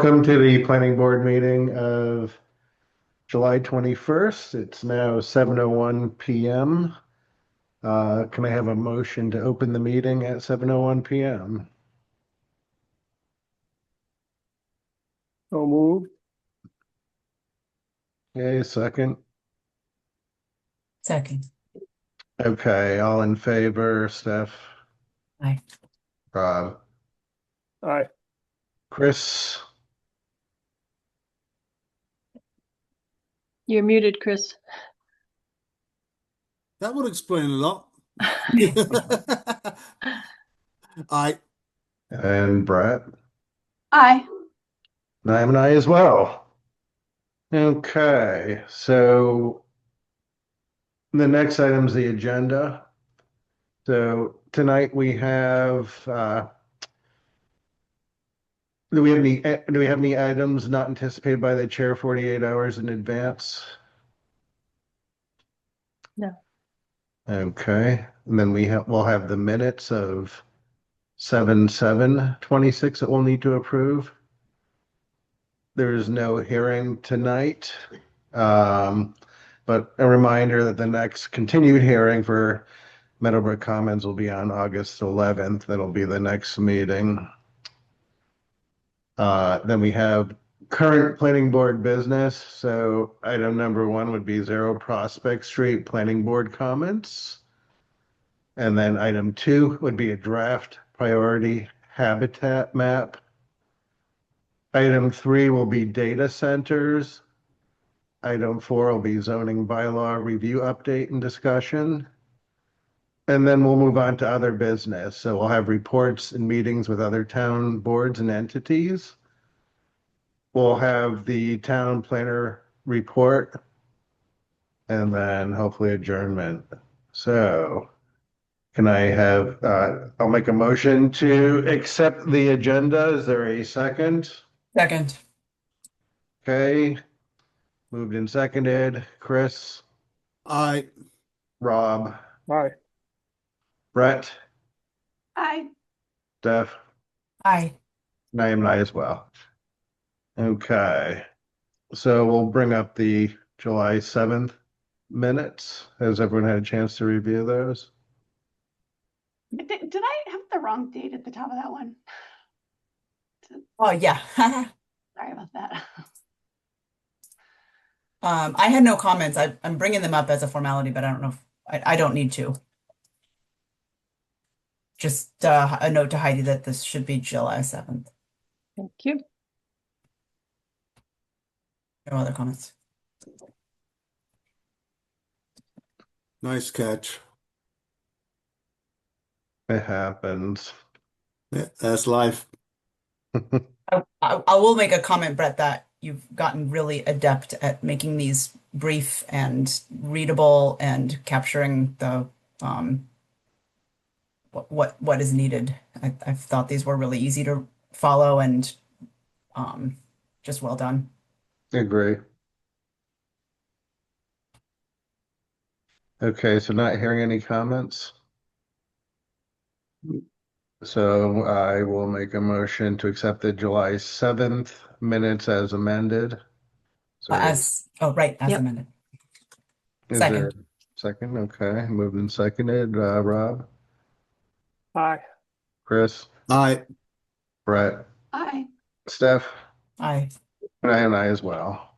Welcome to the planning board meeting of July 21st. It's now 7:01 p.m. Can I have a motion to open the meeting at 7:01 p.m.? So moved. Okay, second. Second. Okay, all in favor, Steph, Aye. Rob, Aye. Chris, You're muted, Chris. That would explain a lot. Aye. and Brett. Aye. And I'm an I as well. Okay, so the next item is the agenda. So tonight we have do we have any items not anticipated by the chair 48 hours in advance? No. Okay, and then we'll have the minutes of 7/7/26 that we'll need to approve. There is no hearing tonight. But a reminder that the next continued hearing for Meadowbrook Commons will be on August 11th. That'll be the next meeting. Then we have current planning board business. So item number 1 would be 0 Prospect Street Planning Board comments. And then item 2 would be a draft priority habitat map. Item 3 will be data centers. Item 4 will be zoning bylaw review update and discussion. And then we'll move on to other business. So we'll have reports and meetings with other town boards and entities. We'll have the town planner report and then hopefully adjournment. So can I have, I'll make a motion to accept the agenda. Is there a second? Second. Okay. Moved and seconded. Chris, Aye. Rob, Aye. Brett, Aye. Steph, Aye. and I am an I as well. Okay. So we'll bring up the July 7th minutes. Has everyone had a chance to review those? Did I have the wrong date at the top of that one? Oh, yeah. Sorry about that. I had no comments. I'm bringing them up as a formality, but I don't know if I don't need to. Just a note to Heidi that this should be July 7th. Thank you. No other comments. Nice catch. It happens. Yeah, that's life. I will make a comment, Brett, that you've gotten really adept at making these brief and readable and capturing the what is needed. I've thought these were really easy to follow and just well done. Agree. Okay, so not hearing any comments. So I will make a motion to accept the July 7th minutes as amended. So As Yep. amended. is second. there a second? Okay, moved and seconded. Rob, Aye. Chris, Aye. Brett, Aye. Steph, Aye. and I as well.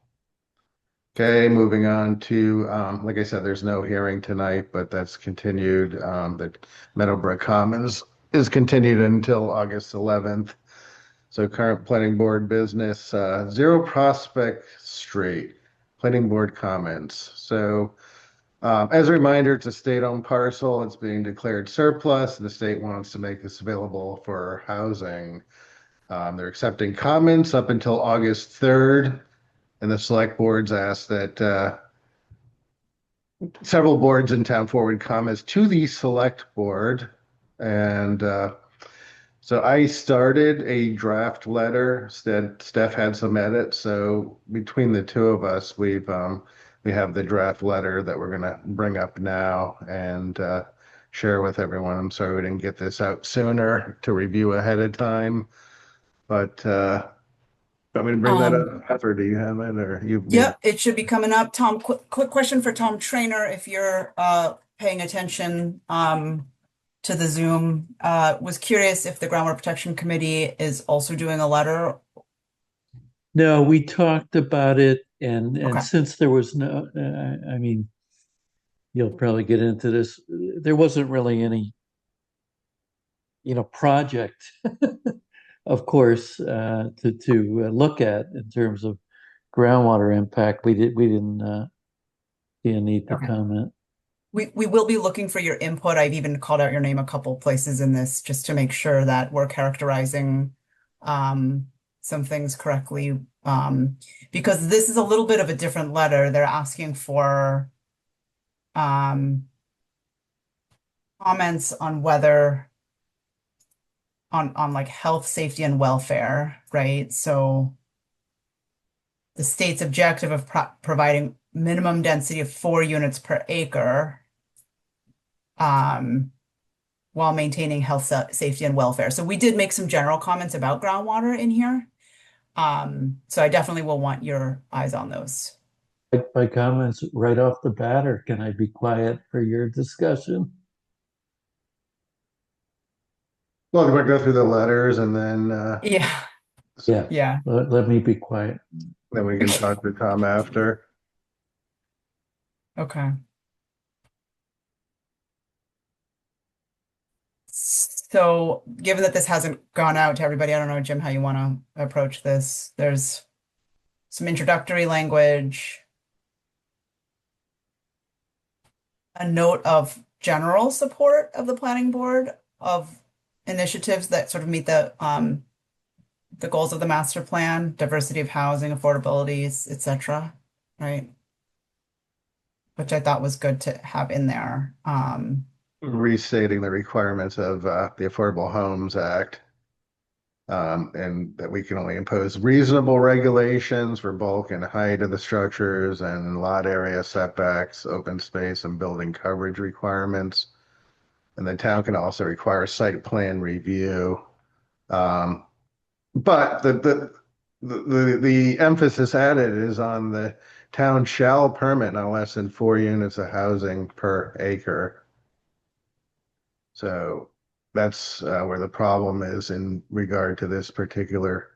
Okay, moving on to, like I said, there's no hearing tonight, but that's continued. The Meadowbrook Commons is continued until August 11th. So current planning board business, 0 Prospect Street, planning board comments. So as a reminder, it's a state-owned parcel. It's being declared surplus. The state wants to make this available for housing. They're accepting comments up until August 3rd. And the select boards asked that several boards in town forward comments to the select board. And so I started a draft letter. Steph had some edits. So between the two of us, we have the draft letter that we're gonna bring up now and share with everyone. I'm sorry we didn't get this out sooner to review ahead of time, but Want me to bring that Um, up, or do you have it, or you? Yep, it should be coming up. Tom, quick question for Tom Trainer, if you're paying attention to the Zoom. Was curious if the Groundwater Protection Committee is also doing a letter. No, we talked about it, and Okay. since there was no, I mean, you'll probably get into this. There wasn't really any, project, of course, to look at in terms of groundwater impact. We didn't see a need to Okay. comment. We will be looking for your input. I've even called out your name a couple places in this just to make sure that we're characterizing some things correctly. Because this is a little bit of a different letter. They're asking for comments on whether on like health, safety, and welfare, right? So the state's objective of providing minimum density of 4 units per acre while maintaining health, safety, and welfare. So we did make some general comments about groundwater in here. So I definitely will want your eyes on those. My comments right off the bat, or can I be quiet for your discussion? Well, we're gonna go through the letters, and then Yeah, Yeah, yeah. let me be quiet. then we can talk to Tom after. Okay. So given that this hasn't gone out to everybody, I don't know, Jim, how you want to approach this. There's some introductory language, a note of general support of the planning board of initiatives that sort of meet the goals of the master plan, diversity of housing, affordabilities, etc. Right? Which I thought was good to have in there. Restating the requirements of the Affordable Homes Act. And that we can only impose reasonable regulations for bulk and height of the structures and lot area setbacks, open space and building coverage requirements. And the town can also require site plan review. But the emphasis added is on the town shall permit no less than 4 units of housing per acre. So that's where the problem is in regard to this particular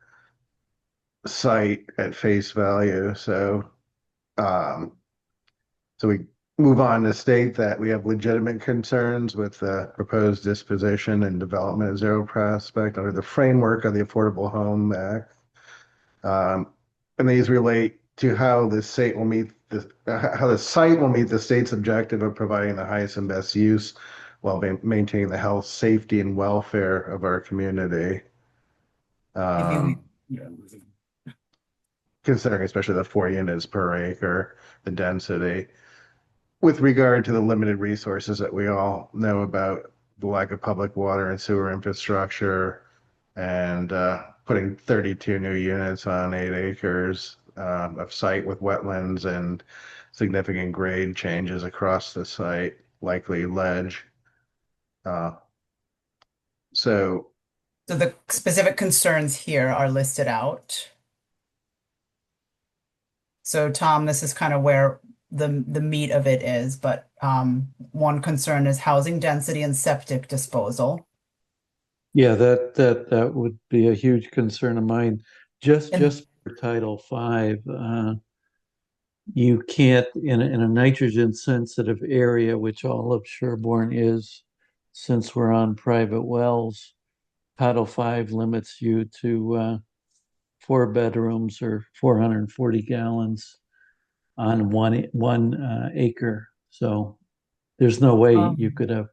site at face value. So we move on to state that we have legitimate concerns with the proposed disposition and development of Zero Prospect under the framework of the Affordable Home Act. And these relate to how the site will meet the state's objective of providing the highest and best use while maintaining the health, safety, and welfare of our community. Considering especially the 4 units per acre, the density. With regard to the limited resources that we all know about, the lack of public water and sewer infrastructure, and putting 32 new units on 8 acres of site with wetlands and significant grade changes across the site, likely ledge. So So the specific concerns here are listed out. So Tom, this is kind of where the meat of it is, but one concern is housing density and septic disposal. Yeah, that would be a huge concern of mine. Just And- for Title V, you can't in a nitrogen sensitive area, which all of Sherborn is, since we're on private wells. Title V limits you to 4 bedrooms or 440 gallons on one acre. So there's no way you could have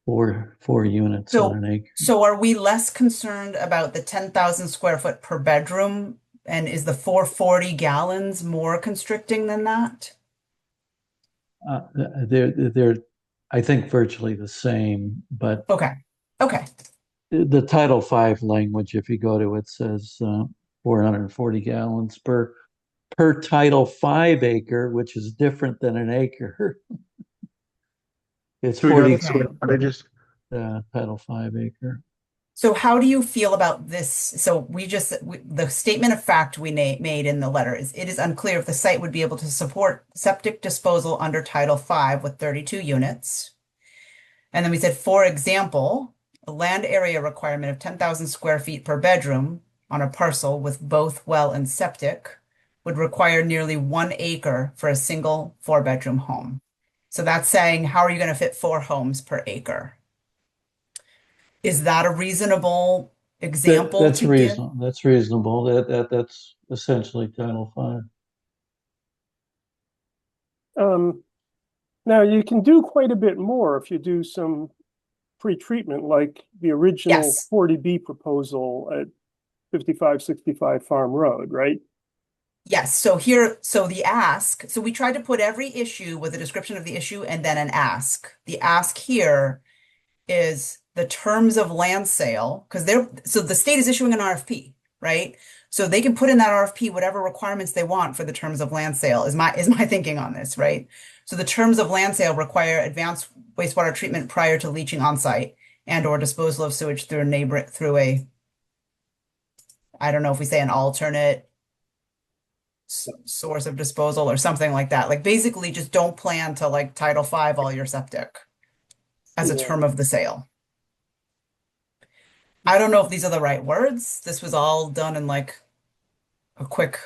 four units So- on an acre. So are we less concerned about the 10,000 square foot per bedroom? And is the 440 gallons more constricting than that? They're, I think, virtually the same, but Okay. Okay. the Title V language, if you go to it, says 440 gallons per Title V acre, which is different than an acre. It's should we go 40 to square footages? Title V acre. So how do you feel about this? So the statement of fact we made in the letter is it is unclear if the site would be able to support septic disposal under Title V with 32 units. And then we said, for example, a land area requirement of 10,000 square feet per bedroom on a parcel with both well and septic would require nearly 1 acre for a single 4-bedroom home. So that's saying, how are you going to fit 4 homes per acre? Is that a reasonable example That's to give? reasonable. That's reasonable. That's essentially Title V. Now you can do quite a bit more if you do some pre-treatment, like the original Yes. 40B proposal at 5565 Farm Road, right? Yes. So the ask, so we tried to put every issue with a description of the issue and then an ask. The ask here is the terms of land sale, because so the state is issuing an RFP, right? So they can put in that RFP whatever requirements they want for the terms of land sale is my thinking on this, right? So the terms of land sale require advanced wastewater treatment prior to leaching on site and or disposal of sewage through I don't know if we say an alternate source of disposal or something like that. Like basically just don't plan to like Title V all your septic as a Yeah. term of the sale. I don't know if these are the right words. This was all done in like a quick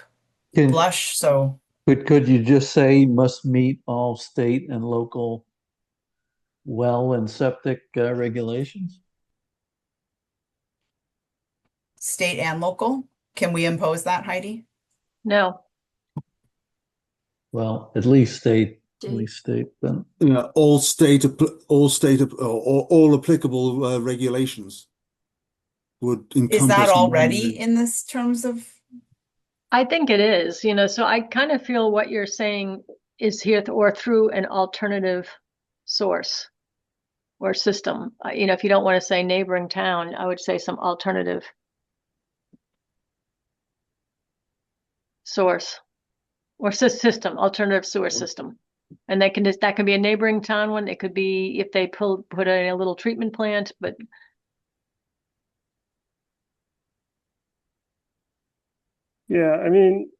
blush. So Could you just say must meet all state and local well and septic regulations? state and local, can we impose that, Heidi? No. Well, at least state, then. Yeah, all applicable regulations would encompass. Is that already in this terms of? I think it is, so I kind of feel what you're saying is here or through an alternative source or system. If you don't want to say neighboring town, I would say some alternative source or system, alternative sewer system. And that can be a neighboring town one. It could be if they put in a little treatment plant, but Yeah, I mean,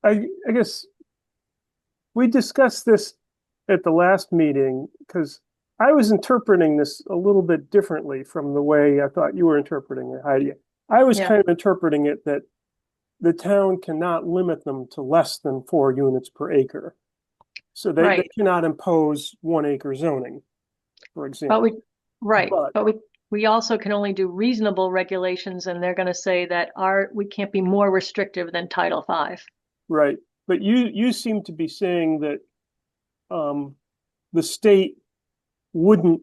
I guess we discussed this at the last meeting because I was interpreting this a little bit differently from the way I thought you were interpreting it, Heidi. I was Yeah. kind of interpreting it that the town cannot limit them to less than 4 units per acre. So they Right. cannot impose 1 acre zoning, for example. but we also can only do reasonable regulations, and they're going to say that we can't be more restrictive than Title V. Right. But you seem to be saying that the state wouldn't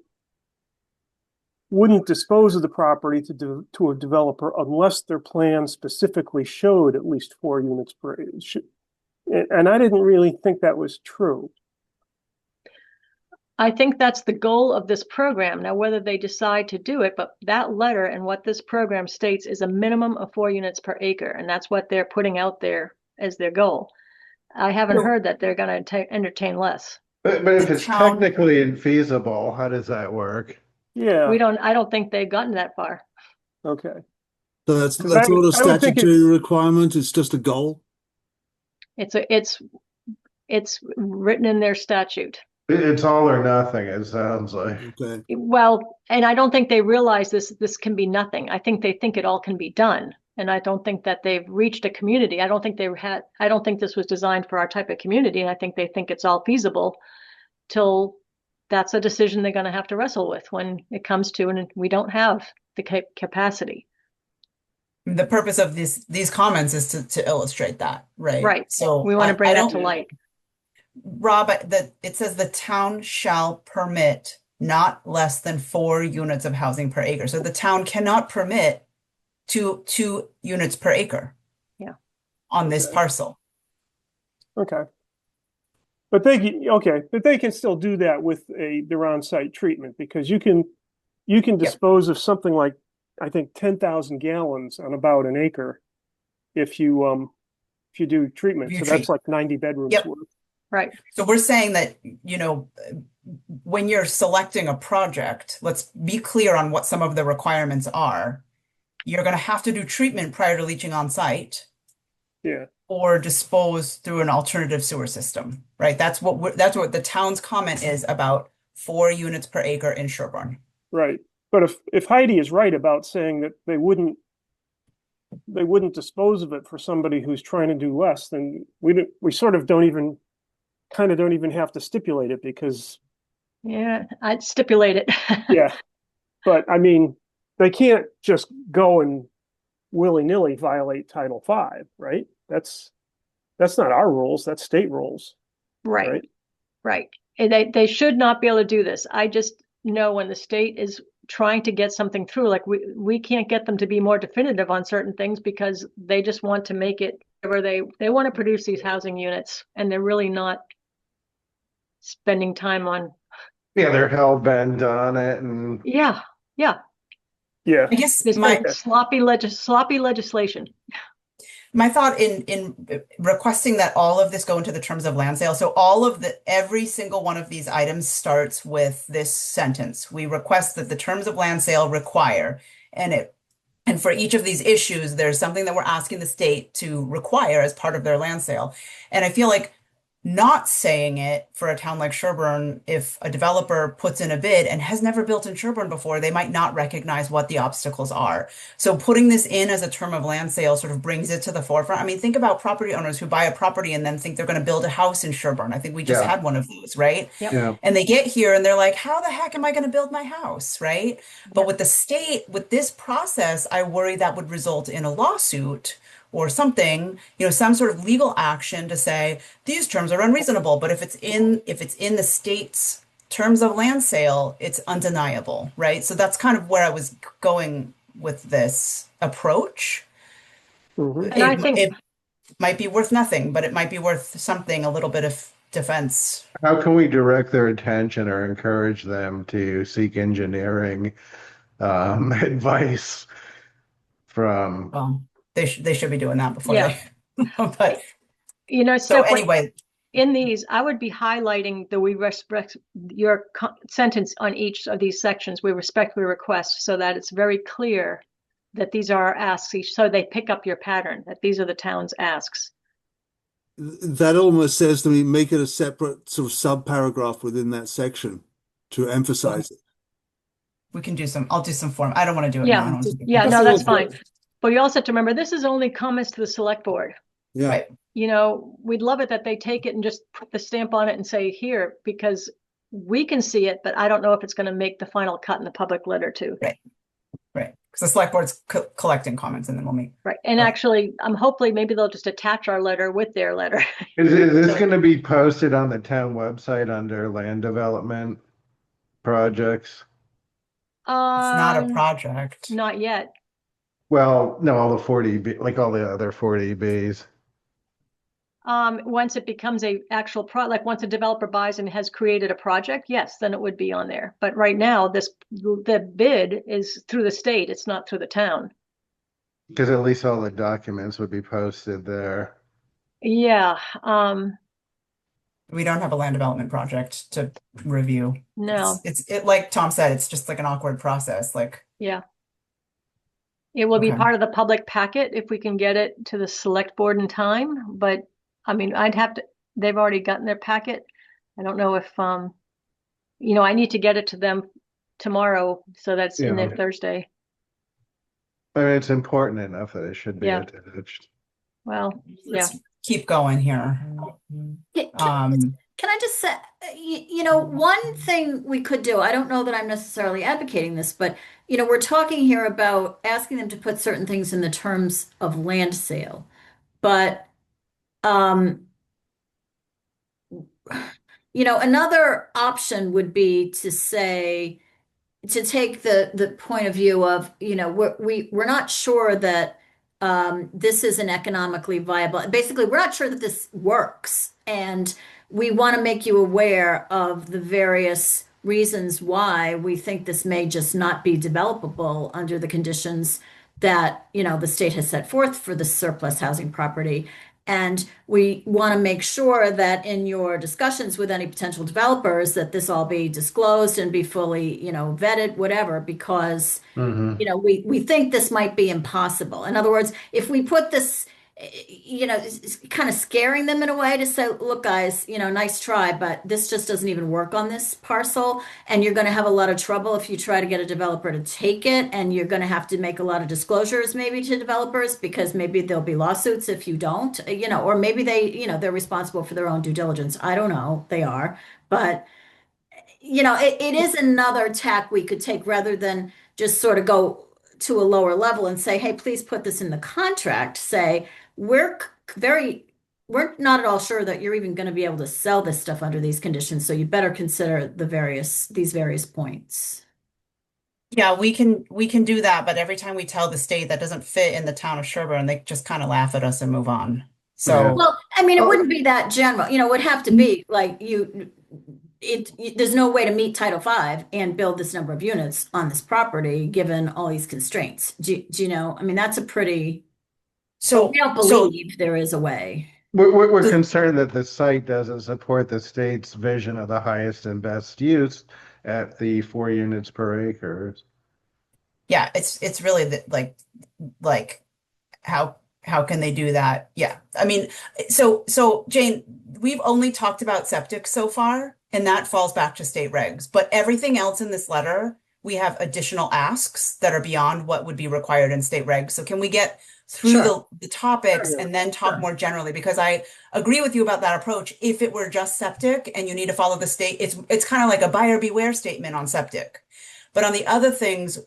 dispose of the property to a developer unless their plan specifically showed at least 4 units per acre. And I didn't really think that was true. I think that's the goal of this program. Now, whether they decide to do it, but that letter and what this program states is a minimum of 4 units per acre, and that's what they're putting out there as their goal. I haven't heard that they're going to entertain less. But if The it's town- technically infeasible, how does that work? Yeah. I don't think they've gotten that far. Okay. So that's 'Cause not a I would think statutory requirement. It's just a goal. It's written in their statute. It's all or nothing, it sounds like. Okay. Well, and I don't think they realize this can be nothing. I think they think it all can be done. And I don't think that they've reached a community. I don't think this was designed for our type of community. And I think they think it's all feasible till that's a decision they're going to have to wrestle with when it comes to, and we don't have the capacity. The purpose of these comments is to illustrate that, right? Right. So We want to bring I that don't- to light. Rob, it says the town shall permit not less than 4 units of housing per acre. So the town cannot permit two units per acre. Yeah. On this parcel. Okay. But they can still do that with their on-site treatment because you can dispose of something like, I think, 10,000 gallons on about an acre if you do treatment. If you So that's treat. like 90 bedrooms Yep. worth. Right. So we're saying that, when you're selecting a project, let's be clear on what some of the requirements are. You're going to have to do treatment prior to leaching on site Yeah, or dispose through an alternative sewer system, right? That's what the town's comment is about 4 units per acre in Sherborn. right. But if Heidi is right about saying that they wouldn't dispose of it for somebody who's trying to do less, then we sort of don't even have to stipulate it because Yeah, I'd stipulate it. yeah. But I mean, they can't just go and willy-nilly violate Title V, right? That's not our rules, that's state rules, Right, right? right. And they should not be able to do this. I just know when the state is trying to get something through, like we can't get them to be more definitive on certain things because they just want to make it where they want to produce these housing units and they're really not spending time on. Yeah, they're hell bent on it, and Yeah, Yeah. I guess there's my been sloppy legislation. my thought in requesting that all of this go into the terms of land sale. So every single one of these items starts with this sentence. We request that the terms of land sale require, and for each of these issues, there's something that we're asking the state to require as part of their land sale. And I feel like not saying it for a town like Sherborn, if a developer puts in a bid and has never built in Sherborn before, they might not recognize what the obstacles are. So putting this in as a term of land sale sort of brings it to the forefront. I mean, think about property owners who buy a property and then think they're going to build a house in Sherborn. I think we just yeah, had one of those, right? Yep. yeah. And they get here and they're like, how the heck am I going to build my house, right? But Yep. with the state, with this process, I worry that would result in a lawsuit or something, some sort of legal action to say these terms are unreasonable. But if it's in the state's terms of land sale, it's undeniable, right? So that's kind of where I was going with this approach. Mhm. And I think It might be worth nothing, but it might be worth something, a little bit of defense. How can we direct their attention or encourage them to seek engineering advice from? Well, they should be doing that before Yeah. they. But so Steph, anyway, in these, I would be highlighting the we respect your sentence on each of these sections. We respectfully request so that it's very clear that these are our asks, so they pick up your pattern, that these are the town's asks. That almost says to me, make it a separate sort of sub-paragraph within that section to emphasize it. I'll do some form. I don't want to do it now. I don't want to do it. Yeah, That's no, all that's good. fine. But you also have to remember, this is only comments to the select board. Yeah. Right. We'd love it that they take it and just put the stamp on it and say here, because we can see it, but I don't know if it's going to make the final cut in the public letter too. Right. Because the select board's collecting comments and then we'll make. Right. And actually, hopefully maybe they'll just attach our letter with their letter. Is this So- going to be posted on the town website under land development projects? It's not a Um, project. Not yet. Well, no, all the 40B, like all the other 40Bs. Once it becomes a actual like once a developer buys and has created a project, yes, then it would be on there. But right now, the bid is through the state. It's not through the town. Because at least all the documents would be posted there. Yeah. We don't have a land development project to review. No. It's like Tom said, it's just like an awkward process. Like, Yeah. It will be Okay. part of the public packet if we can get it to the select board in time, but I mean, they've already gotten their packet. I don't know if, I need to get it to them tomorrow, so that's in there Yeah. Thursday. I mean, it's important enough that it should be Yeah. attached. Well, let's keep going here. Can I just say, one thing we could do, I don't know that I'm necessarily advocating this, but, we're talking here about asking them to put certain things in the terms of land sale. But, another option would be to say, to take the point of view of, we're not sure that this is an economically viable. Basically, we're not sure that this works, and we want to make you aware of the various reasons why we think this may just not be developable under the conditions that the state has set forth for the surplus housing property. And we want to make sure that in your discussions with any potential developers that this all be disclosed and be fully, vetted, whatever, because Mhm. we think this might be impossible. In other words, if we put this, it's kind of scaring them in a way to say, look, guys, nice try, but this just doesn't even work on this parcel. And you're going to have a lot of trouble if you try to get a developer to take it. And you're going to have to make a lot of disclosures maybe to developers because maybe there'll be lawsuits if you don't, or maybe they're responsible for their own due diligence. I don't know. They are. But it is another tack we could take rather than just sort of go to a lower level and say, hey, please put this in the contract. Say, we're we're not at all sure that you're even going to be able to sell this stuff under these conditions. So you better consider these various points. Yeah, we can do that, but every time we tell the state that doesn't fit in the town of Sherborn, they just kind of laugh at us and move on. So Well, I mean, it Oh, wouldn't be that general. It would have to be like there's no way to meet Title V and build this number of units on this property given all these constraints. Do you know? I mean, that's a pretty, but we don't so believe there is a way. we're the- concerned that the site doesn't support the state's vision of the highest and best use at the 4 units per acre. yeah, it's really like how can they do that? Yeah. I mean, so Jane, we've only talked about septic so far, and that falls back to state regs. But everything else in this letter, we have additional asks that are beyond what would be required in state regs. So can we get through Sure. the topics Sure. and then talk Sure. more generally? Because I agree with you about that approach. If it were just septic and you need to follow the state, it's kind of like a buyer beware statement on septic. But on the other things,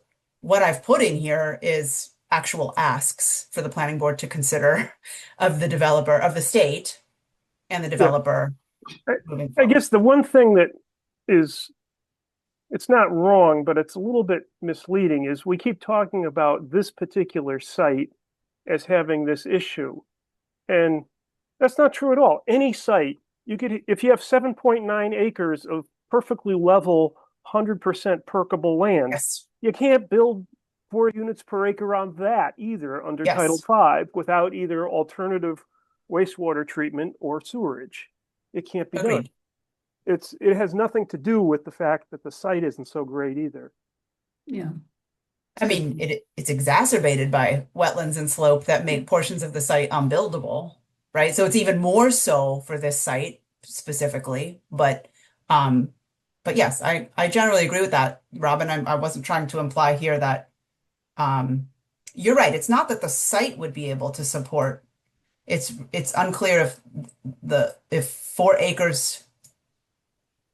what I've put in here is actual asks for the planning board to consider of the developer, of the state and the developer moving I forward. guess the one thing that is, it's not wrong, but it's a little bit misleading is we keep talking about this particular site as having this issue. And that's not true at all. Any site, if you have 7.9 acres of perfectly level, 100% perkable land, Yes, you can't build 4 units per acre on that either under Title yes, V without either alternative wastewater treatment or sewerage. It can't be done. agreed. It has nothing to do with the fact that the site isn't so great either. Yeah. I mean, it's exacerbated by wetlands and slope that make portions of the site unbuildable, right? So it's even more so for this site specifically, but yes, I generally agree with that, Robin. I wasn't trying to imply here that you're right. It's not that the site would be able to support. It's unclear if 4 acres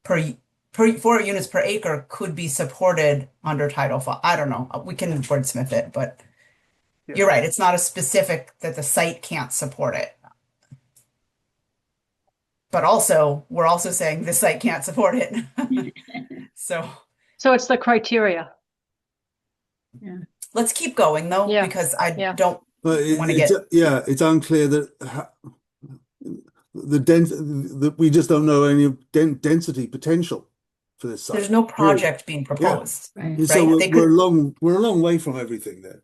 per 4 units per acre could be supported under Title V. I don't know. We can wordsmith it, but Yeah. you're right. It's not a specific that the site can't support it. But also, we're also saying the site can't support it. So So it's the criteria. let's keep going though, Yeah, because I yeah. don't But want to get. it's unclear that we just don't know any density potential for this site. There's no Really. project being proposed. Right. And so Right, they we're could- we're a long way from everything there.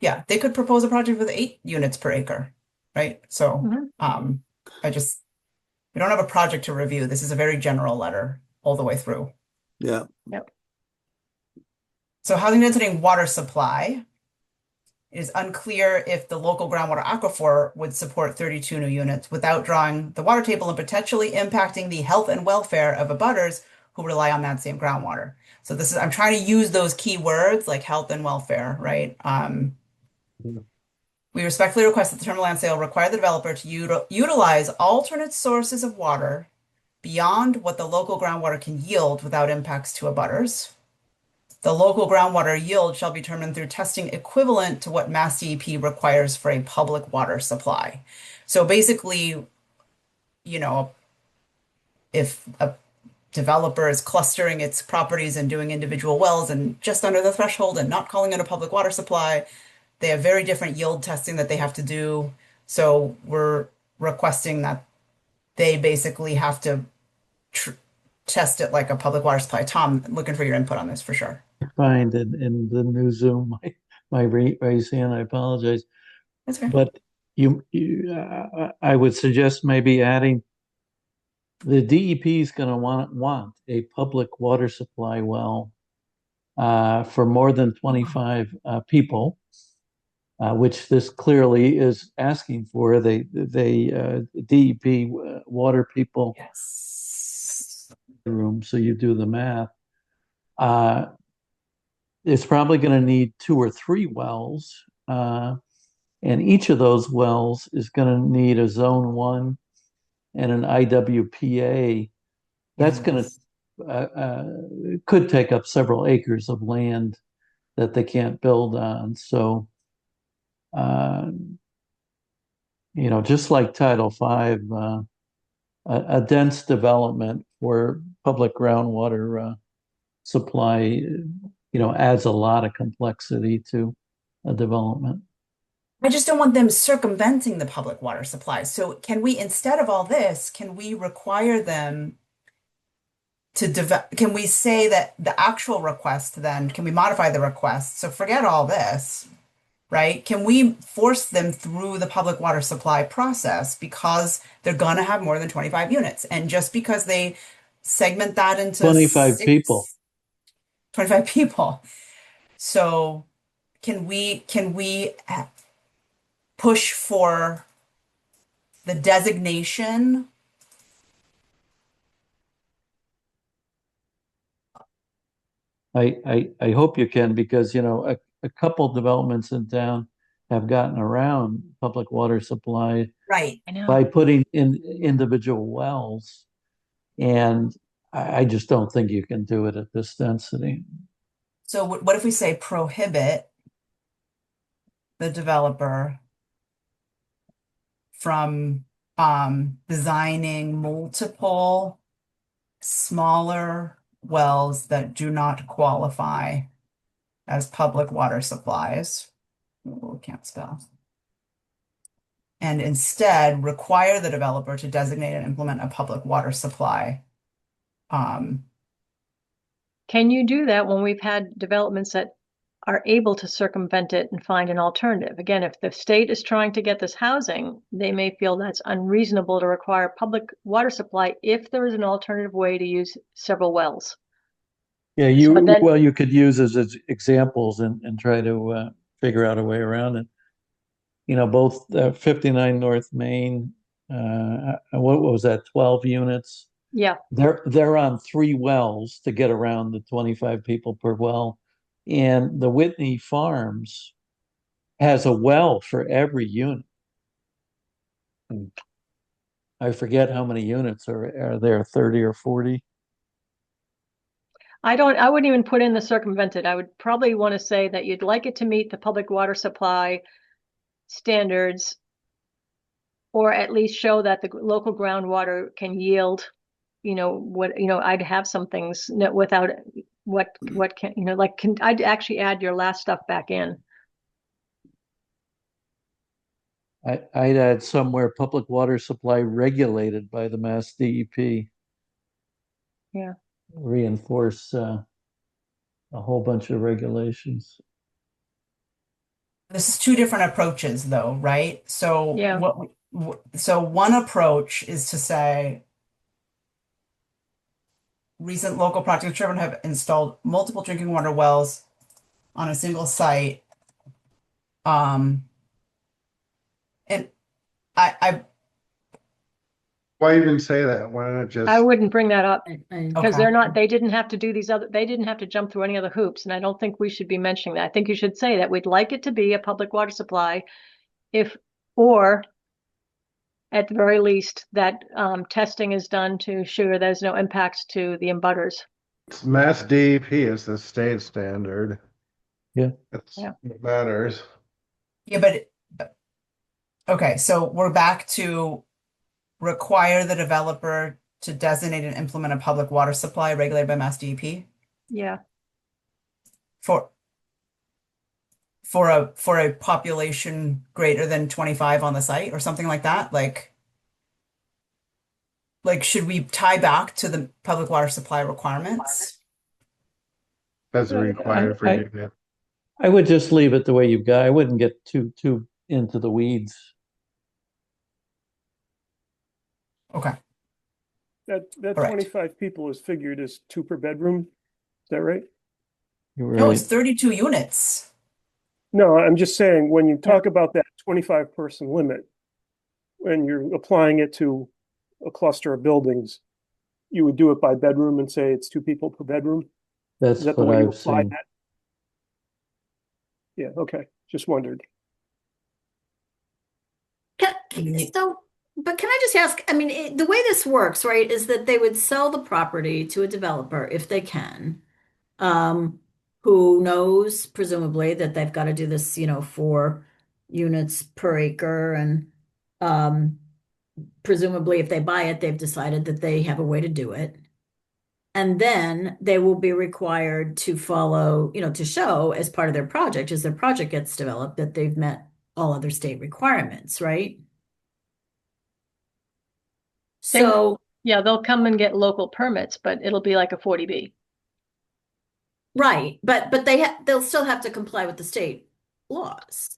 Yeah, they could propose a project with 8 units per acre, right? So, Mhm. we don't have a project to review. This is a very general letter all the way through. Yeah. So housing density and water supply. It is unclear if the local groundwater aquifer would support 32 new units without drawing the water table and potentially impacting the health and welfare of abutters who rely on that same groundwater. So I'm trying to use those key words like health and welfare, right? We respectfully request that the terminal land sale require the developer to utilize alternate sources of water beyond what the local groundwater can yield without impacts to abutters. The local groundwater yield shall be determined through testing equivalent to what Mass DEP requires for a public water supply. So basically, if a developer is clustering its properties and doing individual wells and just under the threshold and not calling it a public water supply, they have very different yield testing that they have to do. So we're requesting that they basically have to test it like a public water supply. Tom, looking for your input on this for sure. Find in the new Zoom, my raise hand, I apologize. That's fair. But I would suggest maybe adding the DEP is going to want a public water supply well for more than 25 people, which this clearly is asking for. They DEP water people Yes. room, so you do the math. It's probably going to need 2 or 3 wells, and each of those wells is going to need a zone 1 and an IWPA. That's going to could take up several acres of land that they can't build on. So, uh, just like Title V, a dense development for public groundwater supply, adds a lot of complexity to a development. I just don't want them circumventing the public water supply. So can we, instead of all this, can we require them to develop, can we say that the actual request then, can we modify the request? So forget all this, right? Can we force them through the public water supply process because they're going to have more than 25 units? And just because they segment that into 25 people. 25 people. So can we push for the designation? I hope you can, because a couple developments in town have gotten around public water supply Right. I know. by putting in individual wells, and I just don't think you can do it at this density. So what if we say prohibit the developer from designing multiple smaller wells that do not qualify as public water supplies? Oh, can't spell. And instead require the developer to designate and implement a public water supply. Can you do that when we've had developments that are able to circumvent it and find an alternative? Again, if the state is trying to get this housing, they may feel that's unreasonable to require public water supply if there is an alternative way to use several wells. Yeah, But then, you could use as examples and try to figure out a way around it. Both 59 North Main, what was that, 12 units? yeah, They're on 3 wells to get around the 25 people per well. And the Whitney Farms has a well for every unit. I forget how many units are there, 30 or 40. I wouldn't even put in the circumvented. I would probably want to say that you'd like it to meet the public water supply standards, or at least show that the local groundwater can yield, I'd have some things without what can, I'd actually add your last stuff back in. I'd add somewhere public water supply regulated by the Mass DEP. Yeah. Reinforce a whole bunch of regulations. This is two different approaches though, right? So Yeah. so one approach is to say recent local projects in Sherborn have installed multiple drinking water wells on a single site. And I Why even say that? Why not just? I wouldn't bring that up because okay. they didn't have to they didn't have to jump through any other hoops. And I don't think we should be mentioning that. I think you should say that we'd like it to be a public water supply or at the very least that testing is done to ensure there's no impacts to the abutters. Mass DEP is the state standard. Yeah. That's Yeah. what matters. Yeah, but okay, so we're back to require the developer to designate and implement a public water supply regulated by Mass DEP Yeah. for a population greater than 25 on the site or something like that. Like should we tie back to the public water supply requirements? That's required for you. I would just leave it the way you've got. I wouldn't get too into the weeds. Okay, That all right. 25 people is figured as 2 per bedroom. Is that right? You're No, it's right. 32 units. No, I'm just saying when you talk about that 25 person limit, when you're applying it to a cluster of buildings, you would do it by bedroom and say it's 2 people per bedroom. That's Is that the what way you I've apply seen. that? Yeah, okay. Just wondered. Ye- So, but can I just ask, I mean, the way this works, right, is that they would sell the property to a developer if they can, um, who knows presumably that they've got to do this, 4 units per acre, and um, presumably if they buy it, they've decided that they have a way to do it. And then they will be required to follow, to show as part of their project, as their project gets developed, that they've met all other state requirements, right? They, So, yeah, they'll come and get local permits, but it'll be like a 40B. right, but they'll still have to comply with the state laws.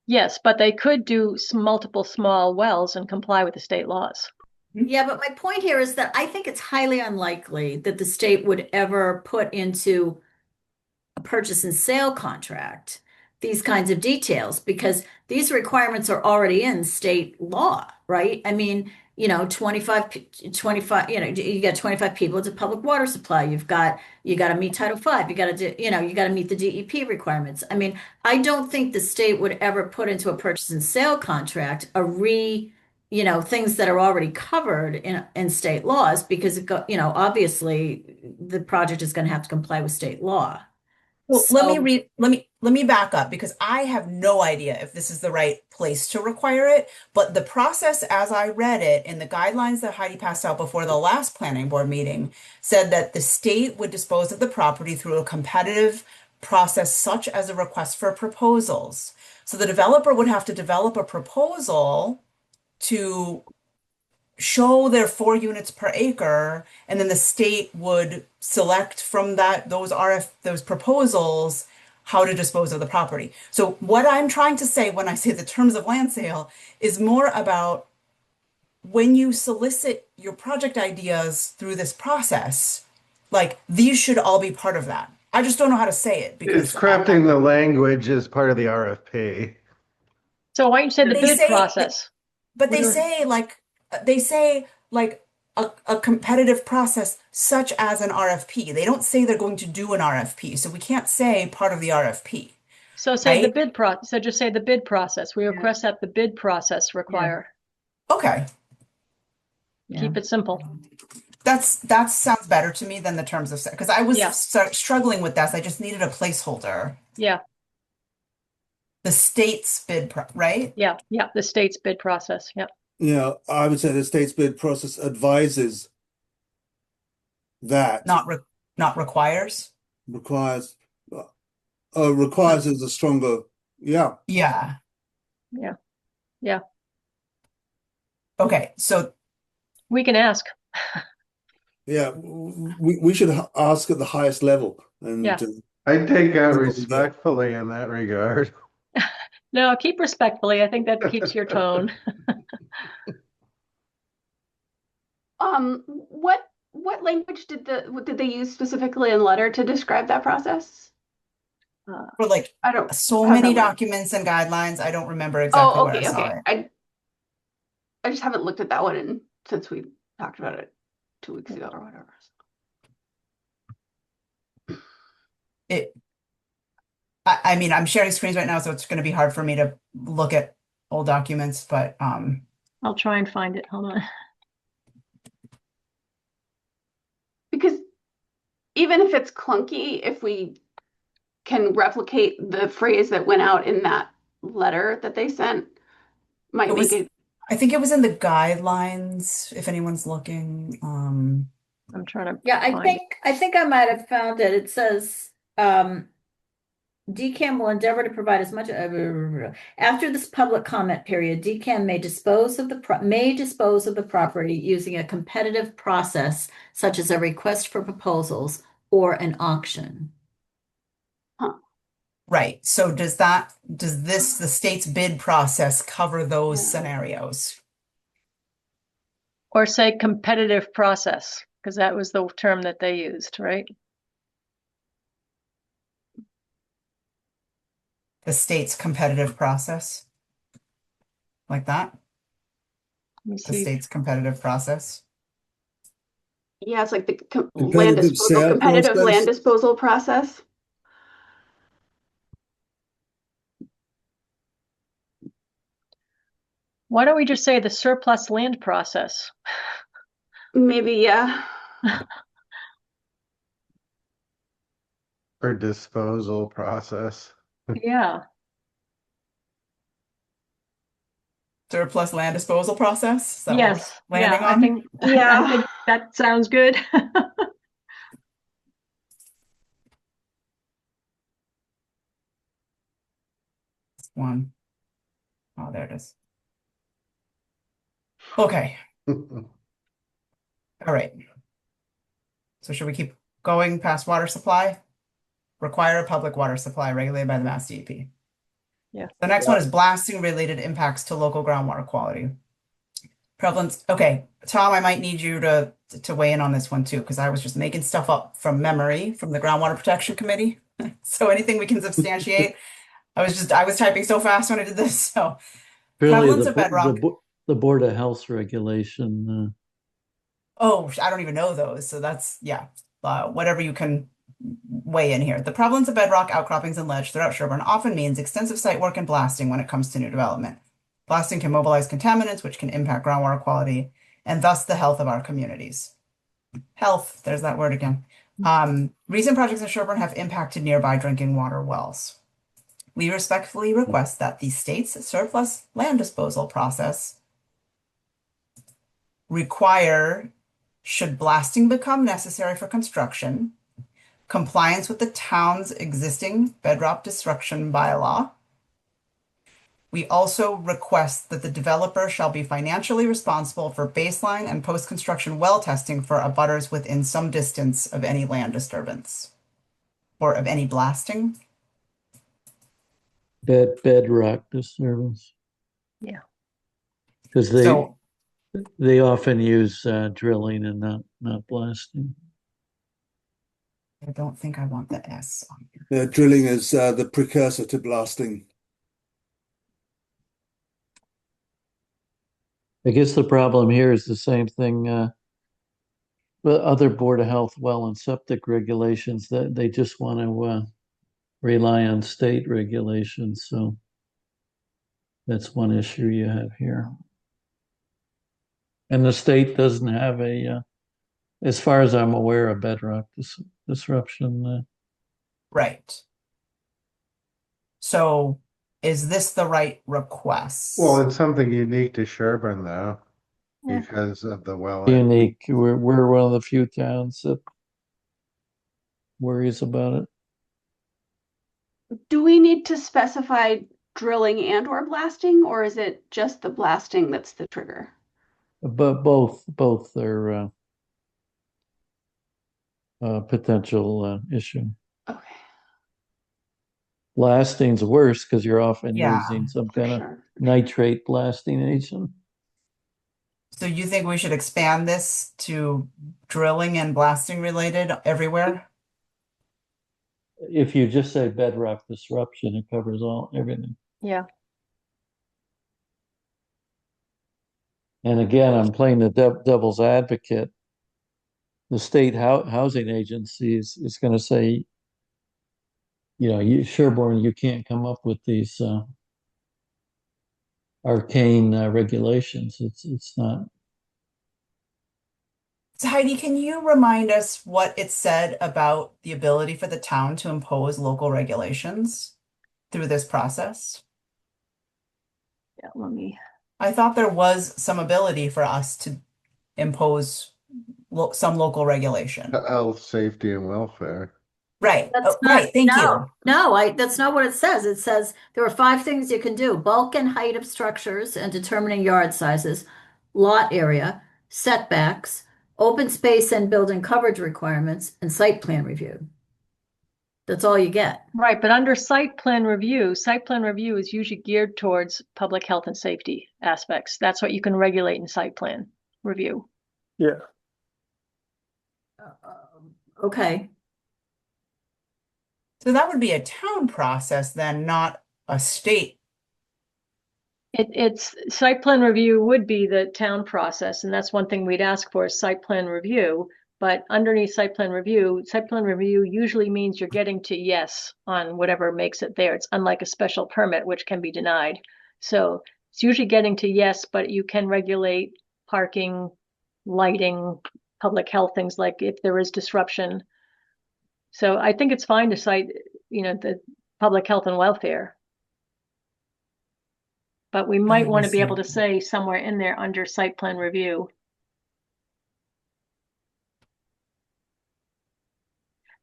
Yes, but they could do multiple small wells and comply with the state laws. Yeah, but my point here is that I think it's highly unlikely that the state would ever put into a purchase and sale contract these kinds of details, because these requirements are already in state law, right? I mean, 25, you got 25 people, it's a public water supply. You got to meet Title V. You got to do, you got to meet the DEP requirements. I mean, I don't think the state would ever put into a purchase and sale contract things that are already covered in state laws, because obviously the project is going to have to comply with state law. Well, let me So, back up, because I have no idea if this is the right place to require it, but the process as I read it in the guidelines that Heidi passed out before the last planning board meeting said that the state would dispose of the property through a competitive process such as a request for proposals. So the developer would have to develop a proposal to show their 4 units per acre, and then the state would select from those proposals how to dispose of the property. So what I'm trying to say when I say the terms of land sale is more about when you solicit your project ideas through this process, like these should all be part of that. I just don't know how to say it It's because crafting the language as part of the RFP. So why don't you say the they bid say process? But We're- they say like a competitive process such as an RFP. They don't say they're going to do an RFP. So we can't say part of the RFP, So say the right? bid process. So just say the bid process. We request that the bid process require. Okay. Keep it simple. That sounds better to me than the terms of because I was Yeah. struggling with this. I just needed a placeholder. Yeah, The state's right? yeah, yeah. The state's bid process. Yeah. Yeah, I would say the state's bid process advises that Not requires. requires requires is a stronger, yeah. Yeah. Yeah. Yeah. Okay. So We can ask. Yeah, we should ask at the highest level, and Yeah. I take out Yeah. respectfully in that regard. No, keep respectfully. I think that keeps your tone. What language did they use specifically in letter to describe that process? for like I don't so have many that one. documents and guidelines, I don't remember exactly Oh, where I okay, saw okay. it. I just haven't looked at that one since we talked about it 2 weeks ago or whatever. I mean, I'm sharing screens right now, so it's going to be hard for me to look at old documents, but I'll try and find it. Hold on. Because even if it's clunky, if we can replicate the phrase that went out in that letter that they sent, might it was, make it. I think it was in the guidelines, if anyone's looking. I'm trying to yeah, find it. I think I might have found it. It says, DCAM will endeavor to provide as much after this public comment period. DCAM may dispose of the property using a competitive process such as a request for proposals or an auction. Right. So does the state's bid process cover those Yeah. scenarios? Or say competitive process, because that was the term that they used, right? The state's competitive process. Like that? Let me The see. state's competitive process. Yeah, it's like the Competitive sale competitive process. land disposal process. Why don't we just say the surplus land process? Maybe, yeah. Or disposal process. Yeah. Surplus land disposal process? Is that what Yes. we're landing Yeah, I on? think Yeah. I think that sounds good. One. Oh, there it is. Okay. All right. So should we keep going past water supply? Require a public water supply regulated by the Mass DEP. Yeah. The next one is blasting related impacts to local groundwater quality. Prevalence. Okay, Tom, I might need you to weigh in on this one too, because I was just making stuff up from memory from the Groundwater Protection Committee. So anything we can substantiate. I was typing so fast when I did this. So Really, prevalence of bedrock. the Board of Health regulation. Oh, I don't even know those. So that's, yeah, whatever you can weigh in here. The prevalence of bedrock outcroppings and ledge throughout Sherborn often means extensive site work and blasting when it comes to new development. Blasting can mobilize contaminants, which can impact groundwater quality and thus the health of our communities. Health, there's that word again. Recent projects in Sherborn have impacted nearby drinking water wells. We respectfully request that the state's surplus land disposal process require, should blasting become necessary for construction, compliance with the town's existing bedrock destruction bylaw. We also request that the developer shall be financially responsible for baseline and post-construction well testing for abutters within some distance of any land disturbance or of any blasting. Bedrock disturbance. Yeah. Because So they often use drilling and not blasting. I don't think I want the S on here. Drilling is the precursor to blasting. I guess the problem here is the same thing. The other Board of Health well and septic regulations that they just want to rely on state regulations. So that's one issue you have here. And the state doesn't have as far as I'm aware, a bedrock disruption. Right. So is this the right request? Well, it's something unique to Sherborn though, Yeah. because of the well. Unique. We're one of the few towns that worries about it. Do we need to specify drilling and or blasting, or is it just the blasting that's the trigger? But both are potential issue. Okay, Blasting's worse because you're often Yeah, using some for kind of sure. nitrate blasting agent. So you think we should expand this to drilling and blasting related everywhere? If you just say bedrock disruption, it covers everything. Yeah. And again, I'm playing the devil's advocate. The state housing agency is going to say, Sherborn, you can't come up with these arcane regulations. It's not. So Heidi, can you remind us what it said about the ability for the town to impose local regulations through this process? Yeah, let me. I thought there was some ability for us to impose some local regulation. Health, safety, and welfare. Right. That's Oh, right. Thank you. That's not what it says. It says there are 5 things you can do: bulk and height of structures and determining yard sizes, lot area, setbacks, open space and building coverage requirements, and site plan review. That's all you get. Right, but under site plan review is usually geared towards public health and safety aspects. That's what you can regulate in site plan. review. Yeah. Okay. So that would be a town process then, not a state. It's site plan review would be the town process, and that's one thing we'd ask for is site plan review. But underneath site plan review usually means you're getting to yes on whatever makes it there. It's unlike a special permit, which can be denied. So it's usually getting to yes, but you can regulate parking, lighting, public health, things like if there is disruption. So I think it's fine to cite, the public health and welfare. But we might want to be able to say somewhere in there under site plan review.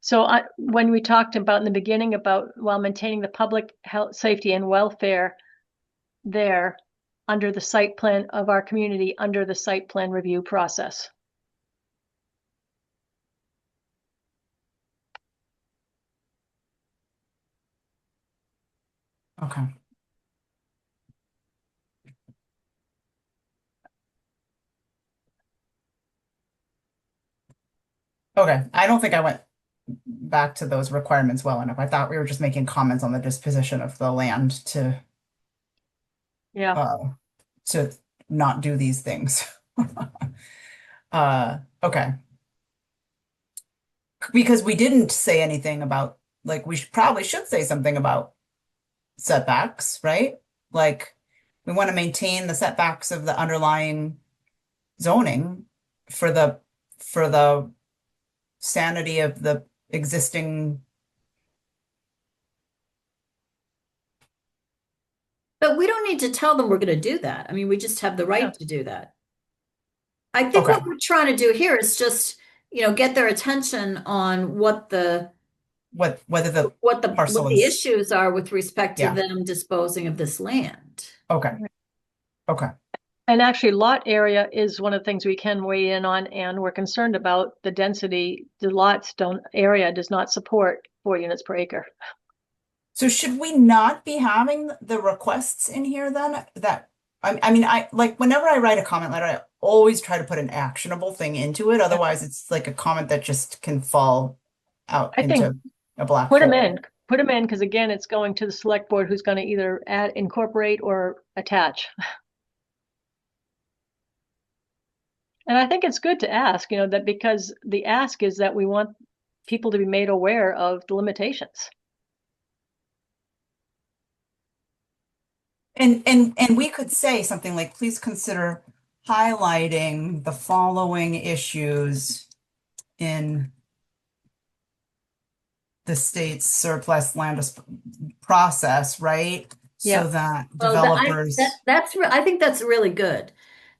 So when we talked about in the beginning about while maintaining the public health, safety and welfare there under the site plan of our community, under the site plan review process. Okay. Okay, I don't think I went back to those requirements well enough. I thought we were just making comments on the disposition of the land Yeah. To not do these things. Okay. Because we didn't say anything about, like, we probably should say something about setbacks, right? Like, we want to maintain the setbacks of the underlying zoning for the sanity of the existing. But we don't need to tell them we're going to do that. I mean, we just have the right Yeah. to do that. I think Okay. what we're trying to do here is just, get their attention on whether the what parcel the is. issues are with respect to Yeah. them disposing of this land. Okay. Okay. And actually, lot area is one of the things we can weigh in on, and we're concerned about the density. The area does not support 4 units per acre. So should we not be having the requests in here then? I mean, I like whenever I write a comment letter, I always try to put an actionable thing into it. Otherwise, it's like a comment that just can fall out I think into a black Put them hole. in. Put them in because again, it's going to the select board who's going to either incorporate or attach. And I think it's good to ask, that because the ask is that we want people to be made aware of the limitations. And we could say something like, please consider highlighting the following issues in the state's surplus land process, right? Yeah. So that Well, developers. I think that's really good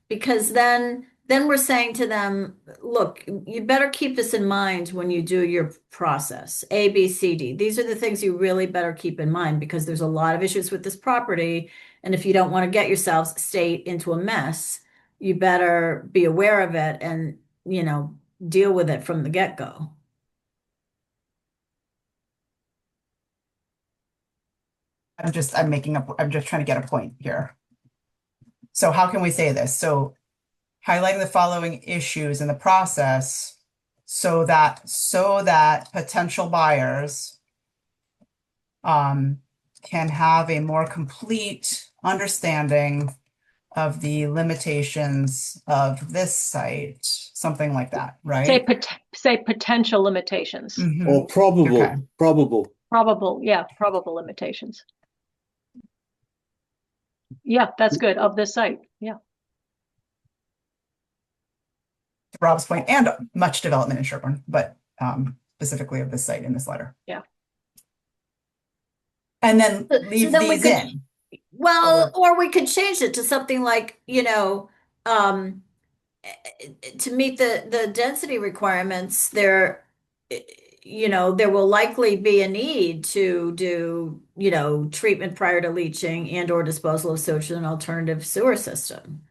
because then we're saying to them, look, you better keep this in mind when you do your process. A, B, C, D. These are the things you really better keep in mind because there's a lot of issues with this property. And if you don't want to get yourselves state into a mess, you better be aware of it and, deal with it from the get-go. I'm just trying to get a point here. So how can we say this? So highlighting the following issues in the process so that potential buyers can have a more complete understanding of the limitations of this site, something like that, right? Say potential limitations. Mhm. Or probable, Okay. probable. Probable limitations. Yeah, that's good. Of this site. Yeah. To Rob's point, and much development in Sherborn, but specifically of this site in this letter. Yeah. And then So leave then we these could- in. Well, or we could change it to something like, to meet the density requirements, there will likely be a need to do, treatment prior to leaching and or disposal of sewage in an alternative sewer system.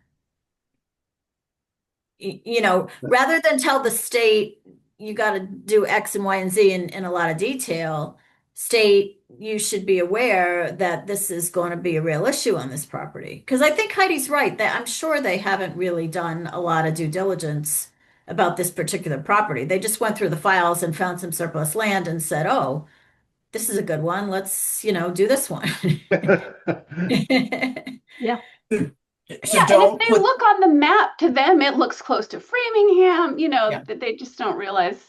Rather than tell the state you got to do X and Y and Z in a lot of detail, state, you should be aware that this is going to be a real issue on this property. Because I think Heidi's right, that I'm sure they haven't really done a lot of due diligence about this particular property. They just went through the files and found some surplus land and said, oh, this is a good one. Let's, do this one. Yeah. So Yeah, and don't if they put, look on the map, to them it looks close to Framingham, Yeah. that they just don't realize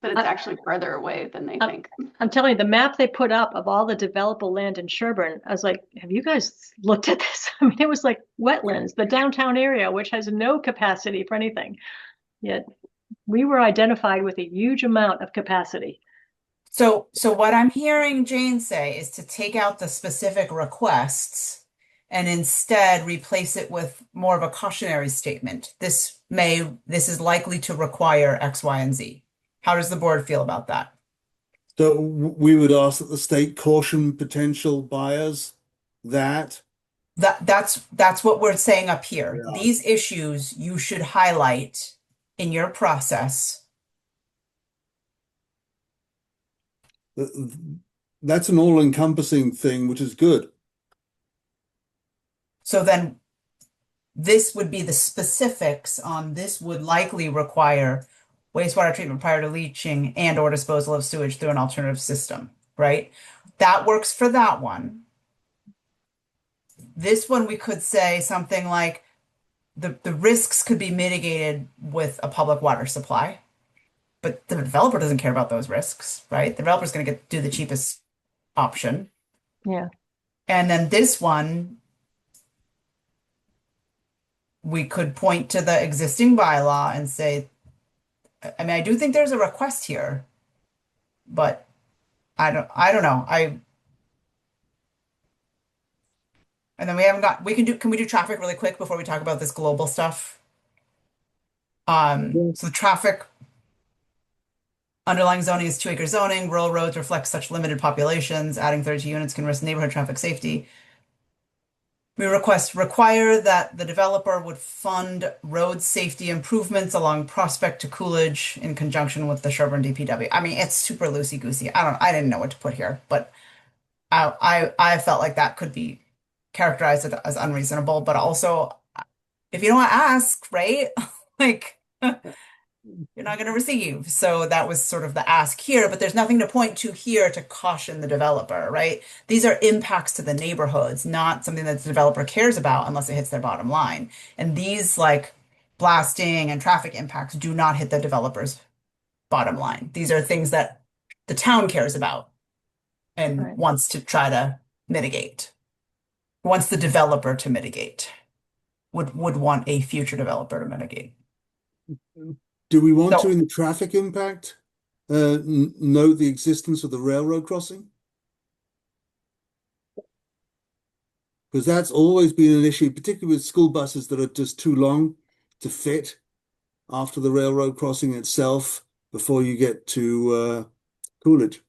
that it's I- actually farther away than they think. I'm telling you, the map they put up of all the developable land in Sherborn, I was like, have you guys looked at this? I mean, it was like wetlands, the downtown area, which has no capacity for anything. Yet we were identified with a huge amount of capacity. So what I'm hearing Jane say is to take out the specific requests and instead replace it with more of a cautionary statement. This is likely to require X, Y, and Z. How does the board feel about that? So we would ask that the state caution potential buyers that. That's what we're saying up here. Yeah. These issues you should highlight in your process. That's an all-encompassing thing, which is good. So then this would be the specifics on this would likely require wastewater treatment prior to leaching and or disposal of sewage through an alternative system, right? That works for that one. This one we could say something like the risks could be mitigated with a public water supply, but the developer doesn't care about those risks, right? The developer's going to do the cheapest option. Yeah. And then this one, we could point to the existing bylaw and say, I mean, I do think there's a request here, but I don't know. And then can we do traffic really quick before we talk about this global stuff? So the traffic underlying zoning is 2-acre zoning. Rural roads reflect such limited populations. Adding 32 units can risk neighborhood traffic safety. We require that the developer would fund road safety improvements along Prospect to Coolidge in conjunction with the Sherborn DPW. I mean, it's super loosey-goosey. I didn't know what to put here, but I felt like that could be characterized as unreasonable, but also if you don't want to ask, right? Like you're not going to receive. So that was sort of the ask here, but there's nothing to point to here to caution the developer, right? These are impacts to the neighborhoods, not something that the developer cares about unless it hits their bottom line. And these like blasting and traffic impacts do not hit the developer's bottom line. These are things that the town cares about and Right. wants to try to mitigate. Wants the developer to mitigate. Would want a future developer to mitigate. Do we want No. to, in the traffic impact, note the existence of the railroad crossing? Because that's always been an issue, particularly with school buses that are just too long to fit after the railroad crossing itself before you get to Coolidge.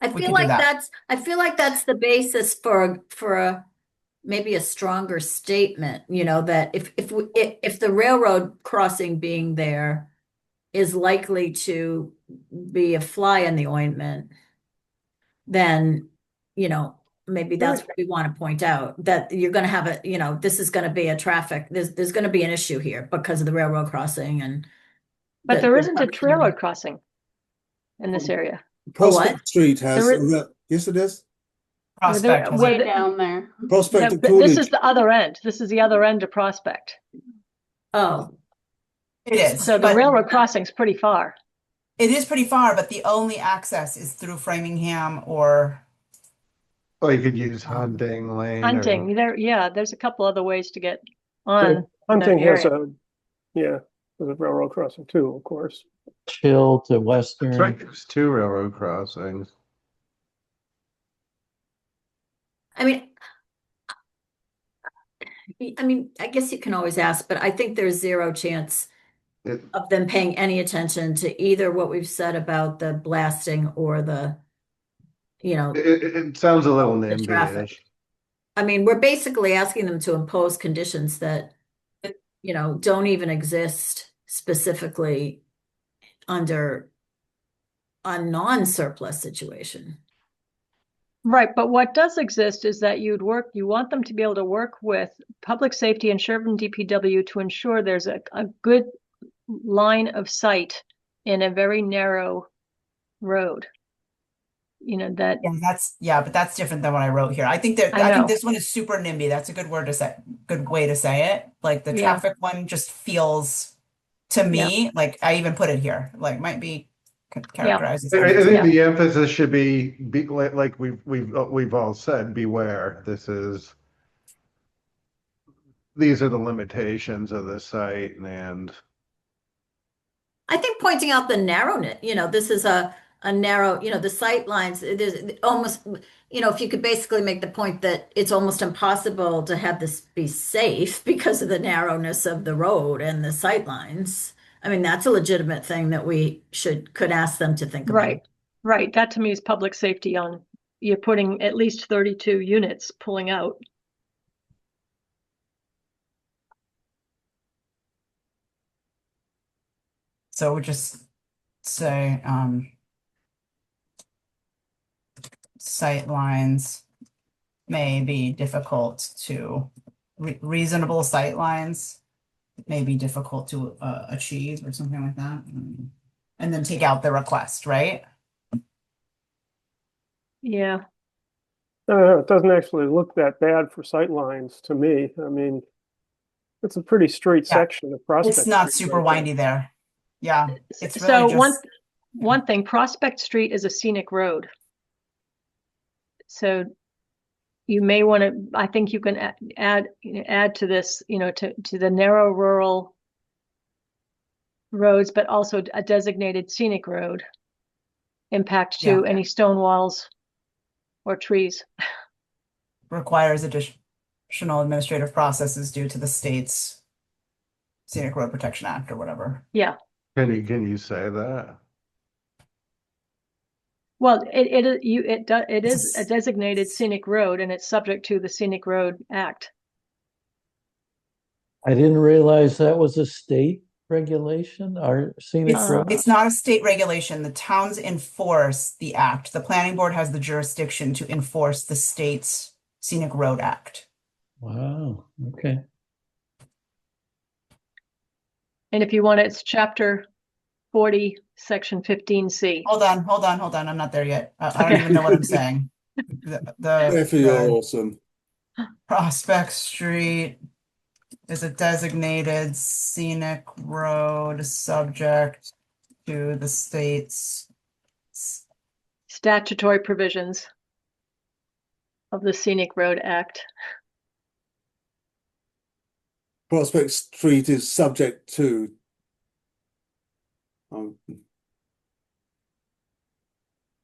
I We feel could do like that. that's the basis for maybe a stronger statement, that if the railroad crossing being there is likely to be a fly in the ointment, then, maybe that's what we want to point out, that you're going to have this is going to be there's going to be an issue here because of the railroad crossing and. But the- there the isn't a proximity. railroad crossing in this area. Prospect Street has, There yes, it is. Prospect has Way down there. Prospect to But Coolidge. this is the other end. This is the other end of Prospect. Oh, It is. So the but railroad crossing's pretty far. it is pretty far, but the only access is through Framingham or Or you could use Hunting Lane. or- Hunting, there's a couple other ways to get on. Hunting that has area. there's a railroad crossing too, of course. Chill to That's Western. right, there's 2 railroad crossings. I guess you can always ask, but I think there's zero chance It- of them paying any attention to either what we've said about the blasting or the, It sounds a little The traffic. NIMBY-ish. I mean, we're basically asking them to impose conditions that, don't even exist specifically under a non-surplus situation. Right, but what does exist is that you want them to be able to work with public safety and Sherborn DPW to ensure there's a good line of sight in a very narrow road. That But that's different than what I wrote here. I think I know. this one is super NIMBY. That's a good way to say it. Like the Yeah. traffic one just feels to me like I even put it here, like might be characterized as I NIMBY. think the emphasis should be like we've all said, beware. These are the limitations of the site, and I think pointing out the narrowness, this is a narrow, the sight lines, there's almost, if you could basically make the point that it's almost impossible to have this be safe because of the narrowness of the road and the sight lines. I mean, that's a legitimate thing that we could ask them to think about. Right. That to me is public safety you're putting at least 32 units pulling out. So we just say sight lines may be difficult to reasonable sight lines may be difficult to achieve or something like that. And then take out the request, right? Yeah. It doesn't actually look that bad for sight lines to me. I mean, it's a pretty straight section of Prospect It's not Street super right windy there. Yeah, it's really So just one thing, Prospect Street is a scenic road. So you may want to, I think you can add to this, to the narrow rural roads, but also a designated scenic road impact to any stone walls or trees. requires additional administrative processes due to the state's Scenic Road Protection Act or whatever. Yeah. can you say that? Well, it is a designated scenic road and it's subject to the Scenic Road Act. I didn't realize that was a state regulation, our scenic road. It's not a state regulation. The towns enforce the act. The planning board has the jurisdiction to enforce the state's Scenic Road Act. Wow. Okay. And if you want it, it's chapter 40, section 15C. Hold on. I'm not there yet. I don't even know what I'm saying. You're awesome. Prospect Street is a designated scenic road subject to the state's Statutory provisions of the Scenic Road Act. Prospect Street is subject to.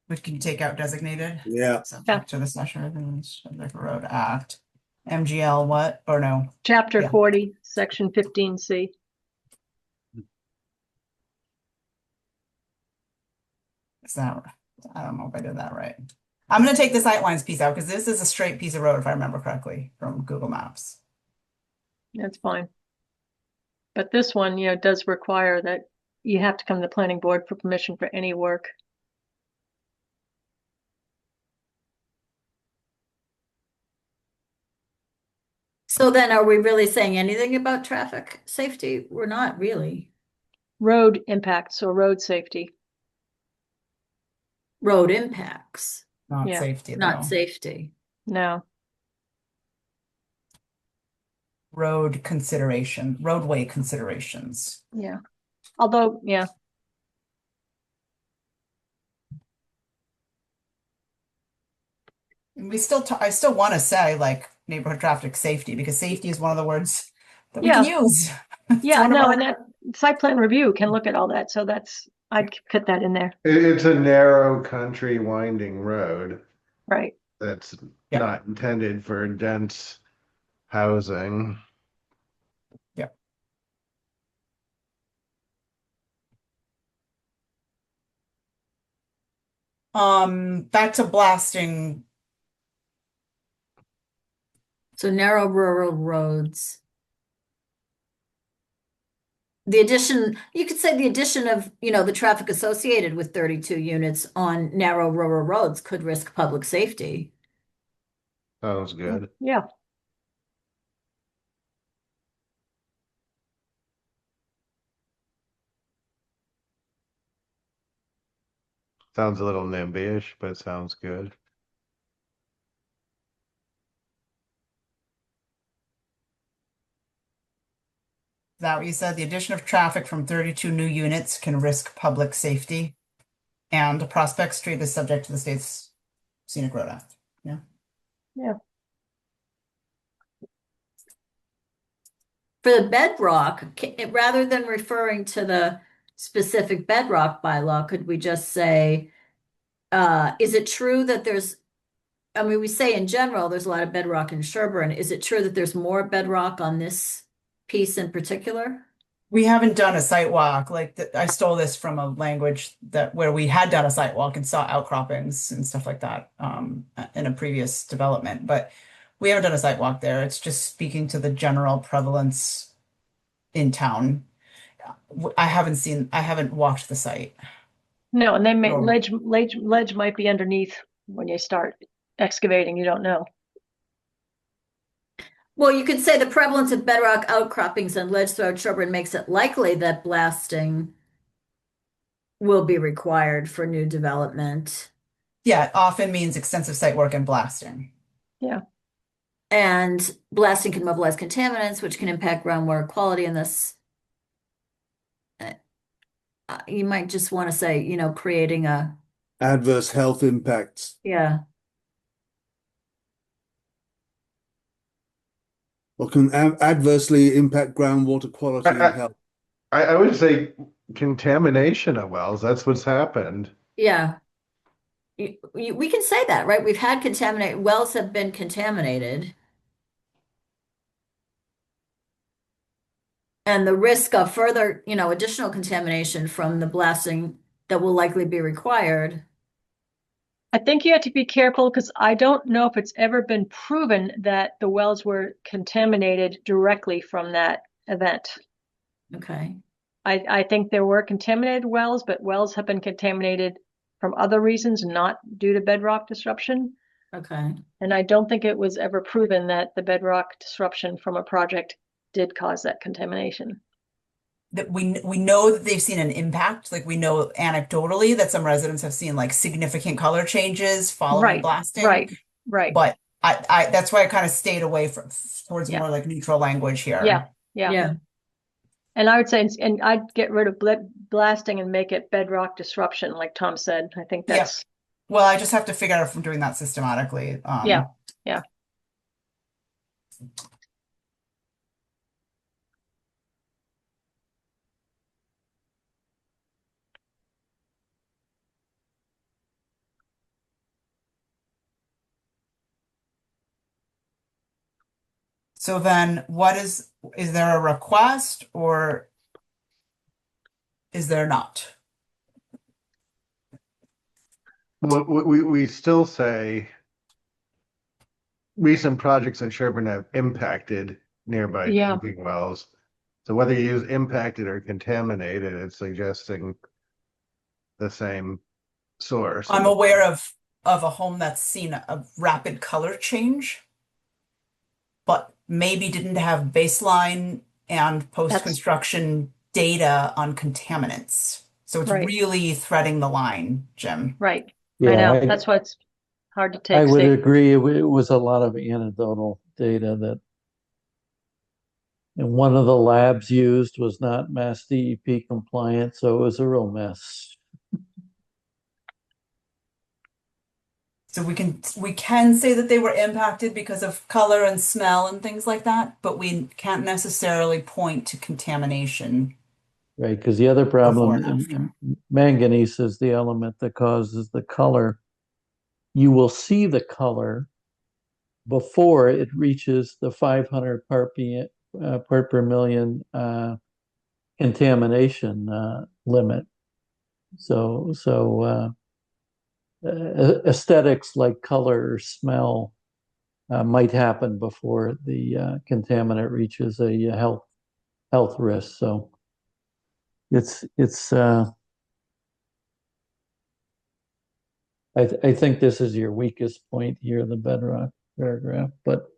Which can you take out designated? Yeah. Subject to the Subject Road Act. MGL what? Or no? Chapter 40, section 15C. Is that, I don't know if I did that right. I'm going to take the sightlines piece out because this is a straight piece of road, if I remember correctly, from Google Maps. That's fine. But this one, does require that you have to come to the planning board for permission for any work. So then are we really saying anything about traffic safety? We're not really. Road impacts or road safety. Road impacts, Not safety, not though. safety. No. Roadway considerations. Yeah. Although, yeah. I still want to say like neighborhood traffic safety because safety is one of the words that we can use. Yeah, no, and that site plan review can look at all that. So I'd put that in there. It's a narrow country winding road. Right. That's not intended for dense housing. Yeah. Back to blasting. So narrow rural roads. the addition, you could say the addition of, the traffic associated with 32 units on narrow rural roads could risk public safety. Sounds good. Yeah. Sounds a little NIMBY-ish, but sounds good. Is that what you said? The addition of traffic from 32 new units can risk public safety. And Prospect Street is subject to the state's Scenic Road Act. Yeah. Yeah. For the bedrock, rather than referring to the specific bedrock bylaw, could we just say, is it true that we say in general, there's a lot of bedrock in Sherborn. Is it true that there's more bedrock on this piece in particular? We haven't done a site walk. I stole this from a language where we had done a site walk and saw outcroppings and stuff like that in a previous development, but we haven't done a site walk there. It's just speaking to the general prevalence in town. I haven't walked the site. No, and they may No. ledge might be underneath when you start excavating. You don't know. Well, you could say the prevalence of bedrock outcroppings and ledge throughout Sherborn makes it likely that blasting will be required for new development. Yeah, it often means extensive site work and blasting. Yeah. And blasting can mobilize contaminants, which can impact groundwater quality in this. You might just want to say, creating a Adverse health impacts. yeah. Or can adversely impact groundwater quality and health. I would say contamination of wells. That's what's happened. Yeah. We can say that, right? We've had wells have been contaminated. And the risk of further, additional contamination from the blasting that will likely be required. I think you have to be careful because I don't know if it's ever been proven that the wells were contaminated directly from that event. Okay. I think there were contaminated wells, but wells have been contaminated from other reasons, not due to bedrock disruption. Okay. And I don't think it was ever proven that the bedrock disruption from a project did cause that contamination. That we know that they've seen an impact. Like we know anecdotally that some residents have seen like significant color changes following blasting. Right. But I that's why I kind of stayed away towards more like neutral language here. Yeah. And I would say, and I'd get rid of blasting and make it bedrock disruption, like Tom said. I think that's. Well, I just have to figure out if I'm doing that systematically. Yeah. So then is there a request or is there not? Well, we still say recent projects in Sherborn have impacted nearby drinking wells. So whether you use impacted or contaminated, it's suggesting the same source. I'm aware of a home that's seen a rapid color change, but maybe didn't have baseline and post-construction data on contaminants. So it's really threading the line, Jim. Right. Yeah, I know. That's why it's hard to take. I would agree. It was a lot of anecdotal data that, and one of the labs used was not Mass DEP compliant, so it was a real mess. So we can say that they were impacted because of color and smell and things like that, but we can't necessarily point to contamination. Right, because the other problem, manganese is the element that causes the color. You will see the color before it reaches the 500 part per million contamination limit. So aesthetics like color or smell might happen before the contaminant reaches a health risk. So it's I think this is your weakest point here, the bedrock paragraph, but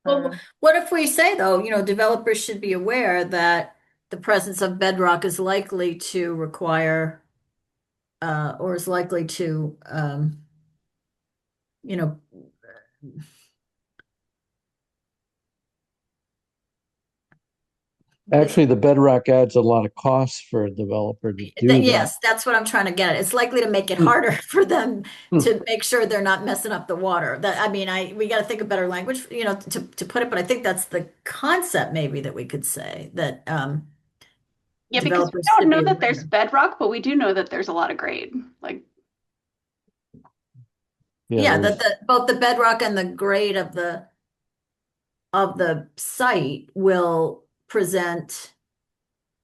Well, what if we say though, developers should be aware that the presence of bedrock is likely to require, or is likely to, you know, actually the bedrock adds a lot of costs for a developer to do that. yes, that's what I'm trying to get at. It's likely to make it harder for them to make sure they're not messing up the water. We got to think of better language, to put it, but I think that's the concept maybe that we could say that, Yeah, because we developers don't should know be that there's aware. bedrock, but we do know that there's a lot of grade. Like, Yeah, there's- that both the bedrock and the grade of the site will present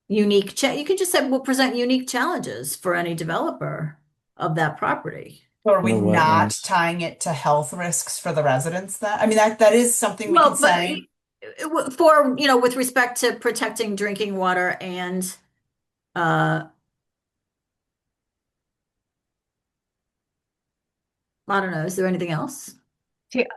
you can just say will present unique challenges for any developer of that property. So are we No not wetlands. tying it to health risks for the residents then? I mean, that is something we Well, can but say. for, with respect to protecting drinking water and uh I don't know, is there anything else? See,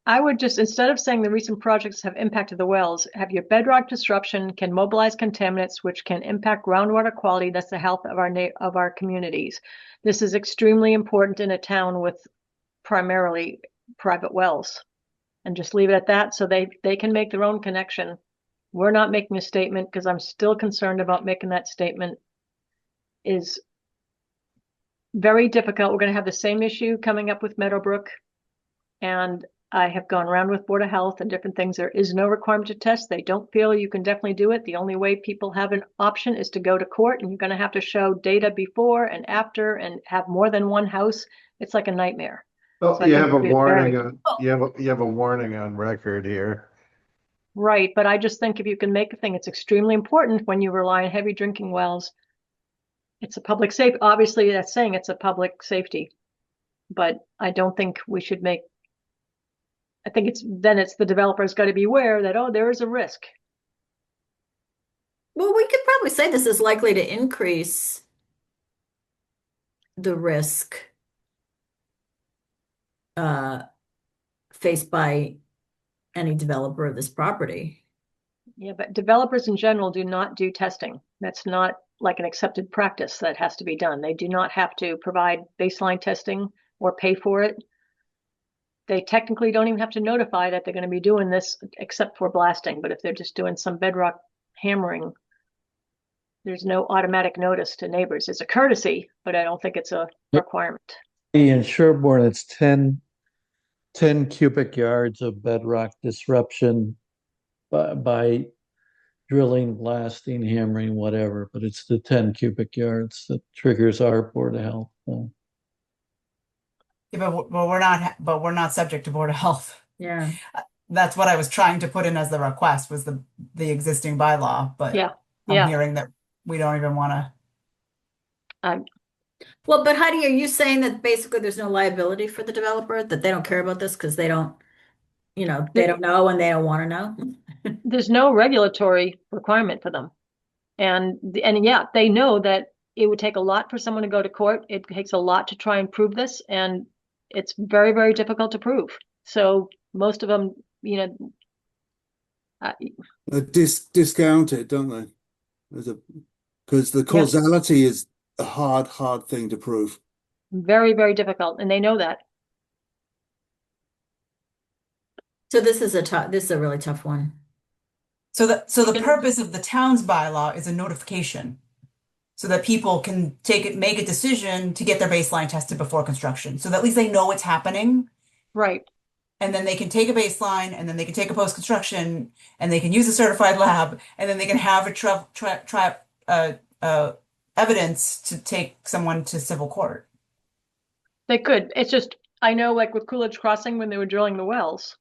I would just, instead of saying the recent projects have impacted the wells, have your bedrock disruption can mobilize contaminants which can impact groundwater quality. That's the health of our communities. This is extremely important in a town with primarily private wells. And just leave it at that so they can make their own connection. We're not making a statement because I'm still concerned about making that statement is very difficult. We're going to have the same issue coming up with Meadowbrook. And I have gone around with Board of Health and different things. There is no requirement to test. They don't feel you can definitely do it. The only way people have an option is to go to court, and you're going to have to show data before and after and have more than one house. It's like a nightmare. Well, So I you think have a it'd be warning on, you have a warning on record here. Right, but I just think if you can make a thing, it's extremely important when you rely on heavy drinking wells. It's a public safety. Obviously, that's saying it's a public safety, but I don't think we should make. I think it's the developer's got to be aware that, oh, there is a risk. Well, we could probably say this is likely to increase the risk faced by any developer of this property. Yeah, but developers in general do not do testing. That's not like an accepted practice that has to be done. They do not have to provide baseline testing or pay for it. They technically don't even have to notify that they're going to be doing this except for blasting. But if they're just doing some bedrock hammering, there's no automatic notice to neighbors. It's a courtesy, but I don't think it's a requirement. In Sherborn, it's 10 cubic yards of bedrock disruption by drilling, blasting, hammering, whatever, but it's the 10 cubic yards that triggers our Board of Health. Yeah, but we're not subject to Board of Health. Yeah. That's what I was trying to put in as the request was the existing bylaw, but Yeah, I'm yeah. hearing that we don't even want to. Well, but Heidi, are you saying that basically there's no liability for the developer, that they don't care about this because they don't know and they don't want to know? There's no regulatory requirement for them. And yeah, they know that it would take a lot for someone to go to court. It takes a lot to try and prove this, and it's very, very difficult to prove. So most of them, Discount it, don't they? Because the causality is a hard thing to prove. Very, very difficult, and they know that. So this is a really tough one. So the purpose of the town's bylaw is a notification so that people can make a decision to get their baseline tested before construction. So that at least they know it's happening. Right. And then they can take a baseline, and then they can take a post-construction, and they can use a certified lab, and then they can have evidence to take someone to civil court. They could. It's just, I know, like with Coolidge Crossing, when they were drilling the wells,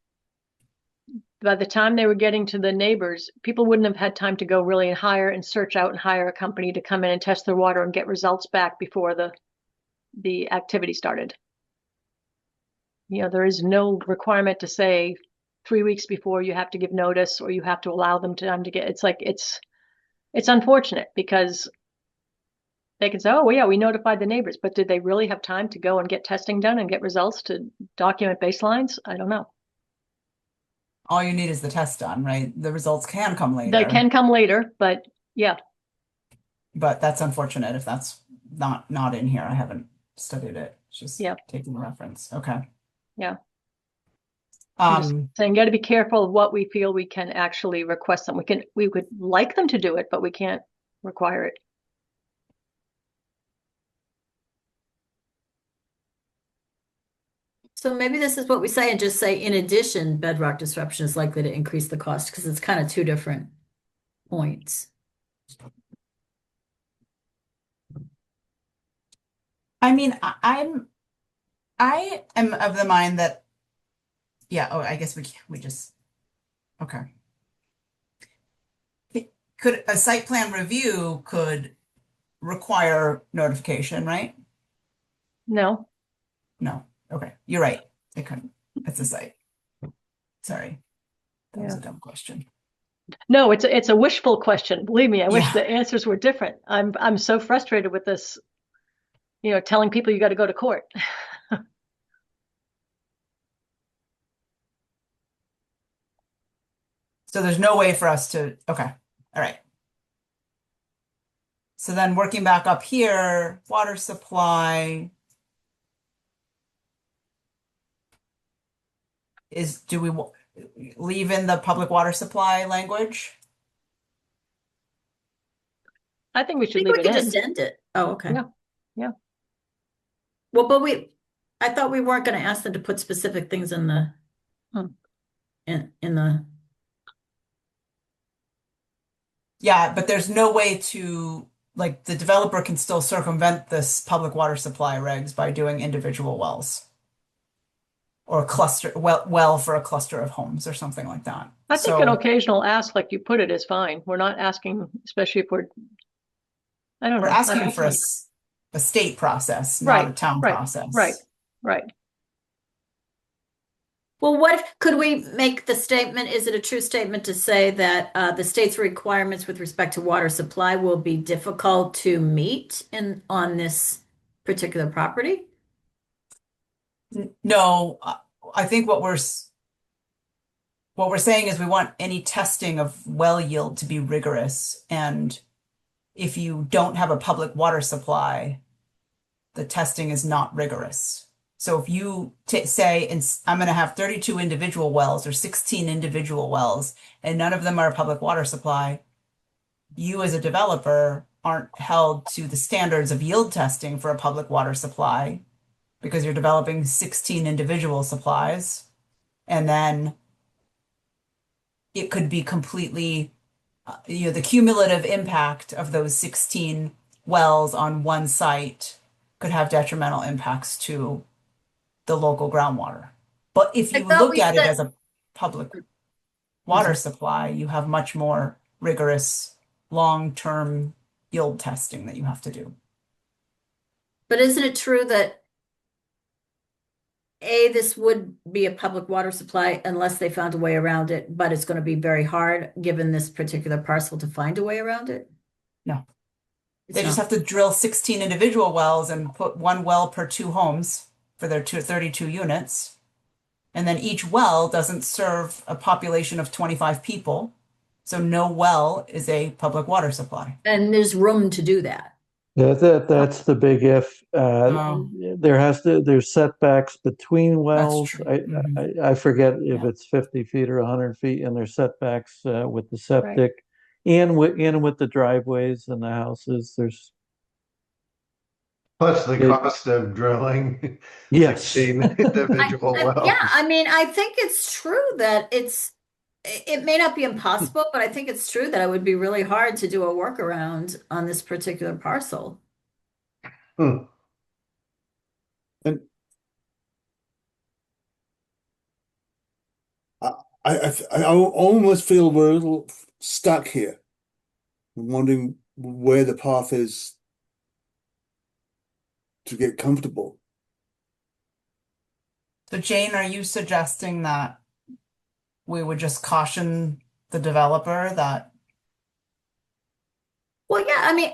by the time they were getting to the neighbors, people wouldn't have had time to go really and search out and hire a company to come in and test their water and get results back before the activity started. There is no requirement to say 3 weeks before you have to give notice or you have to allow them time to get. It's it's unfortunate because they can say, oh, well, yeah, we notified the neighbors, but did they really have time to go and get testing done and get results to document baselines? I don't know. All you need is the test done, right? The results can come They later, can come later, but yeah, but that's unfortunate if that's not in here. I haven't studied it. It's just Yeah. taking the reference. Okay. Yeah. I'm just Um, saying, got to be careful of what we feel we can actually request them. We would like them to do it, but we can't require it. So maybe this is what we say and just say, in addition, bedrock disruption is likely to increase the cost because it's kind of two different points. I mean, I am of the mind that, yeah, oh, I guess we just, okay. Could a site plan review could require notification, right? No, No. Okay. You're right. It couldn't. It's a site. Sorry. That was Yeah. a dumb question. no, it's a wishful question. Believe me, I wish Yeah. the answers were different. I'm so frustrated with this, telling people you got to go to court. So there's no way for us to, okay. All right. So then working back up here, water supply do we leave in the public water supply language? I think we I should think leave we it could in. just end it. Oh, okay. Yeah. Yeah. Well, but I thought we weren't going to ask them to put specific things in the, Hmm. in the, Yeah, but there's no way to, like, the developer can still circumvent this public water supply regs by doing individual wells. Or a cluster, well for a cluster of homes or something like that. I think an So occasional ask, like you put it, is fine. We're not asking, especially if I don't we're know. asking for a state process, not a Right, town right, process. right. well, could we make the statement? Is it a true statement to say that the state's requirements with respect to water supply will be difficult to meet on this particular property? No, I think what we're saying is we want any testing of well yield to be rigorous. And if you don't have a public water supply, the testing is not rigorous. So if you say, I'm going to have 32 individual wells or 16 individual wells, and none of them are a public water supply, you as a developer aren't held to the standards of yield testing for a public water supply because you're developing 16 individual supplies. And then it could be completely, the cumulative impact of those 16 wells on one site could have detrimental impacts to the local groundwater. But if I you thought look we at it said- as a public water supply, you have much more rigorous long-term yield testing that you have to do. But isn't it true that this would be a public water supply unless they found a way around it, but it's going to be very hard given this particular parcel to find a way around it? No. It's They just not. have to drill 16 individual wells and put one well per 2 homes for their 32 units. And then each well doesn't serve a population of 25 people. So no well is a public water supply. And there's room to do that. That's the big if. Oh. There's setbacks between wells. true. I, Mhm. I forget if Yeah. it's 50 feet or 100 feet, and there's setbacks with the septic and with the driveways and the houses. There's Plus the It- cost of drilling yes. 16 individual wells. Yeah, I mean, I think it's true that it may not be impossible, but I think it's true that it would be really hard to do a workaround on this particular parcel. Hmm. And I almost feel we're a little stuck here. I'm wondering where the path is to get comfortable. So Jane, are you suggesting that we would just caution the developer that Well, yeah, I mean,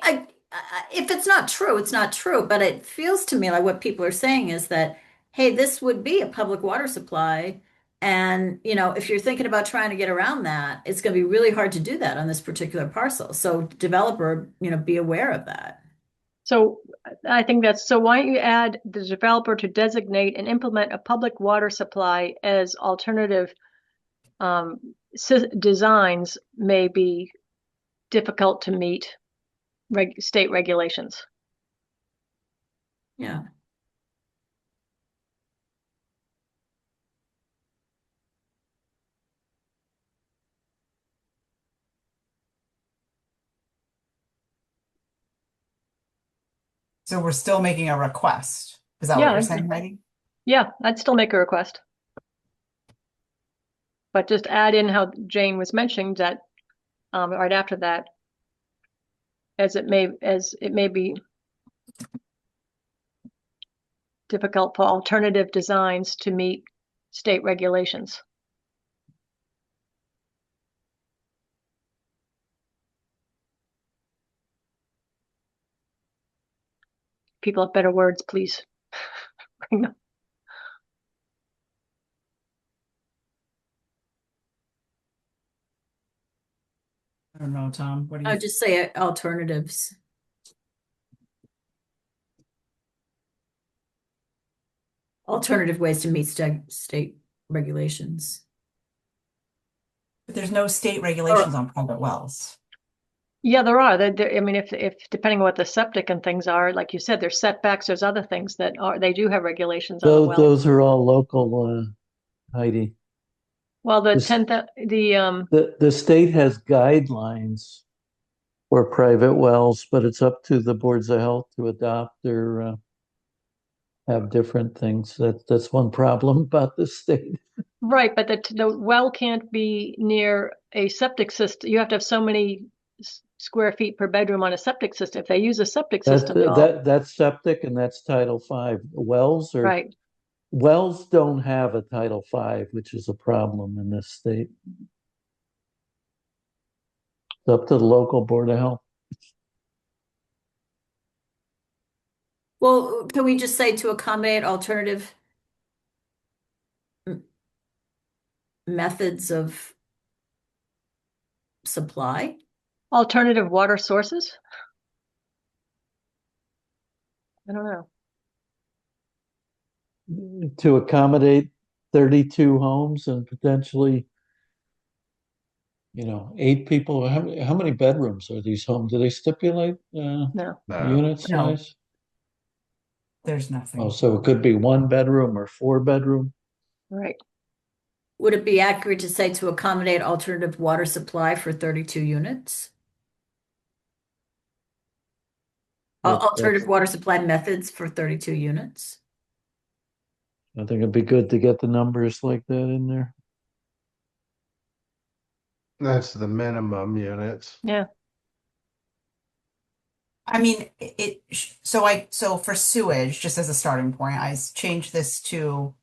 if it's not true, it's not true, but it feels to me like what people are saying is that, hey, this would be a public water supply. And, if you're thinking about trying to get around that, it's going to be really hard to do that on this particular parcel. So developer, be aware of that. So I think so why don't you add the developer to designate and implement a public water supply as alternative designs may be difficult to meet state regulations. Yeah. So we're still making a request. Is that what you're saying, Maggie? Yeah, I'd still make a request. But just add in how Jane was mentioning that right after that, as it may be difficult for alternative designs to meet state regulations. People have better words, please. Bring them. I don't know, Tom. What do I you would just say alternatives. Alternative ways to meet state regulations. But there's no state regulations on private wells. Yeah, there are. I mean, if depending on what the septic and things are, like you said, there's setbacks. There's other things that they do have regulations on the well. Those are all local, Heidi. Well, the state has guidelines for private wells, but it's up to the boards of health to adopt or have different things. That's one problem about the state. Right, but the well can't be near a septic system. You have to have so many square feet per bedroom on a septic system. If they use a septic system, that's septic and that's Title V. Wells are right. Wells don't have a Title V, which is a problem in this state. It's up to the local board of health. Well, can we just say to accommodate alternative methods of supply? Alternative water sources? I don't know. To accommodate 32 homes and potentially, 8 people. How many bedrooms are these homes? Do they stipulate No. unit size? There's nothing. Oh, so it could be 1 bedroom or 4 bedroom. Right. Would it be accurate to say to accommodate alternative water supply for 32 units? Alternative water supply methods for 32 units? I think it'd be good to get the numbers like that in there. That's the minimum units. Yeah. I mean, so for sewage, just as a starting point, I changed this to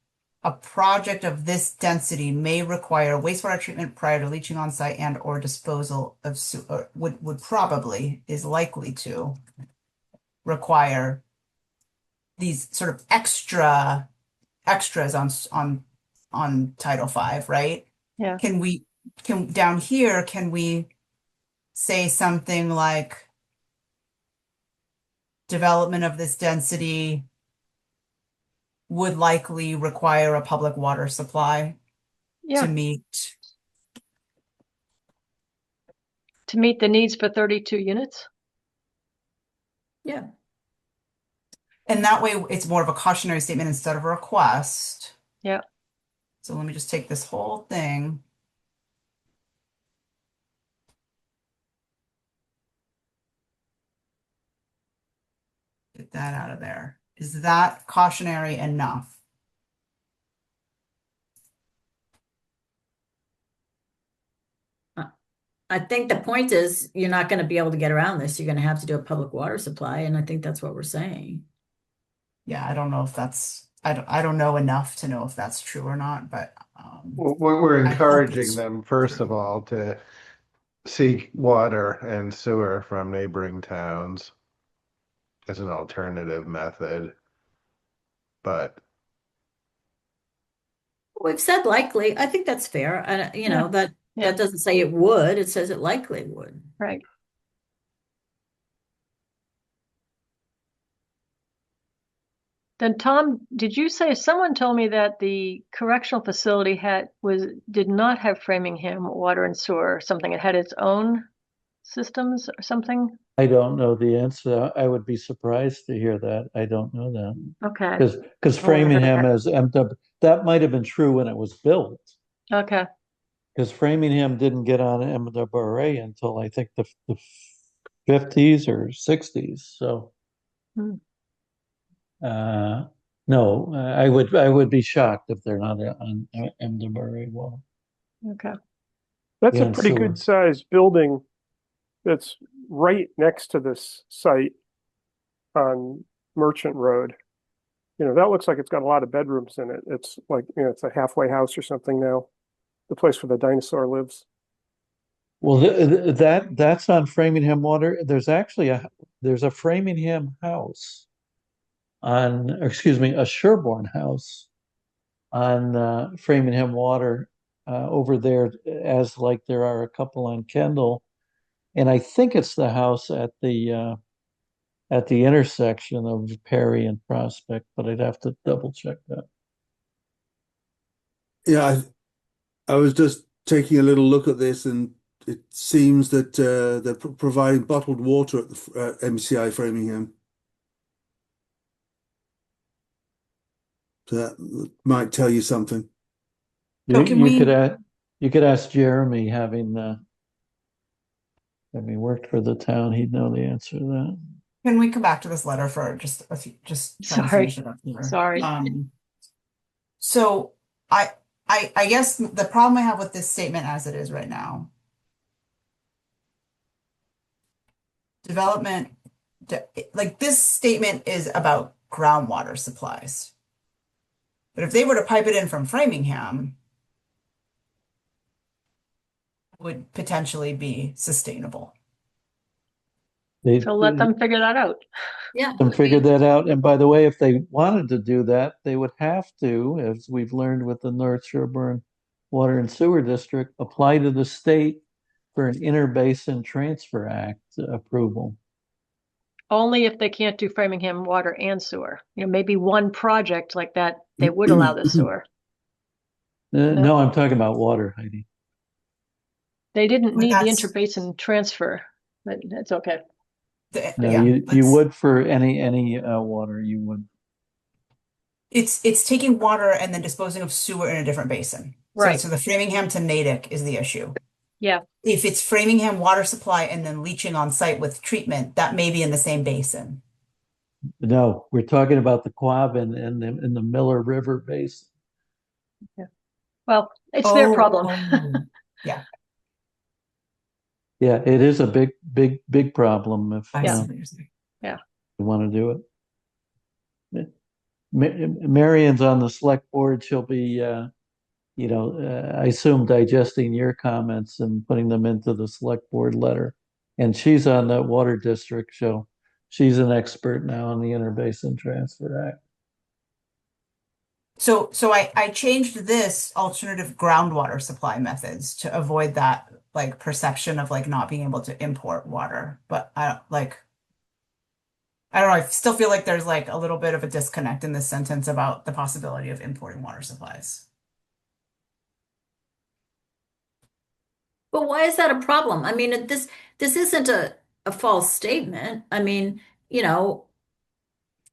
a project of this density may require wastewater treatment prior to leaching on site and or disposal of would probably is likely to require these sort of extras on Title V, right? Yeah. Can down here, can we say something like development of this density would likely require a public water supply Yeah. to meet the needs for 32 units? Yeah. and that way it's more of a cautionary statement instead of a request. Yeah. So let me just take this whole thing. Get that out of there. Is that cautionary enough? I think the point is you're not going to be able to get around this. You're going to have to do a public water supply. And I think that's what we're saying. Yeah, I don't know if that's, I don't know enough to know if that's true or not, but We're I hope encouraging it's them, first true. of all, to seek water and sewer from neighboring towns as an alternative method. But We've said likely. I think that's fair. And you know, Yeah. that doesn't say it would, it says it likely would. Right. Then Tom, did you say someone told me that the correctional facility did not have Framingham water and sewer or something? It had its own systems or something? I don't know the answer. I would be surprised to hear that. I don't know that. Okay. Because I wonder if it Framingham had- has MW, that might have been true when it was built. Okay. Because Framingham didn't get on MWRA until I think the 50s or 60s. So Hmm. no, I would be shocked if they're not on MWRA wall. Okay. That's a And pretty sewer. good sized building that's right next to this site on Merchant Road. You know, that looks like it's got a lot of bedrooms in it. It's like, you know, it's a halfway house or something now. The place where the dinosaur lives. Well, that's on Framingham Water. There's a Framingham house on, excuse me, a Sherborn house on Framingham Water over there, as like there are a couple on Kendall, and I think it's the house at the intersection of Perry and Prospect, but I'd have to double check that. Yeah, I was just taking a little look at this, and it seems that they're providing bottled water at the MCI Framingham. So that might tell you something. So You could ask Jeremy, having worked for the town, he'd know the answer to that. can we come back to this letter for just a few, just trying to Sorry. finish it up here? Sorry. So I guess the problem I have with this statement as it is right now, development, like this statement is about groundwater supplies. But if they were to pipe it in from Framingham, it would potentially be sustainable. They So let them figure that out. Yeah. them figure that out. And by the way, if they wanted to do that, they would have to, as we've learned with the North Sherborne Water and Sewer District, apply to the state for an Interbasin Transfer Act approval. Only if they can't do Framingham water and sewer. You know, maybe one project like that, they would allow the sewer. No, I'm talking about water, Heidi. They didn't But need the that's interbasin transfer, but it's okay. No, yeah, you would for any water, you would. it's taking water and then disposing of sewer in a different basin. Right. So the Framingham to Natick is the issue. Yeah. If it's Framingham water supply and then leaching on site with treatment, that may be in the same basin. No, we're talking about the Quab and the Miller River Basin. Well, it's their Oh, problem. yeah, Yeah, it is a big problem if I Yeah. see what you're saying. you want to do it. Marion's on the select board. She'll be, I assume digesting your comments and putting them into the select board letter. And she's on the water district, so she's an expert now on the Interbasin Transfer Act. So I changed this alternative groundwater supply methods to avoid that like perception of like not being able to import water. But I don't know, I still feel like there's like a little bit of a disconnect in this sentence about the possibility of importing water supplies. But why is that a problem? I mean, this isn't a false statement. I mean, you know,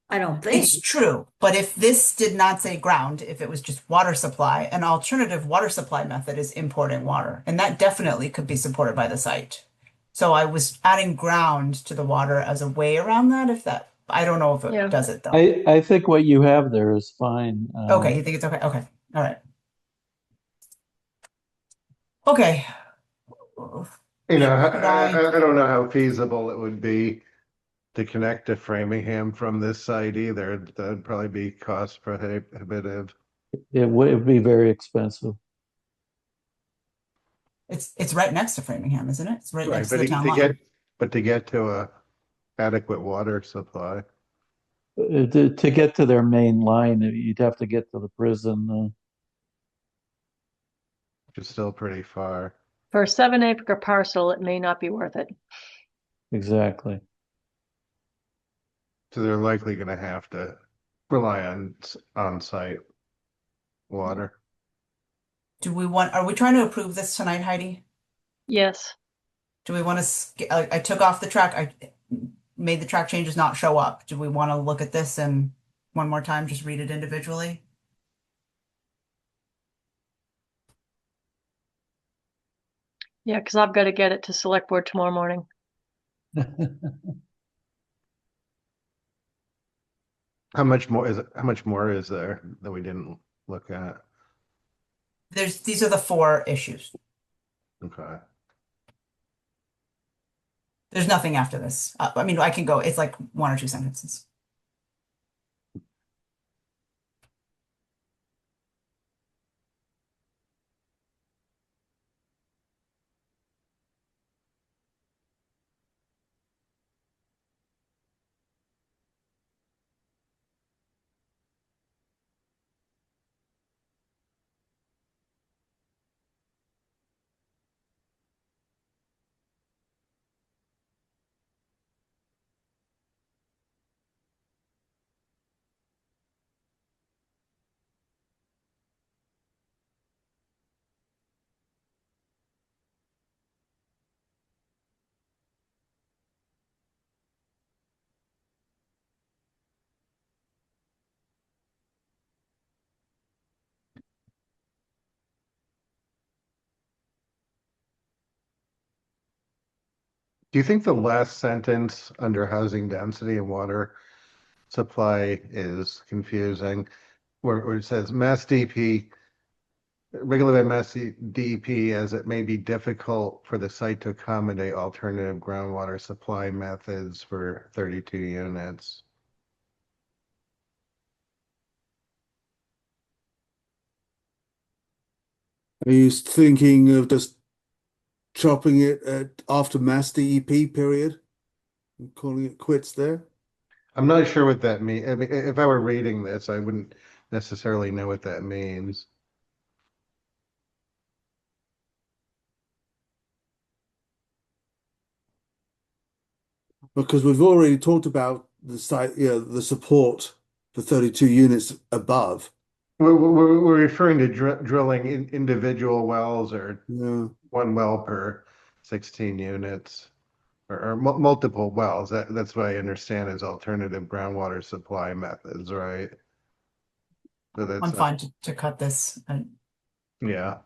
I don't think. It's true, but if this did not say ground, if it was just water supply, an alternative water supply method is importing water, and that definitely could be supported by the site. So I was adding ground to the water as a way around that, if that, I don't know if it Yeah. does it though. I think what you have there is fine. Okay, you think it's okay? Okay, all right. Okay. You know, Could I? I don't know how feasible it would be to connect to Framingham from this site either. That'd probably be cost prohibitive. It would be very expensive. It's right next to Framingham, isn't it? It's right Right, next to but the town line. to get to a adequate water supply, To get to their main line, you'd have to get to the prison. which is still pretty far. For a 7-acre parcel, it may not be worth it. Exactly. So they're likely going to have to rely on site water. Are we trying to approve this tonight, Heidi? Yes. Do we want to, I took off the track, I made the track changes not show up. Do we want to look at this and one more time, just read it individually? Yeah, because I've got to get it to select board tomorrow morning. How much more is there that we didn't look at? These are the 4 issues. Okay. There's nothing after this. I mean, I can go, it's like 1 or 2 sentences. Do you think the last sentence under housing density and water supply is confusing? Where it says Mass DP, regulated by Mass DEP, as it may be difficult for the site to accommodate alternative groundwater supply methods for 32 units. Are you thinking of just chopping it after mass DEP period and calling it quits there? I'm not sure what that means. I mean, if I were reading this, I wouldn't necessarily know what that means. Because we've already talked about the site, the support for 32 units above. We're referring to drilling individual wells or Yeah. one well per 16 units or multiple wells. That's what I understand as alternative groundwater supply methods, right? So I'm that's fine to cut this. And yeah.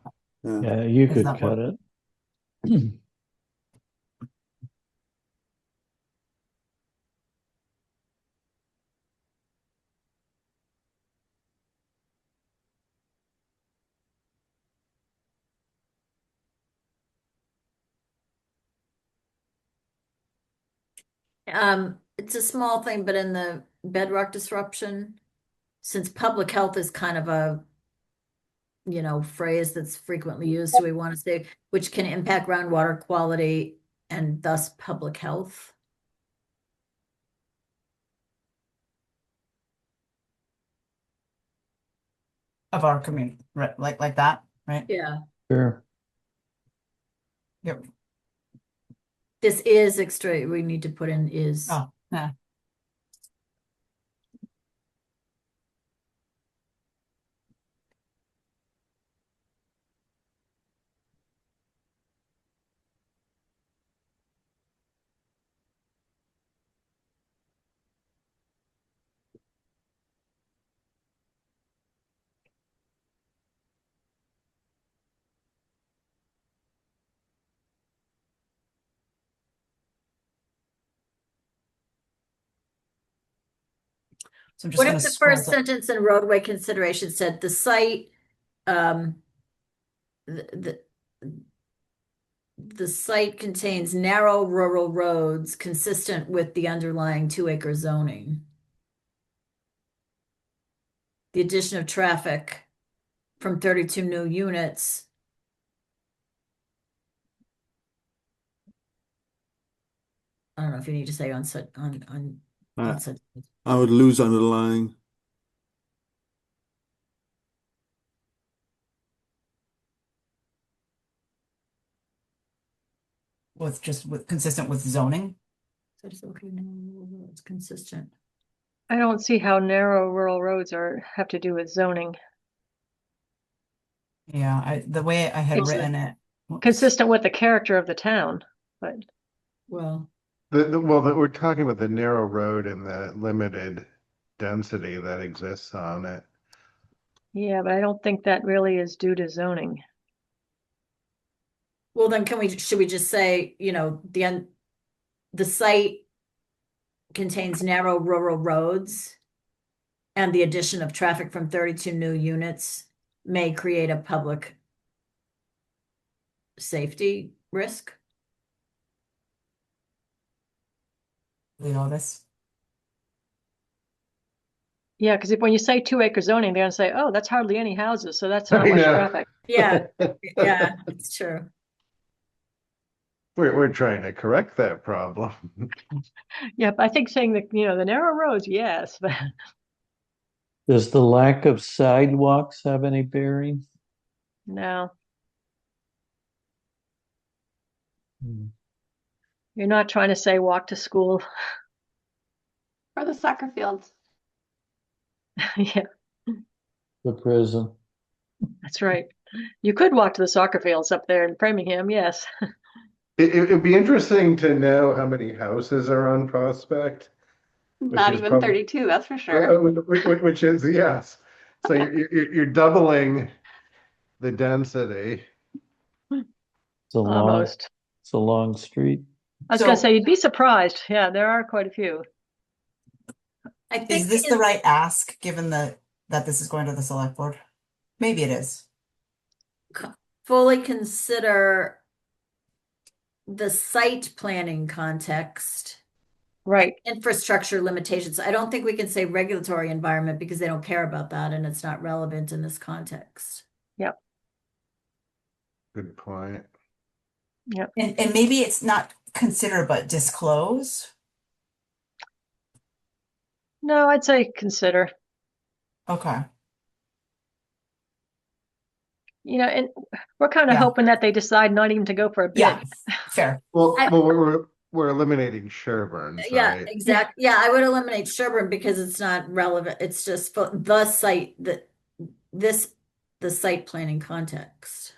Yeah. Yeah, you Is could that cut what- it. It's a small thing, but in the bedrock disruption, since public health is kind of a, phrase that's frequently used, do we want to say, which can impact groundwater quality and thus public health? of our community, right? Like that, right? Yeah. Sure. Yep. This is extra, we need to put in is. Oh, yeah. So I'm just What going if to the scroll first down. sentence in roadway consideration said the site, the the site contains narrow rural roads consistent with the underlying 2-acre zoning. The addition of traffic from 32 new units I don't know if you need to say on such, on I, such. I would lose underlying. With consistent with zoning. It's okay, no, it's consistent. I don't see how narrow rural roads have to do with zoning. Yeah, the way I had It's written it. Whoops. consistent with the character of the town, but Well, We're talking about the narrow road and the limited density that exists on it. yeah, but I don't think that really is due to zoning. well, then should we just say, the site contains narrow rural roads and the addition of traffic from 32 new units may create a public safety risk? You know this. Yeah, because when you say 2 acre zoning, they're gonna say, oh, that's hardly any houses, so that's not I much know. traffic. Yeah, yeah, it's true. We're trying to correct that problem. Yeah, but I think saying that, the narrow roads, yes, but Does the lack of sidewalks have any bearing? no, Hmm. you're not trying to say walk to school. Or the soccer fields. Yeah, The prison. that's right. You could walk to the soccer fields up there in Framingham, yes. It'd be interesting to know how many houses are on Prospect, Not is even probably 32, that's for sure. which is yes. So you're doubling the density. It's a long, Almost. it's a long street. I was gonna say, you'd be surprised. Yeah, there are quite a few. I Is think this the right ask, given that this is going to the select board? Maybe it is. fully consider the site planning context, Right. infrastructure limitations. I don't think we can say regulatory environment because they don't care about that and it's not relevant in this context. Yep. Good point. Yep. And maybe it's not consider but disclose. No, I'd say consider. Okay. And we're kind of Yeah. hoping that they decide not even to go for a bid. Yeah, fair. Well, we're eliminating Sherborn, Yeah, right? exactly. Yeah, I would eliminate Sherburne because it's not relevant. It's just for the site the site planning context.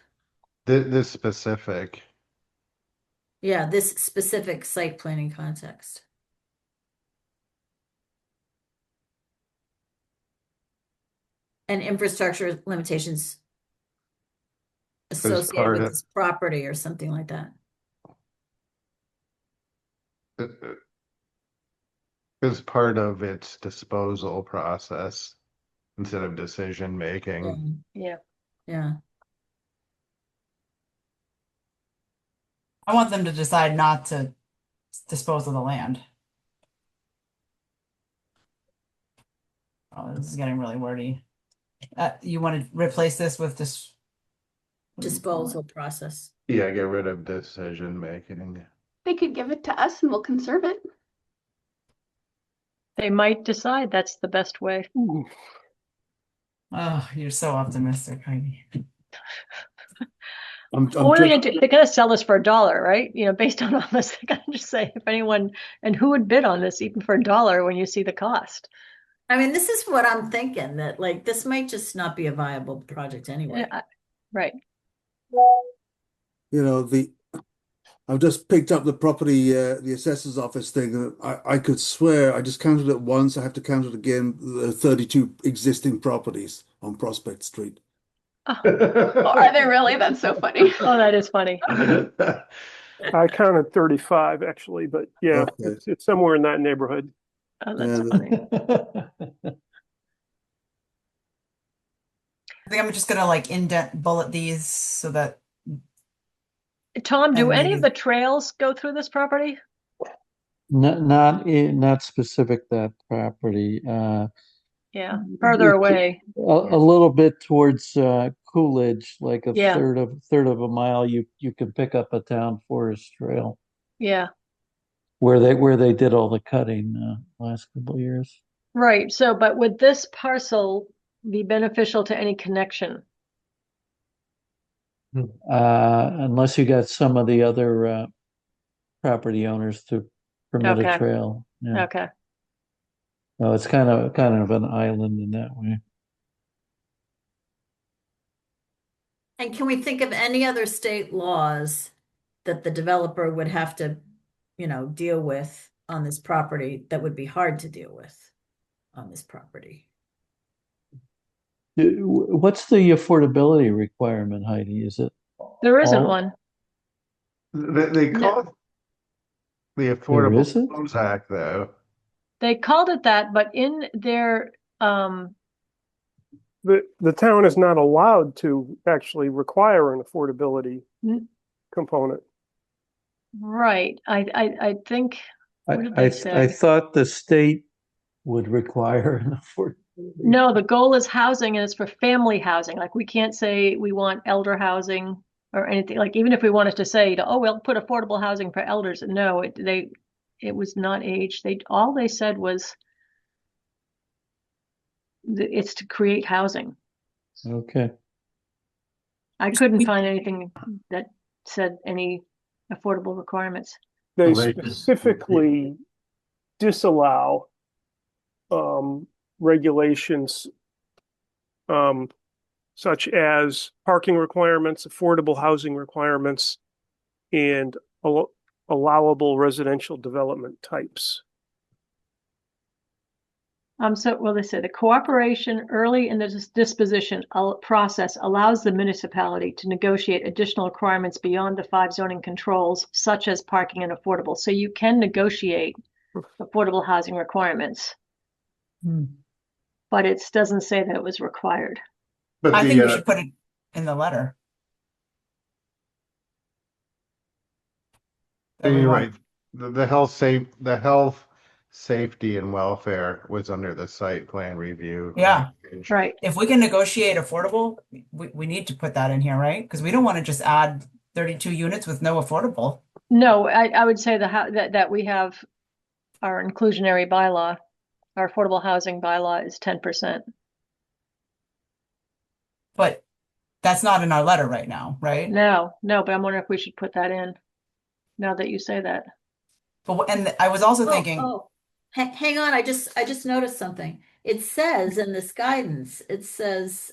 This specific. Yeah, this specific site planning context. And infrastructure limitations associated part with of- this property or something like that. As part of its disposal process instead of decision making. Yeah. Yeah. I want them to decide not to dispose of the land. Oh, this is getting really wordy. You want to replace this with this Disposal process. Yeah, get rid of decision making. They could give it to us and we'll conserve it. They might decide that's the best way. Oh, you're so optimistic, Heidi. Well, they're gonna sell this for $1, right? Based on all this, they're gonna just say if anyone, and who would bid on this even for $1 when you see the cost. I mean, this is what I'm thinking, that like this might just not be a viable project anyway. Right. I've just picked up the property, the assessor's office thing, and I could swear I just counted it once. I have to count it again. There are 32 existing properties on Prospect Street. Oh, are they really? That's so funny. Oh, that is funny. I counted 35 actually, but yeah, Okay. it's somewhere in that neighborhood. Oh, that's Yeah, funny. I think I'm just gonna like indent bullet these so that Tom, do And any of maybe- the trails go through this property? Not specific that property. Yeah, further away. A little bit towards Coolidge, like a Yeah. third of a mile. You can pick up a town forest trail. Yeah. where they did all the cutting last couple of years. Right. So, but would this parcel be beneficial to any connection? Unless you got some of the other property owners to permit a Okay. trail. Yeah. Okay. No, it's kind of an island in that way. And can we think of any other state laws that the developer would have to, deal with on this property that would be hard to deal with on this property? What's the affordability requirement, Heidi? Is it There isn't all? one. They call it the There Affordable isn't? Homes Act, though. They called it that, but in their The town is not allowed to actually require an affordability N- component. right. I think what did they I say? thought the state would require an affordability. No, the goal is housing and it's for family housing. Like we can't say we want elder housing or anything. Like even if we wanted to say, oh, we'll put affordable housing for elders. No, it was not age. All they said was it's to create housing. Okay. I couldn't find anything that said any affordable requirements. They Well, specifically disallow regulations such as parking requirements, affordable housing requirements, and allowable residential development types. They say the cooperation early in the disposition process allows the municipality to negotiate additional requirements beyond the 5 zoning controls, such as parking and affordable. So you can negotiate affordable housing requirements, but it doesn't say that it was required. But I think we should put it in the letter. you're right. The health, safety, and welfare was under the site plan review. Yeah. Right. If we can negotiate affordable, we need to put that in here, right? Because we don't want to just add 32 units with no affordable. No, I would say that we have our inclusionary bylaw, our affordable housing bylaw is 10%. But that's not in our letter right now, right? No, but I'm wondering if we should put that in now that you say that. But and I was also thinking, Hang on, I just noticed something. It says in this guidance, it says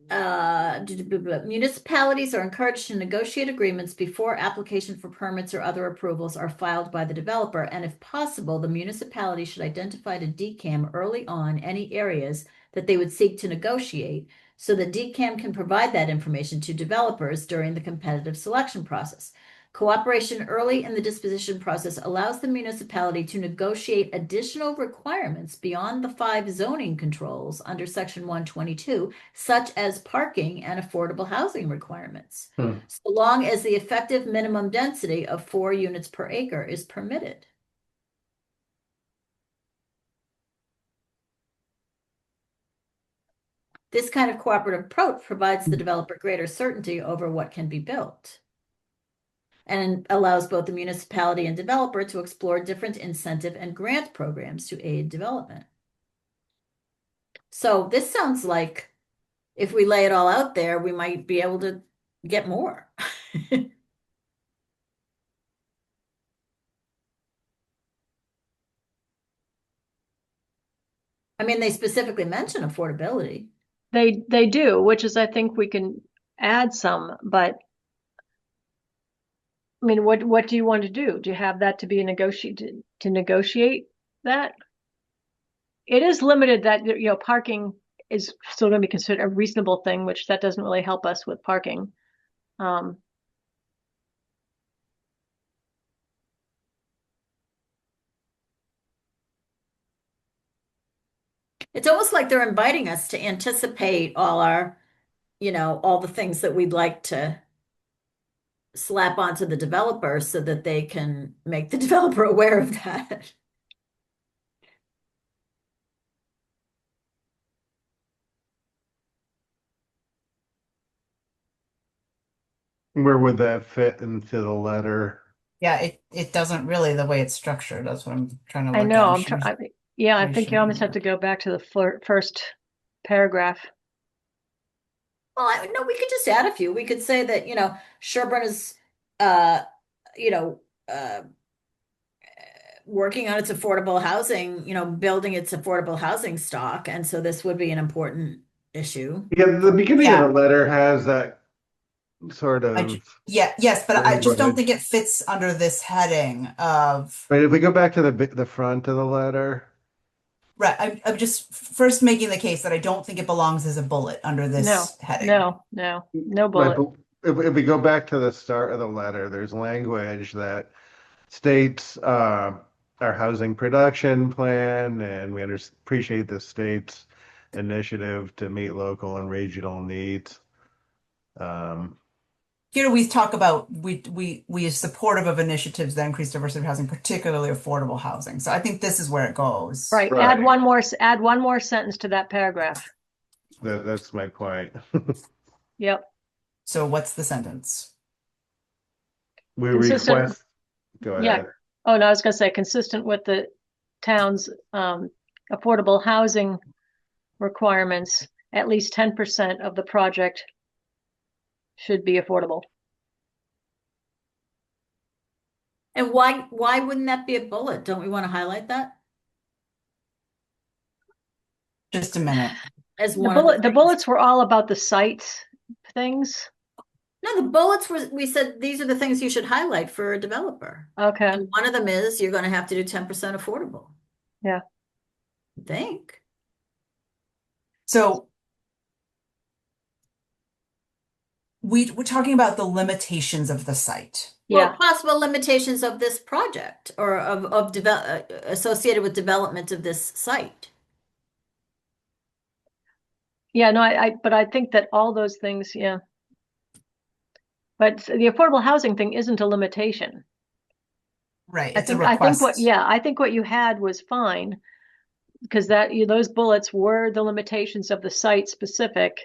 municipalities are encouraged to negotiate agreements before application for permits or other approvals are filed by the developer, and if possible, the municipality should identify to DCAM early on any areas that they would seek to negotiate so that DCAM can provide that information to developers during the competitive selection process. Cooperation early in the disposition process allows the municipality to negotiate additional requirements beyond the 5 zoning controls under Section 122, such as parking and affordable housing requirements, so long as the effective minimum density of 4 units per acre is permitted. This kind of cooperative approach provides the developer greater certainty over what can be built, and allows both the municipality and developer to explore different incentive and grant programs to aid development. So this sounds like if we lay it all out there, we might be able to get more. I mean, they specifically mention affordability. They do, which is I think we can add some, but I mean, what do you want to do? Do you have that to be negotiated to negotiate that? It is limited that parking is still going to be considered a reasonable thing, which that doesn't really help us with parking. It's almost like they're inviting us to anticipate all our, all the things that we'd like to slap onto the developer so that they can make the developer aware of that. Where would that fit into the letter? Yeah, it doesn't really the way it's structured. That's what I'm trying to I look know, at. I'm trying, yeah, I think you almost have to go back to the first paragraph. Well, no, we could just add a few. We could say that, Sherburne is, uh, you know, uh, working on its affordable housing, building its affordable housing stock. And so this would be an important issue. Yeah, the beginning of Yeah. the letter has that sort I of ju- yeah, yes, but I just don't language. think it fits under this heading of, But if we go back to the front of the letter, right, I'm just first making the case that I don't think it belongs as a bullet under No, this heading. no right, bullet. but if we go back to the start of the letter, there's language that states our housing production plan, and we appreciate the state's initiative to meet local and regional needs. Um, Here we talk about we are supportive of initiatives that increase diversity of housing, particularly affordable housing. So I think this is where it goes. Right, Right. add one more sentence to that paragraph. that's my point. Yep, So what's the sentence? We consistent, request, go yeah. ahead. Oh, no, I was gonna say consistent with the town's affordable housing requirements, at least 10% of the project should be affordable. And why wouldn't that be a bullet? Don't we want to highlight that Just a minute. as The one of bullet, the things? bullets were all about the site things. No, the bullets we said these are the things you should highlight for a developer. Okay, And one of them is you're going to have to do 10% affordable. yeah. I think. So we're talking about the limitations of the site. Well, Yeah, possible limitations of this project or associated with development of this site. yeah, no, but I think that all those things, yeah. But the affordable housing thing isn't a limitation. Right. I It's a think request. I think what you had was fine because those bullets were the limitations of the site specific.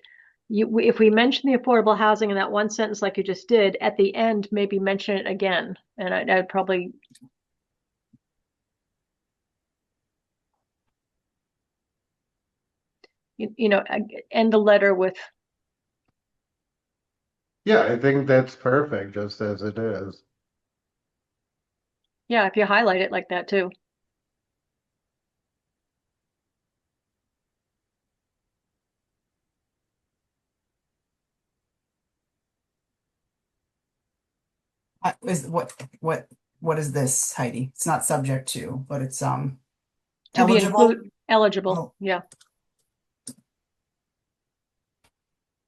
If we mention the affordable housing in that one sentence like you just did, at the end, maybe mention it again. And I'd probably end the letter with, Yeah, I think that's perfect, just as it is. yeah, if you highlight it like that too. Is what is this, Heidi? It's not subject to, but it's To eligible. be eligible, Oh. yeah.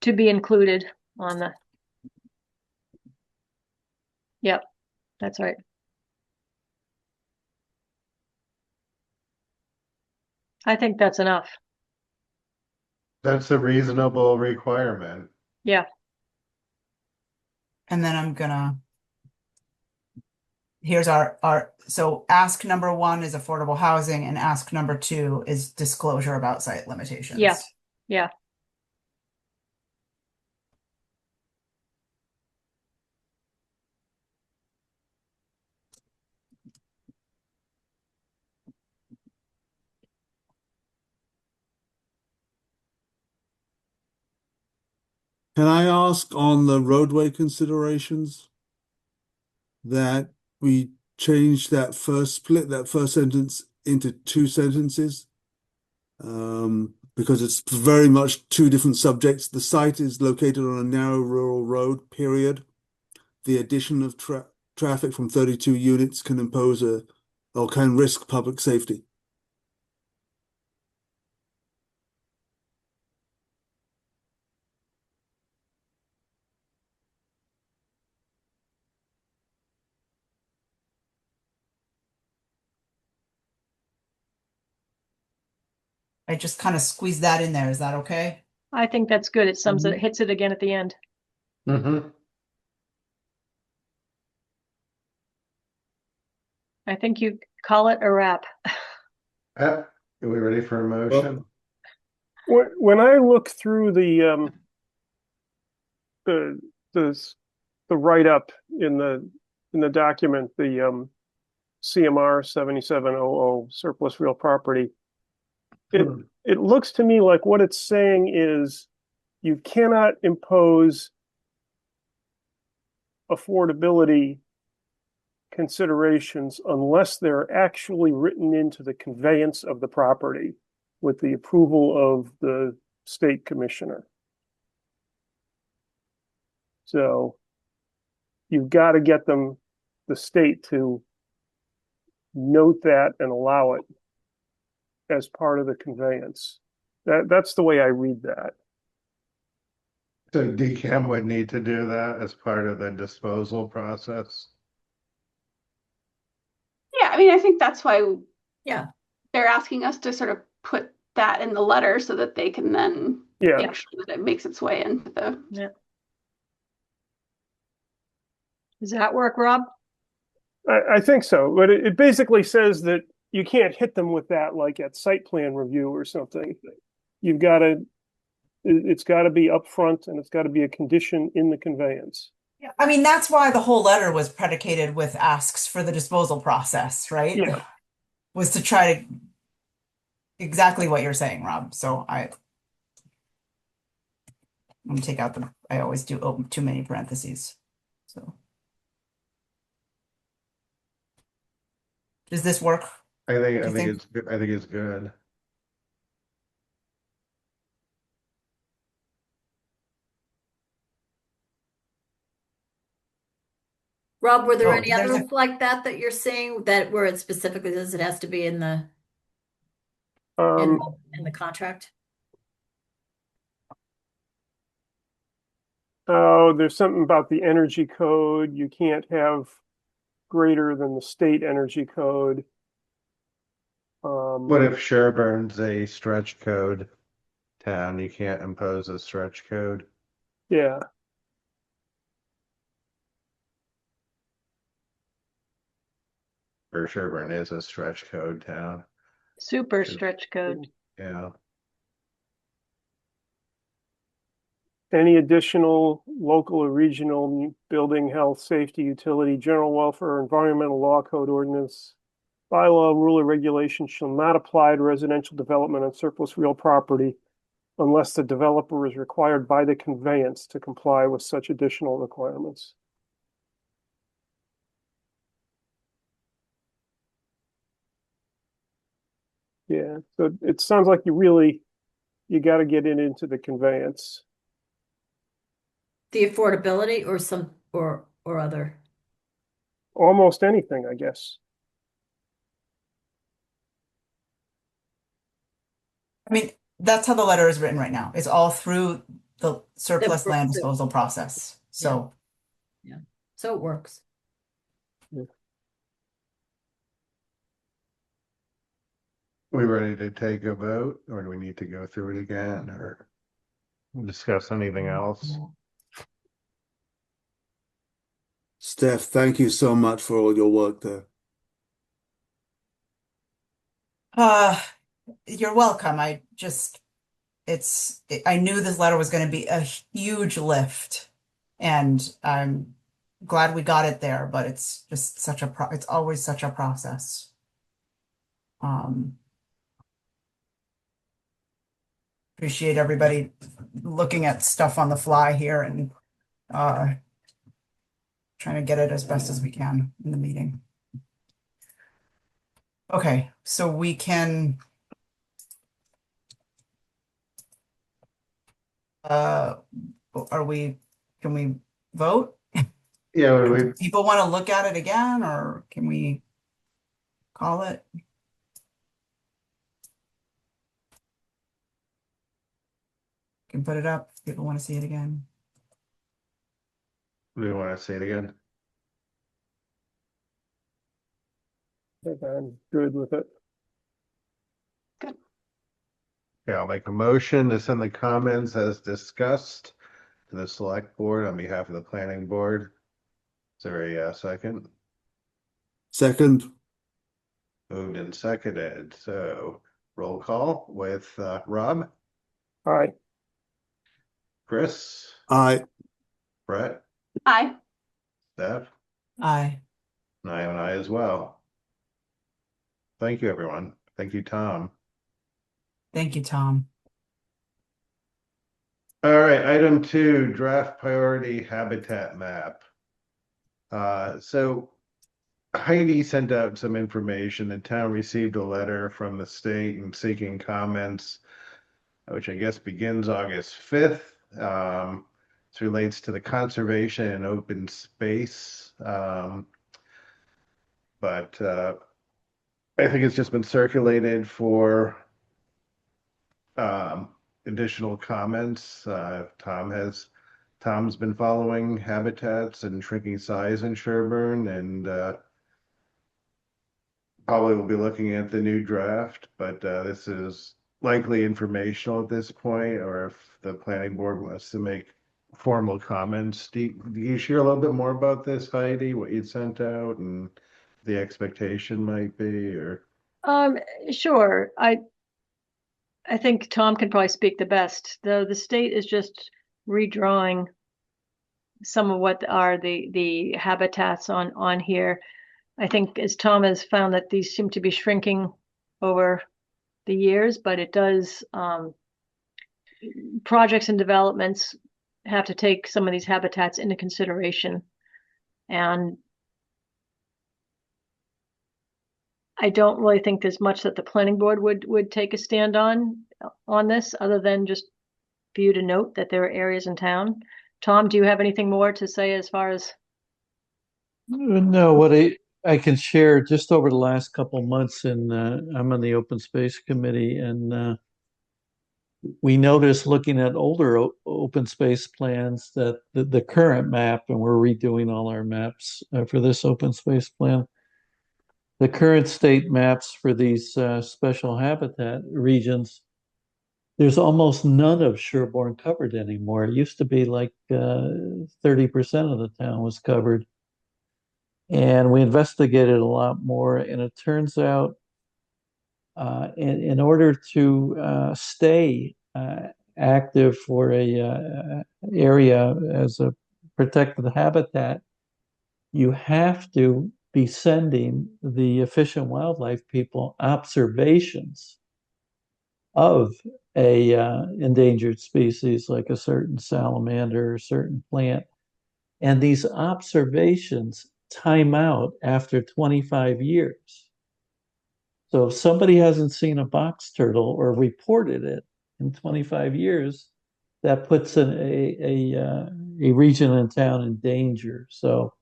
To be included on the, yep, that's right. I think that's enough. That's a reasonable requirement. Yeah, And then I'm gonna, here's our, so ask number 1 is affordable housing and ask number 2 is disclosure about site limitations. yeah, yeah. Can I ask on the roadway considerations that we change that split that first sentence into 2 sentences? Because it's very much 2 different subjects. The site is located on a narrow rural road, period. The addition of traffic from 32 units can can risk public safety. I just kind of squeeze that in there. Is that okay? I think that's good. It sums it, hits it again at the end. Mm-hmm. I think you call it a wrap. Are we ready for a motion? When I look through the the write-up in the in the document, the CMR 7700 surplus real property. It looks to me like what it's saying is you cannot impose affordability considerations unless they're actually written into the conveyance of the property with the approval of the state commissioner. So you've got to get them, the state, to note that and allow it as part of the conveyance. That's the way I read that. So DCAM would need to do that as part of the disposal process. Yeah, I mean, I think that's why Yeah. they're asking us to sort of put that in the letter so that they can then make sure that it makes its way into the. Yeah. Does that work, Rob? I think so, but it basically says that you can't hit them with that like at site plan review or something. You've got to, it's got to be upfront and it's got to be a condition in the conveyance. Yeah, I mean, that's why the whole letter was predicated with asks for the disposal process, right? Yeah. Was to try to exactly what you're saying, Rob. So I'm gonna take out I always do open too many parentheses. So does this work? I think think? it's good. I think it's good. Rob, were there Oh, any there's others like that you're saying that where it specifically says it has to be in the in the contract? Oh, there's something about the energy code. You can't have greater than the state energy code. What if Sherborn's a stretch code town? You can't impose a stretch code. Yeah. Or Sherborn is a stretch code town. Super stretch code. Yeah. Any additional local or regional building, health, safety, utility, general welfare, environmental law, code ordinance, bylaw, rule, or regulation shall not apply to residential development on surplus real property unless the developer is required by the conveyance to comply with such additional requirements. Yeah, so it sounds like you got to get it into the conveyance. The affordability or or other? Almost anything, I guess. I mean, that's how the letter is written right now. It's all through the surplus land disposal process. So yeah. So it works. We ready to take a vote, or do we need to go through it again, or discuss anything else? Steph, thank you so much for all your work there. you're welcome. I knew this letter was going to be a huge lift, and I'm glad we got it there, but it's just it's always such a process. Appreciate everybody looking at stuff on the fly here and trying to get it as best as we can in the meeting. Okay, so we can can we vote? Yeah, Do people want to look at it again, or can we call it? Can put it up if people want to see it again. we want to see it again. I think I'm good with it. Yeah, I'll make a motion to send the comments as discussed to the select board on behalf of the planning board. Is there a second? Second, Moved and seconded. So roll call with Rob, Aye. Chris, aye. Brett, Aye. Steph, Aye. I am an I as well. Thank you, everyone. Thank you, Tom. Thank you, Tom. All right, item 2, draft priority habitat map. So Heidi sent out some information. The town received a letter from the state and seeking comments, which I guess begins August 5th. This relates to the conservation and open space. But I think it's just been circulated for additional comments. Tom's been following habitats and shrinking size in Sherborn, and probably will be looking at the new draft, but this is likely informational at this point, or if the planning board wants to make formal comments. Do you share a little bit more about this, Heidi, what you sent out and the expectation might be, or? Sure. I think Tom can probably speak the best. The state is just redrawing some of what are the habitats on here. I think as Tom has found that these seem to be shrinking over the years, but it does projects and developments have to take some of these habitats into consideration. And I don't really think there's much that the planning board would take a stand on this, other than just for you to note that there are areas in town. Tom, do you have anything more to say as far as? No, what I can share just over the last couple of months, and I'm on the open space committee, and we noticed looking at older open space plans that the current map, and we're redoing all our maps for this open space plan. The current state maps for these special habitat regions, there's almost none of Sherborn covered anymore. It used to be like 30% of the town was covered. And we investigated a lot more, and it turns out in order to stay active for a area as a protected habitat, you have to be sending the Fish and Wildlife people observations of a endangered species like a certain salamander or certain plant. And these observations time out after 25 years. So if somebody hasn't seen a box turtle or reported it in 25 years, that puts a region in town in danger. So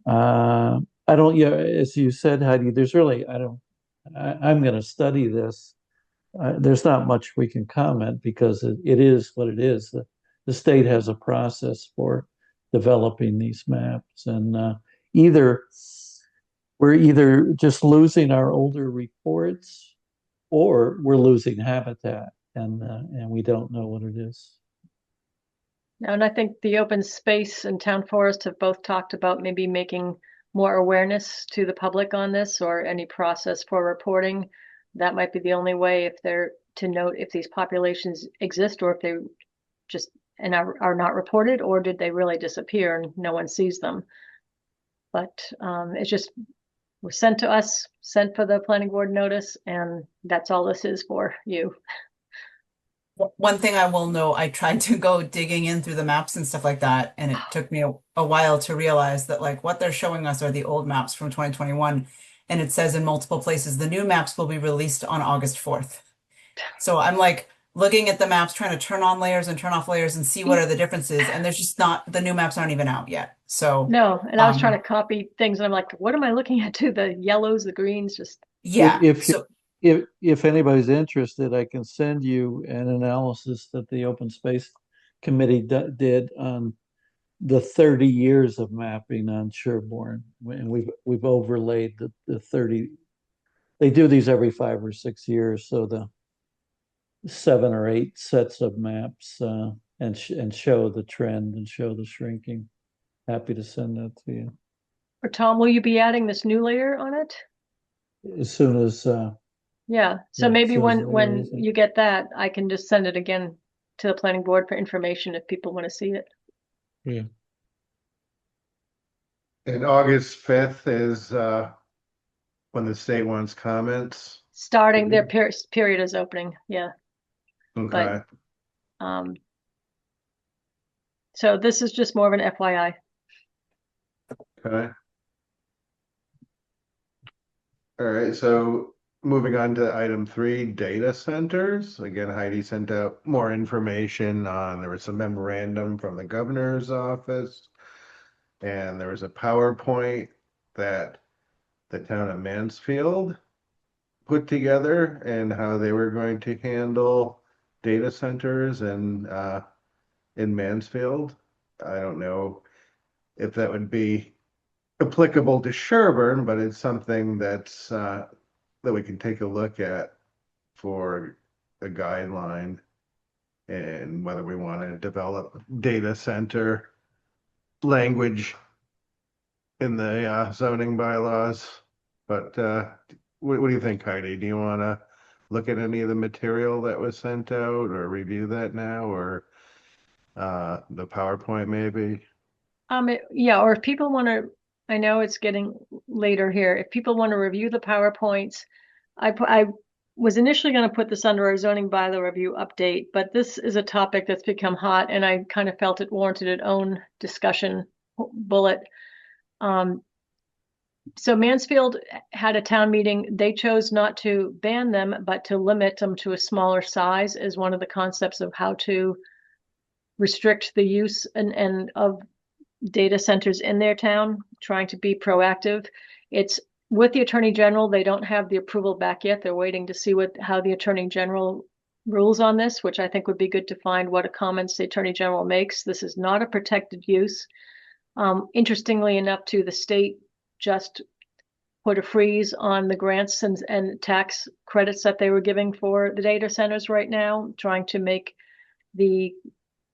I don't, yeah, as you said, Heidi, there's really, I'm going to study this. There's not much we can comment because it is what it is. The state has a process for developing these maps, and we're either just losing our older reports or we're losing habitat, and we don't know what it is. And I think the open space and town forest have both talked about maybe making more awareness to the public on this, or any process for reporting. That might be the only way, if they're to note if these populations exist, or if they just and are not reported, or did they really disappear and no one sees them. But it's just was sent to us, sent for the planning board notice, and that's all this is for you. One thing I will know, I tried to go digging in through the maps and stuff like that, and it took me a while to realize that like what they're showing us are the old maps from 2021. And it says in multiple places, the new maps will be released on August 4th. So I'm like looking at the maps, trying to turn on layers and turn off layers and see what are the differences. And there's just not, the new maps aren't even out yet. So no, and I was trying to copy things, and I'm like, what am I looking at? To the yellows, the greens, just yeah. If anybody's interested, I can send you an analysis that the Open Space Committee did on the 30 years of mapping on Sherborn, and we've overlaid the 30. They do these every 5 or 6 years, so the 7 or 8 sets of maps and show the trend and show the shrinking. Happy to send that to you. Or Tom, will you be adding this new layer on it? As soon as yeah. So yeah, maybe when you get that, I can just send it again to the planning board for information if people want to see it. Yeah. And August 5th is when the state wants comments. Starting their period is opening, yeah. Okay. So this is just more of an FYI. Okay. All right, so moving on to item 3, data centers. Again, Heidi sent out more information on, there was some memorandum from the governor's office, and there was a PowerPoint that the town of Mansfield put together and how they were going to handle data centers and in Mansfield. I don't know if that would be applicable to Sherborn, but it's something that's that we can take a look at for a guideline and whether we want to develop data center language in the zoning bylaws. But what do you think, Heidi? Do you want to look at any of the material that was sent out or review that now, or the PowerPoint maybe? Yeah, or if people want to, I know it's getting later here. If people want to review the PowerPoints, I was initially going to put this under our zoning bylaw review update, but this is a topic that's become hot, and I kind of felt it warranted its own discussion bullet. So Mansfield had a town meeting. They chose not to ban them, but to limit them to a smaller size as one of the concepts of how to restrict the use and of data centers in their town, trying to be proactive. It's with the Attorney General. They don't have the approval back yet. They're waiting to see how the Attorney General rules on this, which I think would be good to find what comments the Attorney General makes. This is not a protected use. Interestingly enough, too, the state just put a freeze on the grants and tax credits that they were giving for the data centers right now, trying to make the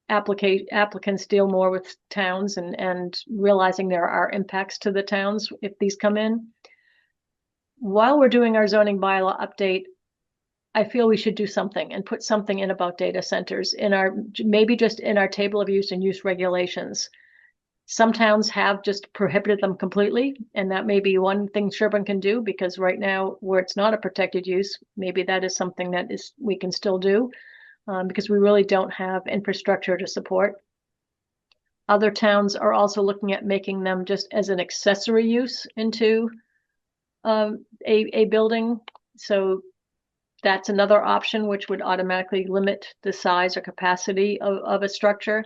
applicants deal more with towns and realizing there are impacts to the towns if these come in. While we're doing our zoning bylaw update, I feel we should do something and put something in about data centers in maybe just in our table of use and use regulations. Some towns have just prohibited them completely, and that may be one thing Sherborn can do, because right now where it's not a protected use, maybe that is something that we can still do. Because we really don't have infrastructure to support. Other towns are also looking at making them just as an accessory use into a building. So that's another option, which would automatically limit the size or capacity of a structure.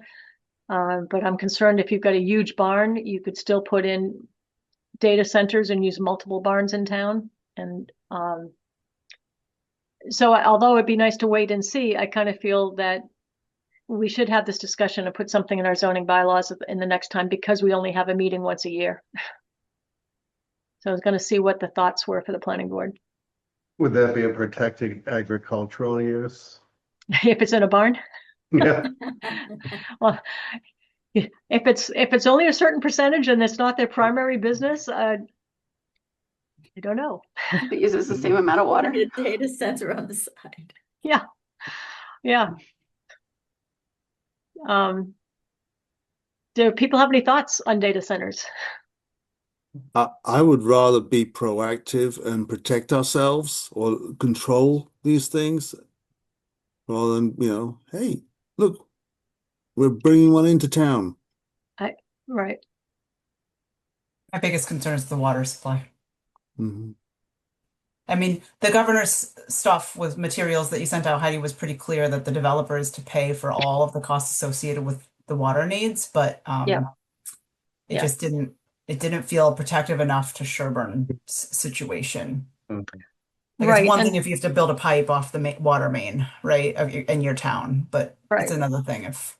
But I'm concerned if you've got a huge barn, you could still put in data centers and use multiple barns in town. And so although it'd be nice to wait and see, I kind of feel that we should have this discussion and put something in our zoning bylaws in the next time, because we only have a meeting once a year. So I was going to see what the thoughts were for the planning board. Would that be a protected agricultural use? If it's in a barn? Yeah. Well, if it's only a certain percentage and it's not their primary business, I don't know. It uses the same amount of water. A data center on the side. Yeah. Do people have any thoughts on data centers? I would rather be proactive and protect ourselves or control these things rather than, hey, look, we're bringing one into town. Right. My biggest concern is the water supply. Mm-hmm. I mean, the governor's stuff with materials that you sent out, Heidi, was pretty clear that the developer is to pay for all of the costs associated with the water needs, but it just didn't feel protective enough to Sherborn's situation. Okay. Like, it's one thing if you have to build a pipe off the water main, right, in your town, but it's another thing if.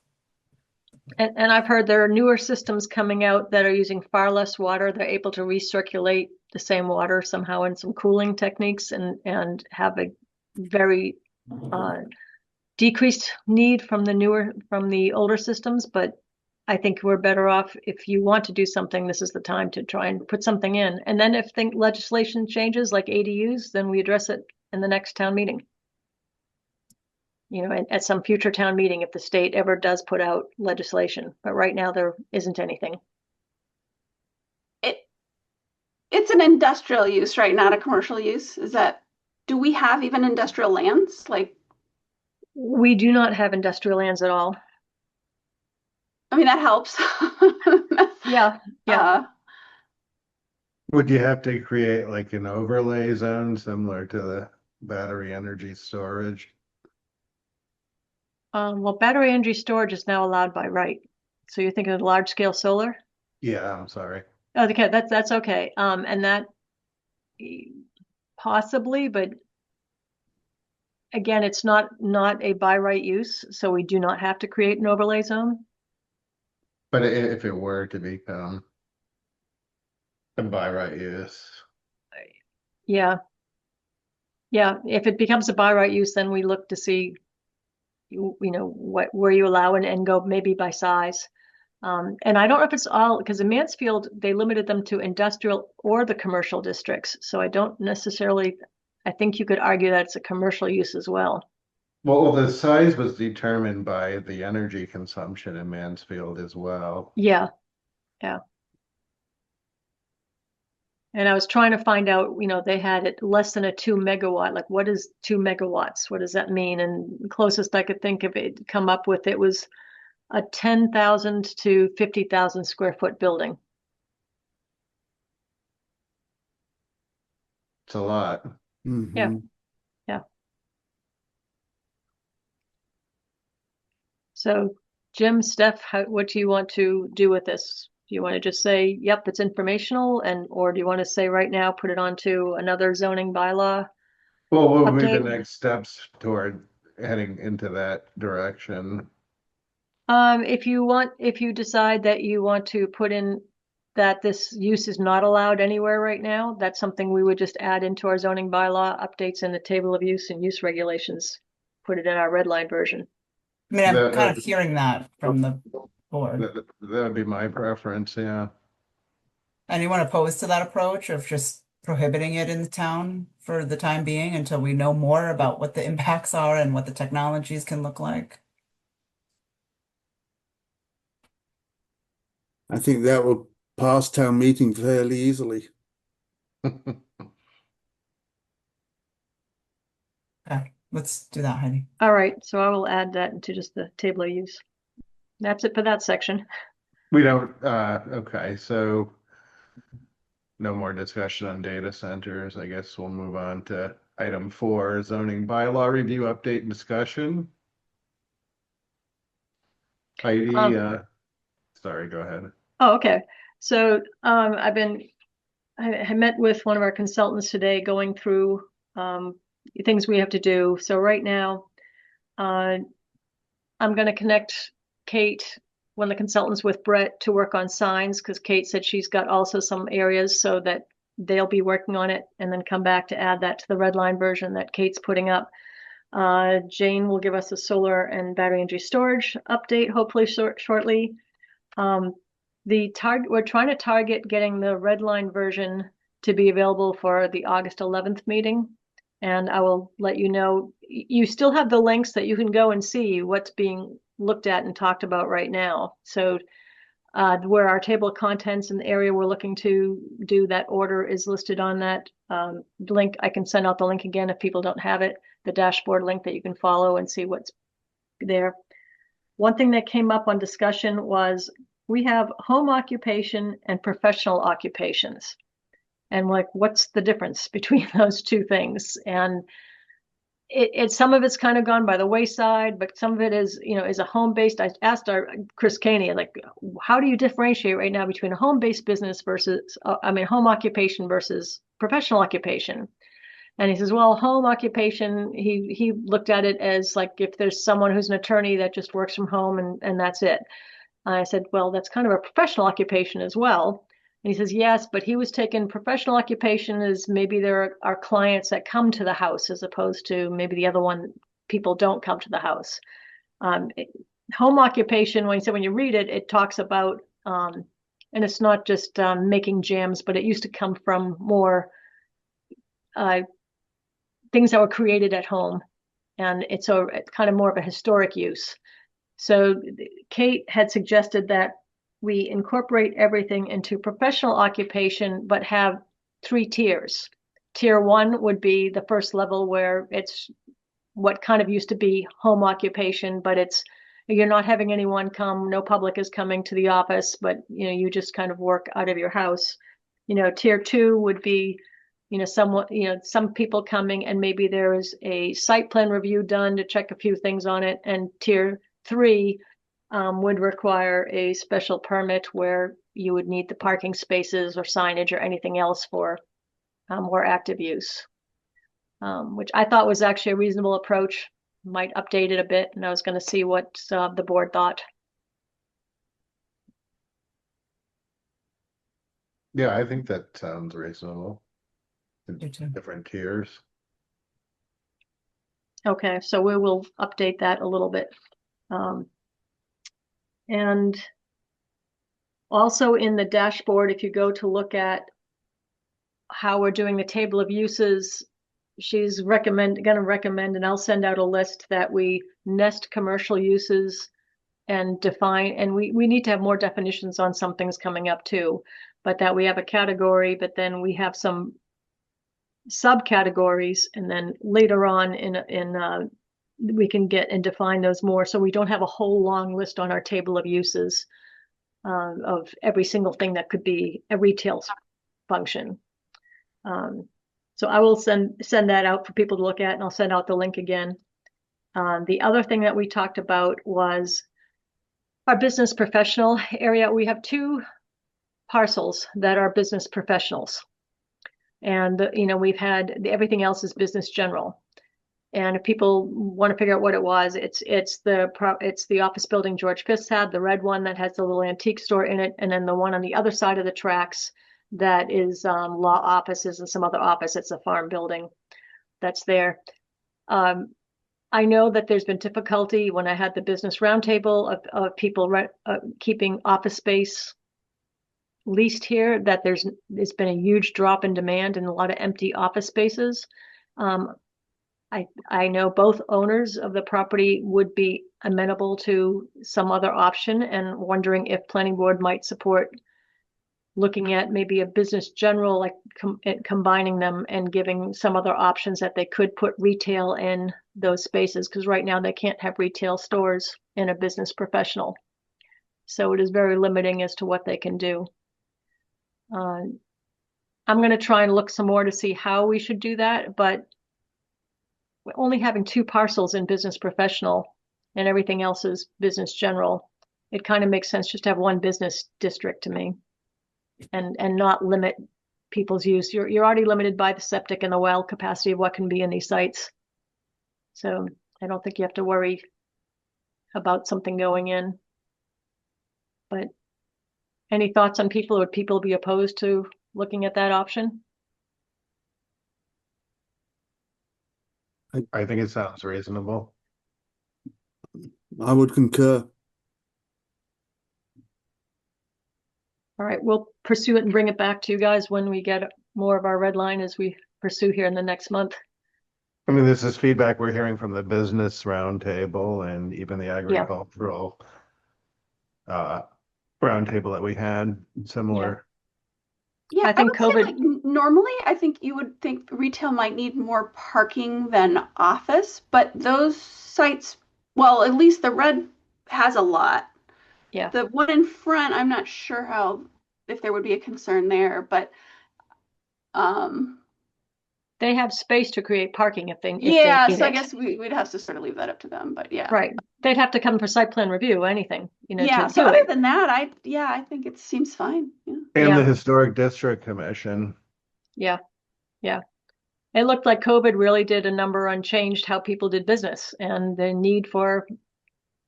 And I've heard there are newer systems coming out that are using far less water. They're able to recirculate the same water somehow in some cooling techniques and have a very decreased need from the older systems. But I think we're better off, if you want to do something, this is the time to try and put something in. And then if legislation changes like ADUs, then we address it in the next town meeting. At some future town meeting, if the state ever does put out legislation. But right now there isn't anything. it's an industrial use, right? Not a commercial use. Do we have even industrial lands? Like, We do not have industrial lands at all. I mean, that helps. Yeah, yeah. Would you have to create like an overlay zone similar to the battery energy storage? Well, battery energy storage is now allowed by right. So you're thinking of large scale solar? Yeah, I'm sorry. Oh, okay, that's okay. And that possibly, but again, it's not a by right use, so we do not have to create an overlay zone. But if it were to become a by right use, Yeah. Yeah, if it becomes a by right use, then we look to see, where you allow and go maybe by size. And I don't know if it's all, because in Mansfield, they limited them to industrial or the commercial districts. So I don't necessarily, I think you could argue that it's a commercial use as well. well, the size was determined by the energy consumption in Mansfield as well. Yeah, yeah. And I was trying to find out, they had it less than a 2 megawatt. Like, what is 2 megawatts? What does that mean? And closest I could think of it, come up with, it was a 10,000 to 50,000 square foot building. It's a lot. Yeah. Yeah. So, Jim, Steph, what do you want to do with this? Do you want to just say, yep, it's informational, or do you want to say right now, put it onto another zoning bylaw? Well, what would be the Update? next steps toward heading into that direction? If you decide that you want to put in that this use is not allowed anywhere right now, that's something we would just add into our zoning bylaw updates in the table of use and use regulations. Put it in our red line version. I mean, I'm That- kind that- of hearing that from the board. That would be my preference, yeah. Anyone opposed to that approach of just prohibiting it in the town for the time being until we know more about what the impacts are and what the technologies can look like? I think that will pass town meeting fairly easily. Okay, let's do that, Heidi. All right, so I will add that into just the table of use. That's it for that section. We don't, okay, so no more discussion on data centers. I guess we'll move on to item 4, zoning bylaw review update and discussion. Heidi, sorry, go ahead. Oh, okay. So I met with one of our consultants today going through things we have to do. So right now, I'm going to connect Kate, one of the consultants, with Brett to work on signs, because Kate said she's got also some areas, so that they'll be working on it and then come back to add that to the red line version that Kate's putting up. Jane will give us a solar and battery energy storage update, hopefully shortly. We're trying to target getting the red line version to be available for the August 11th meeting. And I will let you know, you still have the links that you can go and see what's being looked at and talked about right now. So where our table of contents and the area we're looking to do that order is listed on that link. I can send out the link again if people don't have it, the dashboard link that you can follow and see what's there. One thing that came up on discussion was we have home occupation and professional occupations. And like, what's the difference between those two things? And some of it's kind of gone by the wayside, but some of it is, is a home-based. I asked Chris Caney, like, how do you differentiate right now between a home-based business versus, home occupation versus professional occupation? And he says, well, home occupation, he looked at it as like, if there's someone who's an attorney that just works from home and that's it. I said, well, that's kind of a professional occupation as well. And he says, yes, but he was taking professional occupation as maybe there are clients that come to the house, as opposed to maybe the other one, people don't come to the house. Home occupation, when you read it, it talks about, and it's not just making jams, but it used to come from more things that were created at home. And it's kind of more of a historic use. So Kate had suggested that we incorporate everything into professional occupation, but have three tiers. Tier one would be the first level where it's what kind of used to be home occupation, but you're not having anyone come, no public is coming to the office, but you just kind of work out of your house. Tier two would be, some people coming and maybe there is a site plan review done to check a few things on it. And tier three would require a special permit where you would need the parking spaces or signage or anything else for more active use, which I thought was actually a reasonable approach. Might update it a bit, and I was going to see what the board thought. Yeah, I think that sounds reasonable. Me too. Different tiers. Okay, so we will update that a little bit. And also in the dashboard, if you go to look at how we're doing the table of uses, she's going to recommend, and I'll send out a list that we nest commercial uses and define, and we need to have more definitions on some things coming up too, but that we have a category, but then we have some subcategories, and then later on we can get and define those more, so we don't have a whole long list on our table of uses of every single thing that could be a retail function. So I will send that out for people to look at, and I'll send out the link again. The other thing that we talked about was our business professional area. We have 2 parcels that are business professionals. And, we've had everything else is business general. And if people want to figure out what it was, it's the office building George Fisk had, the red one that has the little antique store in it, and then the one on the other side of the tracks that is law offices and some other office. It's a farm building that's there. I know that there's been difficulty when I had the business roundtable of people keeping office space leased here, that there's been a huge drop in demand and a lot of empty office spaces. I know both owners of the property would be amenable to some other option, and wondering if planning board might support looking at maybe a business general, like combining them and giving some other options that they could put retail in those spaces, because right now they can't have retail stores in a business professional. So it is very limiting as to what they can do. I'm going to try and look some more to see how we should do that, but only having 2 parcels in business professional and everything else is business general, it kind of makes sense just to have one business district to me, and not limit people's use. You're already limited by the septic and the well capacity of what can be in these sites. So I don't think you have to worry about something going in. But any thoughts on people? Would people be opposed to looking at that option? I think it sounds reasonable. I would concur. All right, we'll pursue it and bring it back to you guys when we get more of our red line as we pursue here in the next month. I mean, this is feedback we're hearing from the business roundtable and even the agricultural roundtable that we had, similar. Yeah, I think would say, COVID like, normally I think you would think retail might need more parking than office, but those sites, well, at least the red has a lot. Yeah. The one in front, I'm not sure if there would be a concern there, but they have space to create parking if they yeah, need so I it. guess we'd have to sort of leave that up to them, but yeah. Right. They'd have to come for site plan review, anything, Yeah, to so do other it. than that, I think it seems fine. Yeah. And Yeah. the Historic District Commission. Yeah. Yeah. It looked like COVID really did a number on changed how people did business, and the need for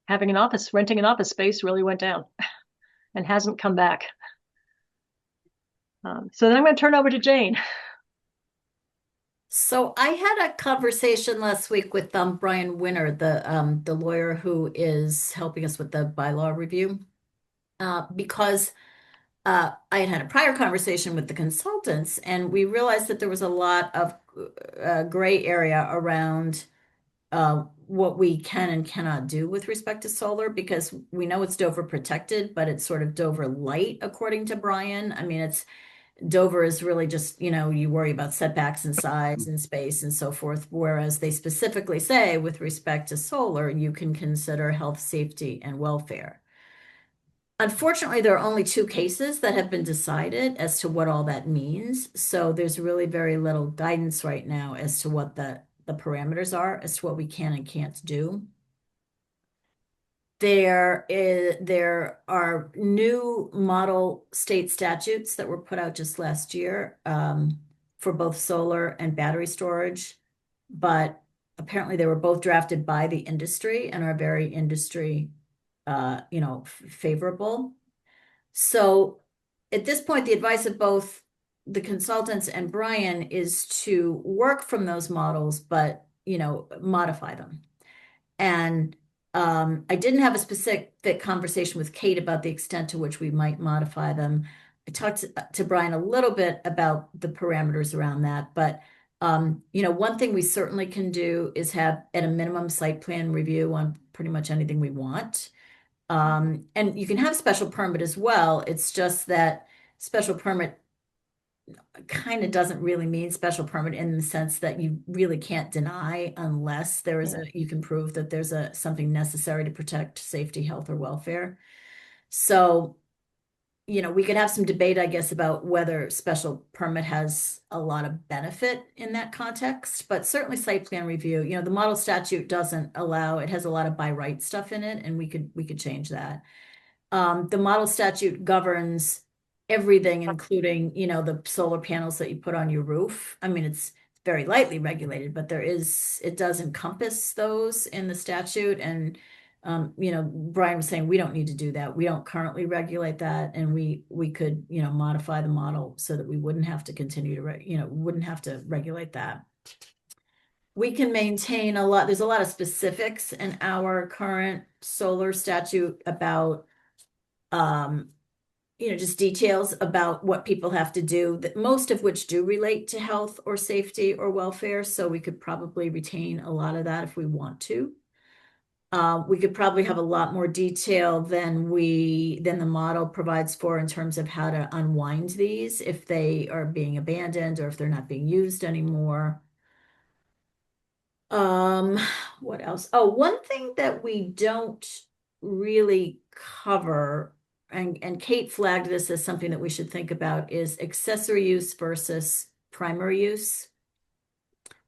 having renting an office space really went down and hasn't come back. So then I'm going to turn over to Jane. So I had a conversation last week with Brian Winter, the lawyer who is helping us with the bylaw review, because I had a prior conversation with the consultants, and we realized that there was a lot of gray area around what we can and cannot do with respect to solar, because we know it's Dover protected, but it's sort of Dover light, according to Brian. I mean, Dover is really just, you worry about setbacks and size and space and so forth, whereas they specifically say with respect to solar, you can consider health, safety, and welfare. Unfortunately, there are only 2 cases that have been decided as to what all that means. So there's really very little guidance right now as to what the parameters are, as to what we can and can't do. There are new model state statutes that were put out just last year for both solar and battery storage, but apparently they were both drafted by the industry and are very industry, favorable. So at this point, the advice of both the consultants and Brian is to work from those models, but, modify them. And I didn't have a specific conversation with Kate about the extent to which we might modify them. I talked to Brian a little bit about the parameters around that, but one thing we certainly can do is have at a minimum site plan review on pretty much anything we want. And you can have special permit as well. It's just that special permit kind of doesn't really mean special permit in the sense that you really can't deny unless there is you can prove that there's something necessary to protect safety, health, or welfare. So, we could have some debate, I guess, about whether special permit has a lot of benefit in that context, but certainly site plan review, the model statute doesn't allow, it has a lot of by right stuff in it, and we could change that. The model statute governs everything, including, the solar panels that you put on your roof. I mean, it's very lightly regulated, but it does encompass those in the statute. And, Brian was saying, we don't need to do that. We don't currently regulate that. And we could, modify the model so that we wouldn't have to continue to, wouldn't have to regulate that. We can maintain there's a lot of specifics in our current solar statute about just details about what people have to do, that most of which do relate to health or safety or welfare. So we could probably retain a lot of that if we want to. We could probably have a lot more detail than the model provides for in terms of how to unwind these if they are being abandoned or if they're not being used anymore. What else? Oh, one thing that we don't really cover, and Kate flagged this as something that we should think about, is accessory use versus primary use.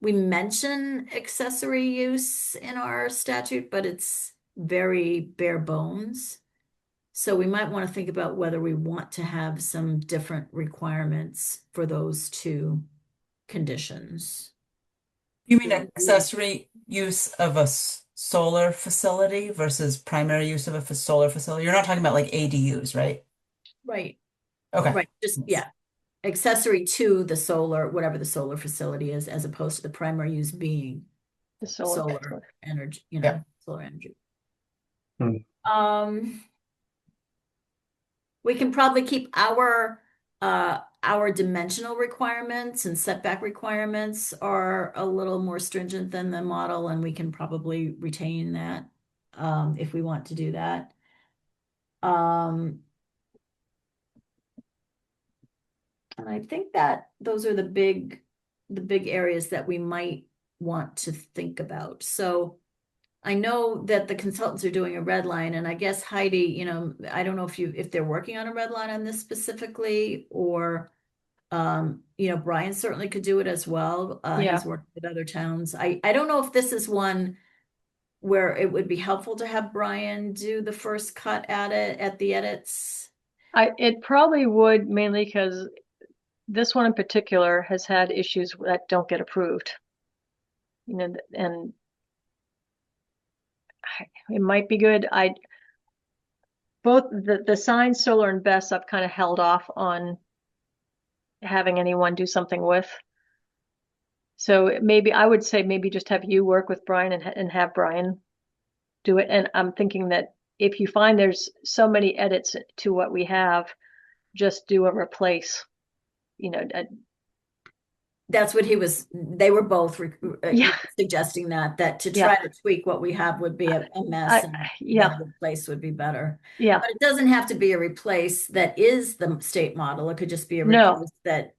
We mention accessory use in our statute, but it's very bare bones. So we might want to think about whether we want to have some different requirements for those 2 conditions. You mean accessory use of a solar facility versus primary use of a solar facility? You're not talking about like ADUs, right? Right. Okay. Right. Just, accessory to the solar, whatever the solar facility is, as opposed to the primary use being The solar energy, solar energy. We can probably keep our dimensional requirements and setback requirements are a little more stringent than the model, and we can probably retain that if we want to do that. And I think that those are the big areas that we might want to think about. So I know that the consultants are doing a red line, and I guess Heidi, I don't know if they're working on a red line on this specifically, or Brian certainly could do it as well. He's worked with other towns. I don't know if this is one where it would be helpful to have Brian do the first cut at the edits. It probably would, mainly because this one in particular has had issues that don't get approved. And it might be good. Both the signs, solar and BESS, I've kind of held off on having anyone do something with. So maybe I would say maybe just have you work with Brian and have Brian do it. And I'm thinking that if you find there's so many edits to what we have, just do a replace, That's what they were both Yeah, suggesting that to yeah, try to tweak what we have would be a mess, and then yeah, a replace would be better. yeah. But it doesn't have to be a replace that is the state model. It could just be a No, replace that,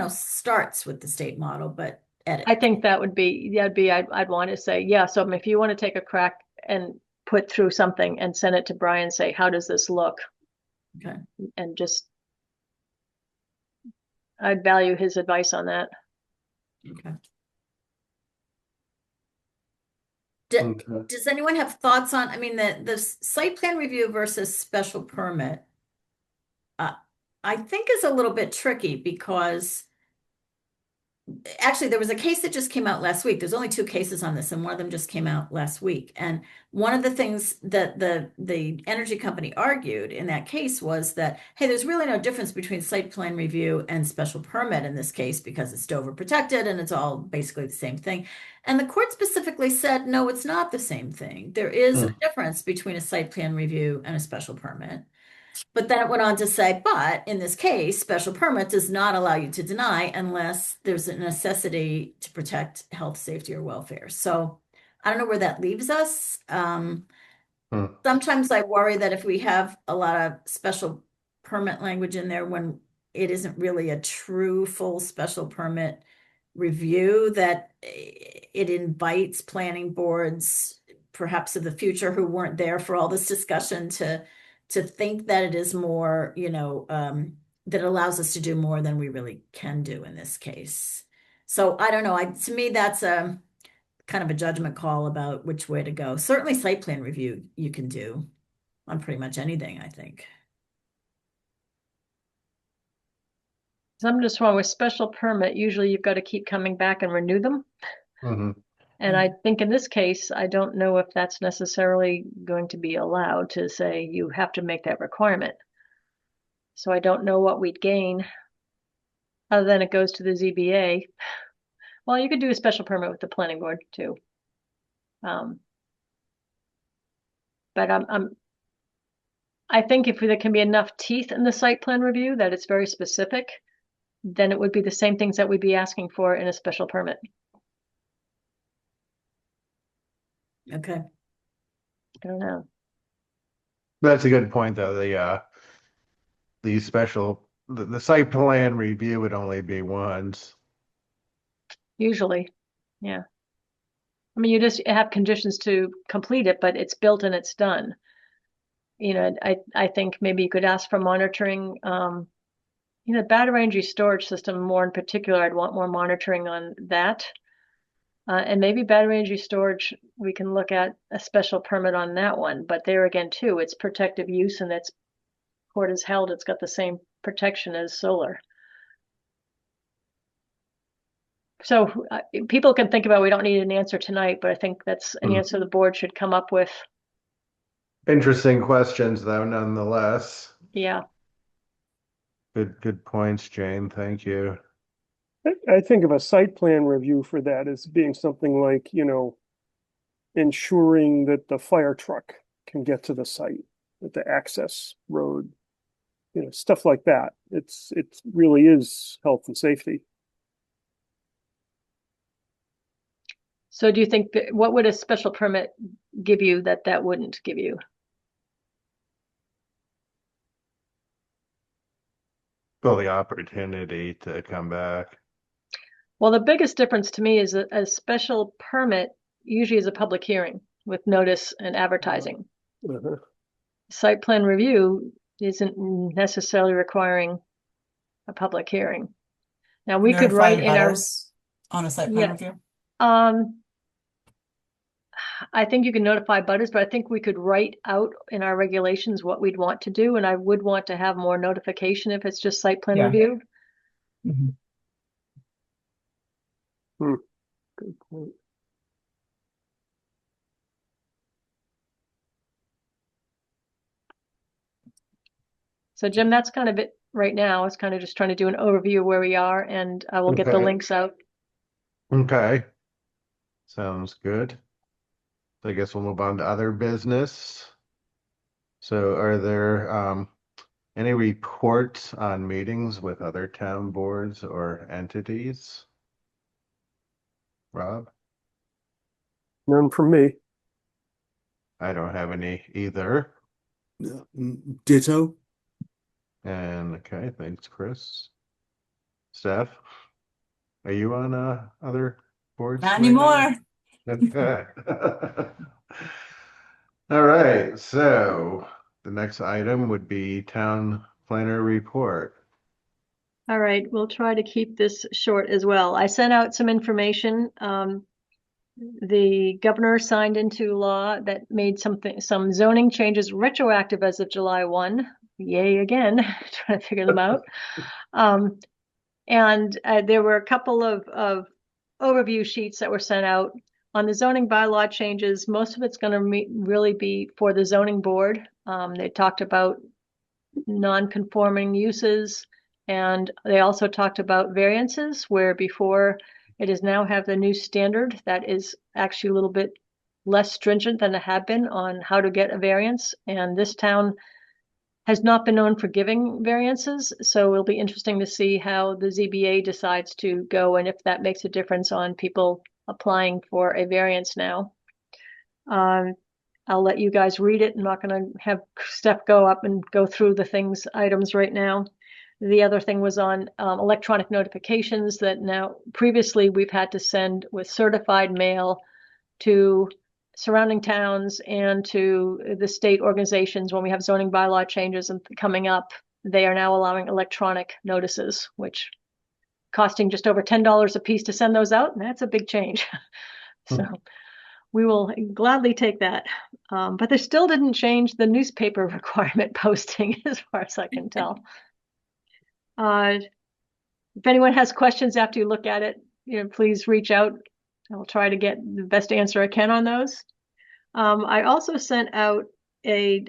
starts with the state model, but I edit. think I'd want to say, yeah. So if you want to take a crack and put through something and send it to Brian, say, how does this look? Okay. And just, I'd value his advice on that. Okay. Okay. Does anyone have thoughts on, I mean, the site plan review versus special permit? I think is a little bit tricky because actually there was a case that just came out last week. There's only two cases on this, and one of them just came out last week. And one of the things that the energy company argued in that case was that, hey, there's really no difference between site plan review and special permit in this case because it's Dover protected and it's all basically the same thing. And the court specifically said, no, it's not the same thing. There is a difference between a site plan review and a special permit. But then it went on to say, but in this case, special permit does not allow you to deny unless there's a necessity to protect health, safety, or welfare. So I don't know where that leaves us. Sometimes I worry that if we have a lot of special permit language in there when it isn't really a true full special permit review, that it invites planning boards, perhaps of the future, who weren't there for all this discussion to think that it is more, that allows us to do more than we really can do in this case. So I don't know. To me, that's a kind of a judgment call about which way to go. Certainly site plan review you can do on pretty much anything, I think. I'm just wrong with special permit. Usually you've got to keep coming back and renew them. And I think in this case, I don't know if that's necessarily going to be allowed to say you have to make that requirement. So I don't know what we'd gain other than it goes to the ZBA. Well, you could do a special permit with the planning board too. But I think if there can be enough teeth in the site plan review that it's very specific, then it would be the same things that we'd be asking for in a special permit. Okay. I don't know. That's a good point, though. The site plan review would only be once. Usually, yeah. I mean, you just have conditions to complete it, but it's built and it's done. I think maybe you could ask for monitoring. Battery energy storage system more in particular, I'd want more monitoring on that. And maybe battery energy storage, we can look at a special permit on that one. But there again, too, it's protective use and it's court has held it's got the same protection as solar. So people can think about, we don't need an answer tonight, but I think that's an answer the board should come up with. Interesting questions, though, nonetheless. Yeah. Good points, Jane. Thank you. I think of a site plan review for that as being something like, ensuring that the fire truck can get to the site, that the access road, stuff like that. It really is health and safety. So do you think what would a special permit give you that wouldn't give you? Well, the opportunity to come back. Well, the biggest difference to me is a special permit usually is a public hearing with notice and advertising. Site plan review isn't necessarily requiring a public hearing. Now we could write in our on a site plan review. I think you can notify butters, but I think we could write out in our regulations what we'd want to do, and I would want to have more notification if it's just site plan review. Good point. So Jim, that's kind of it right now. It's kind of just trying to do an overview of where we are, and I will get the links out. Okay. Sounds good. So I guess we'll move on to other business. So are there any reports on meetings with other town boards or entities? Rob? None from me. I don't have any either. Ditto. And okay, thanks, Chris. Steph, are you on other boards Not right now? anymore. Okay. All right, so the next item would be town planner report. All right, we'll try to keep this short as well. I sent out some information. The governor signed into law that made some zoning changes retroactive as of July 1. Yay again, trying to figure them out. And there were a couple of overview sheets that were sent out on the zoning bylaw changes. Most of it's going to really be for the zoning board. They talked about non-conforming uses, and they also talked about variances, where before it is now have the new standard that is actually a little bit less stringent than it had been on how to get a variance. And this town has not been known for giving variances, so it'll be interesting to see how the ZBA decides to go and if that makes a difference on people applying for a variance now. I'll let you guys read it. I'm not going to have Steph go up and go through the items right now. The other thing was on electronic notifications that now previously we've had to send with certified mail to surrounding towns and to the state organizations when we have zoning bylaw changes and coming up. They are now allowing electronic notices, which costing just over $10 a piece to send those out, and that's a big change. So we will gladly take that. But they still didn't change the newspaper requirement posting as far as I can tell. If anyone has questions after you look at it, please reach out. I'll try to get the best answer I can on those. I also sent out a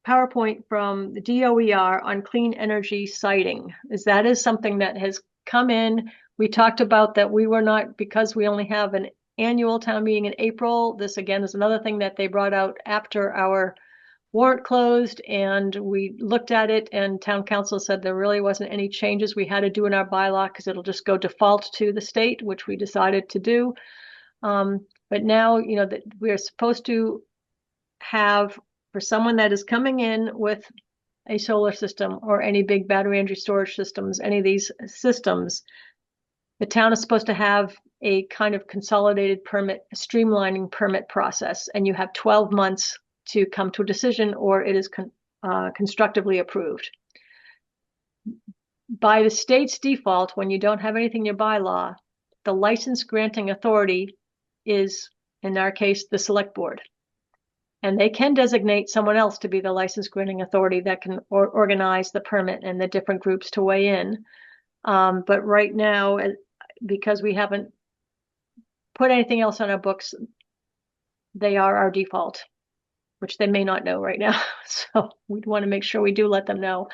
PowerPoint from the DOER on clean energy siting. That is something that has come in. We talked about that we were not, because we only have an annual town meeting in April. This again is another thing that they brought out after our warrant closed, and we looked at it, and town council said there really wasn't any changes we had to do in our bylaw because it'll just go default to the state, which we decided to do. But now, that we're supposed to have, for someone that is coming in with a solar system or any big battery energy storage systems, any of these systems, the town is supposed to have a kind of consolidated permit, streamlining permit process, and you have 12 months to come to a decision, or it is constructively approved. By the state's default, when you don't have anything in your bylaw, the license granting authority is, in our case, the select board. And they can designate someone else to be the license granting authority that can organize the permit and the different groups to weigh in. But right now, because we haven't put anything else on our books, they are our default, which they may not know right now. So we'd want to make sure we do let them know.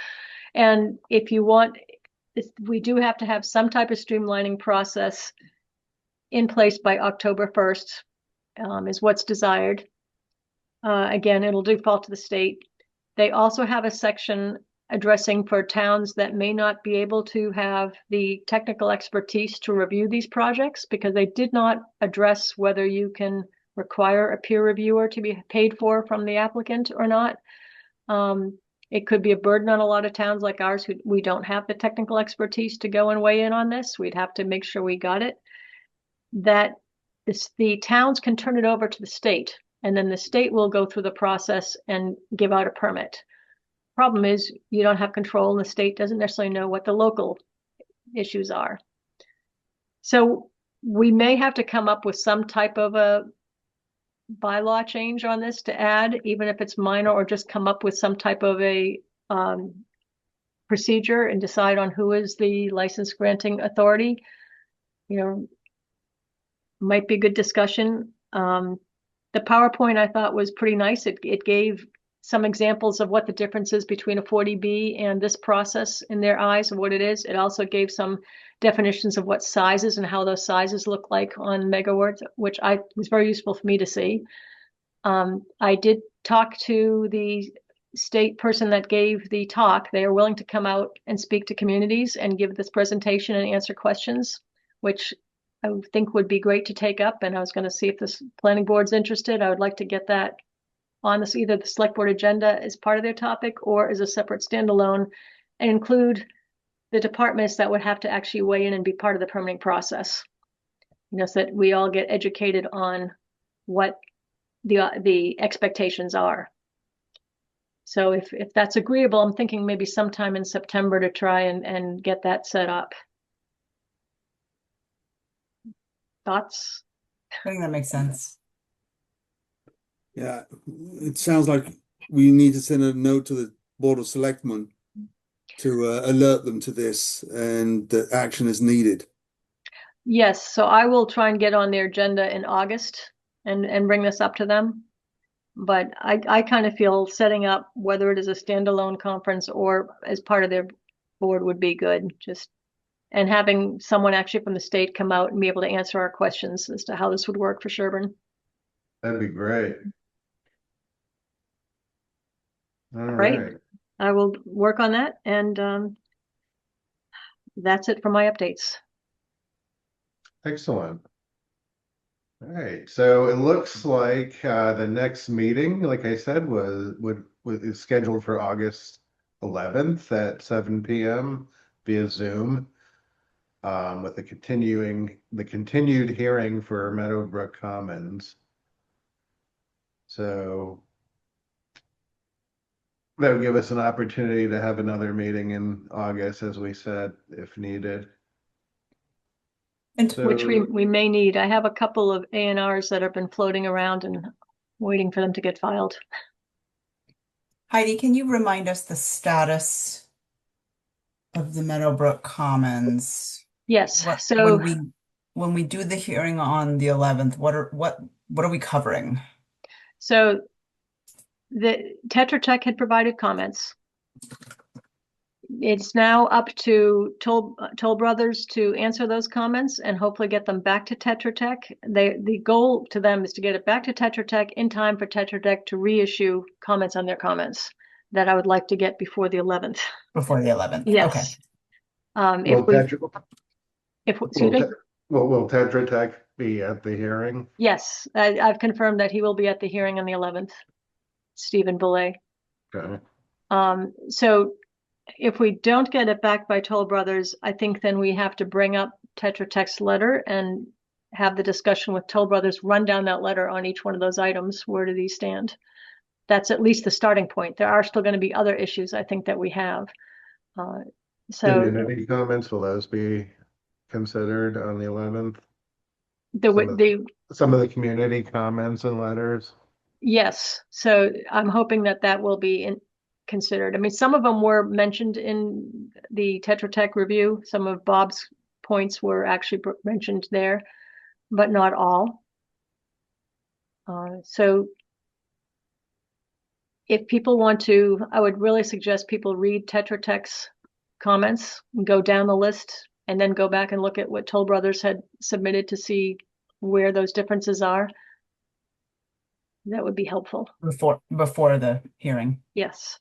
And if you want, we do have to have some type of streamlining process in place by October 1st, is what's desired. Again, it'll default to the state. They also have a section addressing for towns that may not be able to have the technical expertise to review these projects, because they did not address whether you can require a peer reviewer to be paid for from the applicant or not. It could be a burden on a lot of towns like ours who we don't have the technical expertise to go and weigh in on this. We'd have to make sure we got it. That the towns can turn it over to the state, and then the state will go through the process and give out a permit. Problem is, you don't have control, and the state doesn't necessarily know what the local issues are. So we may have to come up with some type of a bylaw change on this to add, even if it's minor, or just come up with some type of a procedure and decide on who is the license granting authority. Might be a good discussion. The PowerPoint I thought was pretty nice. It gave some examples of what the difference is between a 40B and this process in their eyes of what it is. It also gave some definitions of what sizes and how those sizes look like on megawatt, which was very useful for me to see. I did talk to the state person that gave the talk. They are willing to come out and speak to communities and give this presentation and answer questions, which I would think would be great to take up, and I was going to see if this planning board's interested. I would like to get that on this, either the select board agenda as part of their topic or as a separate standalone, and include the departments that would have to actually weigh in and be part of the permitting process. You know, so that we all get educated on what the expectations are. So if that's agreeable, I'm thinking maybe sometime in September to try and get that set up. Thoughts? I think that makes sense. Yeah, it sounds like we need to send a note to the Board of Selectmen to alert them to this and that action is needed. Yes, so I will try and get on their agenda in August and bring this up to them. But I kind of feel setting up, whether it is a standalone conference or as part of their board, would be good. Just and having someone actually from the state come out and be able to answer our questions as to how this would work for Sherborn. That'd be great. All Right. right. I will work on that, and that's it for my updates. Excellent. All right, so it looks like the next meeting, like I said, is scheduled for August 11th at 7 p.m. via Zoom, with the continued hearing for Meadowbrook Commons. So that would give us an opportunity to have another meeting in August, as we said, if needed. And Which So, we may need. I have a couple of A&Rs that have been floating around and waiting for them to get filed. Heidi, can you remind us the status of the Meadowbrook Commons? Yes, What so when we do the hearing on the 11th, what are we covering? so the Tetra Tech had provided comments. It's now up to Toll Brothers to answer those comments and hopefully get them back to Tetra Tech. The goal to them is to get it back to Tetra Tech in time for Tetra Tech to reissue comments on their comments that I would like to get before the 11th. Before the 11th. Yes. Okay. will Tetra Tech be at the hearing? Yes, I've confirmed that he will be at the hearing on the 11th, Stephen Boulay. Okay. So if we don't get it back by Toll Brothers, I think then we have to bring up Tetra Tech's letter and have the discussion with Toll Brothers, run down that letter on each one of those items. Where do these stand? That's at least the starting point. There are still going to be other issues, I think, that we have. Community comments, will those be considered on the 11th? Some of the community comments and letters. Yes, so I'm hoping that will be considered. I mean, some of them were mentioned in the Tetra Tech review. Some of Bob's points were actually mentioned there, but not all. So if people want to, I would really suggest people read Tetra Tech's comments and go down the list and then go back and look at what Toll Brothers had submitted to see where those differences are. That would be helpful. Before the hearing. Yes.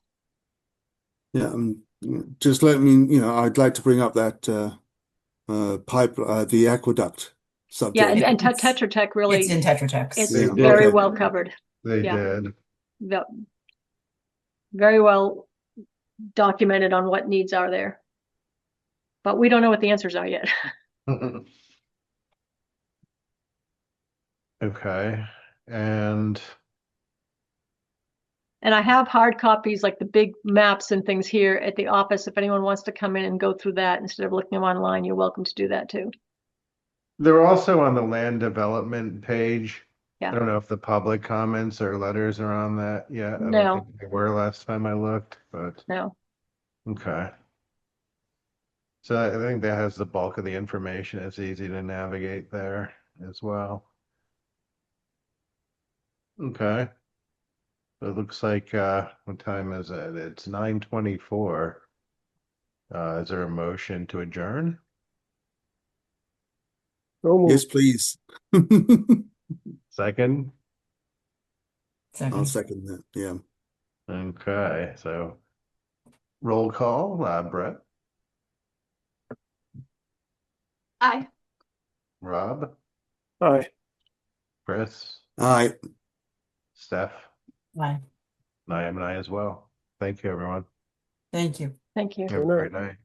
Yeah, just let me, I'd like to bring up that the aqueduct subject. Yeah, and Tetra Tech really, it's in Tetra Tech. It's very well covered. They did. Very well documented on what needs are there. But we don't know what the answers are yet. Okay. And I have hard copies, like the big maps and things here at the office. If anyone wants to come in and go through that instead of looking them online, you're welcome to do that too. they're also on the land development page. Yeah. I don't know if the public comments or letters are on that yet. I No. don't think they were last time I looked, but No. okay. So I think that has the bulk of the information. It's easy to navigate there as well. Okay. So it looks like what time is it? It's 9:24. Is there a motion to adjourn? Yes, please. Second? I'll second that. Yeah. Okay, so roll call, Brett, Aye. Rob, Aye. Chris, Aye. Steph, Bye. and I am an I as well. Thank you, everyone. Thank you. Thank you. Have a Good great night.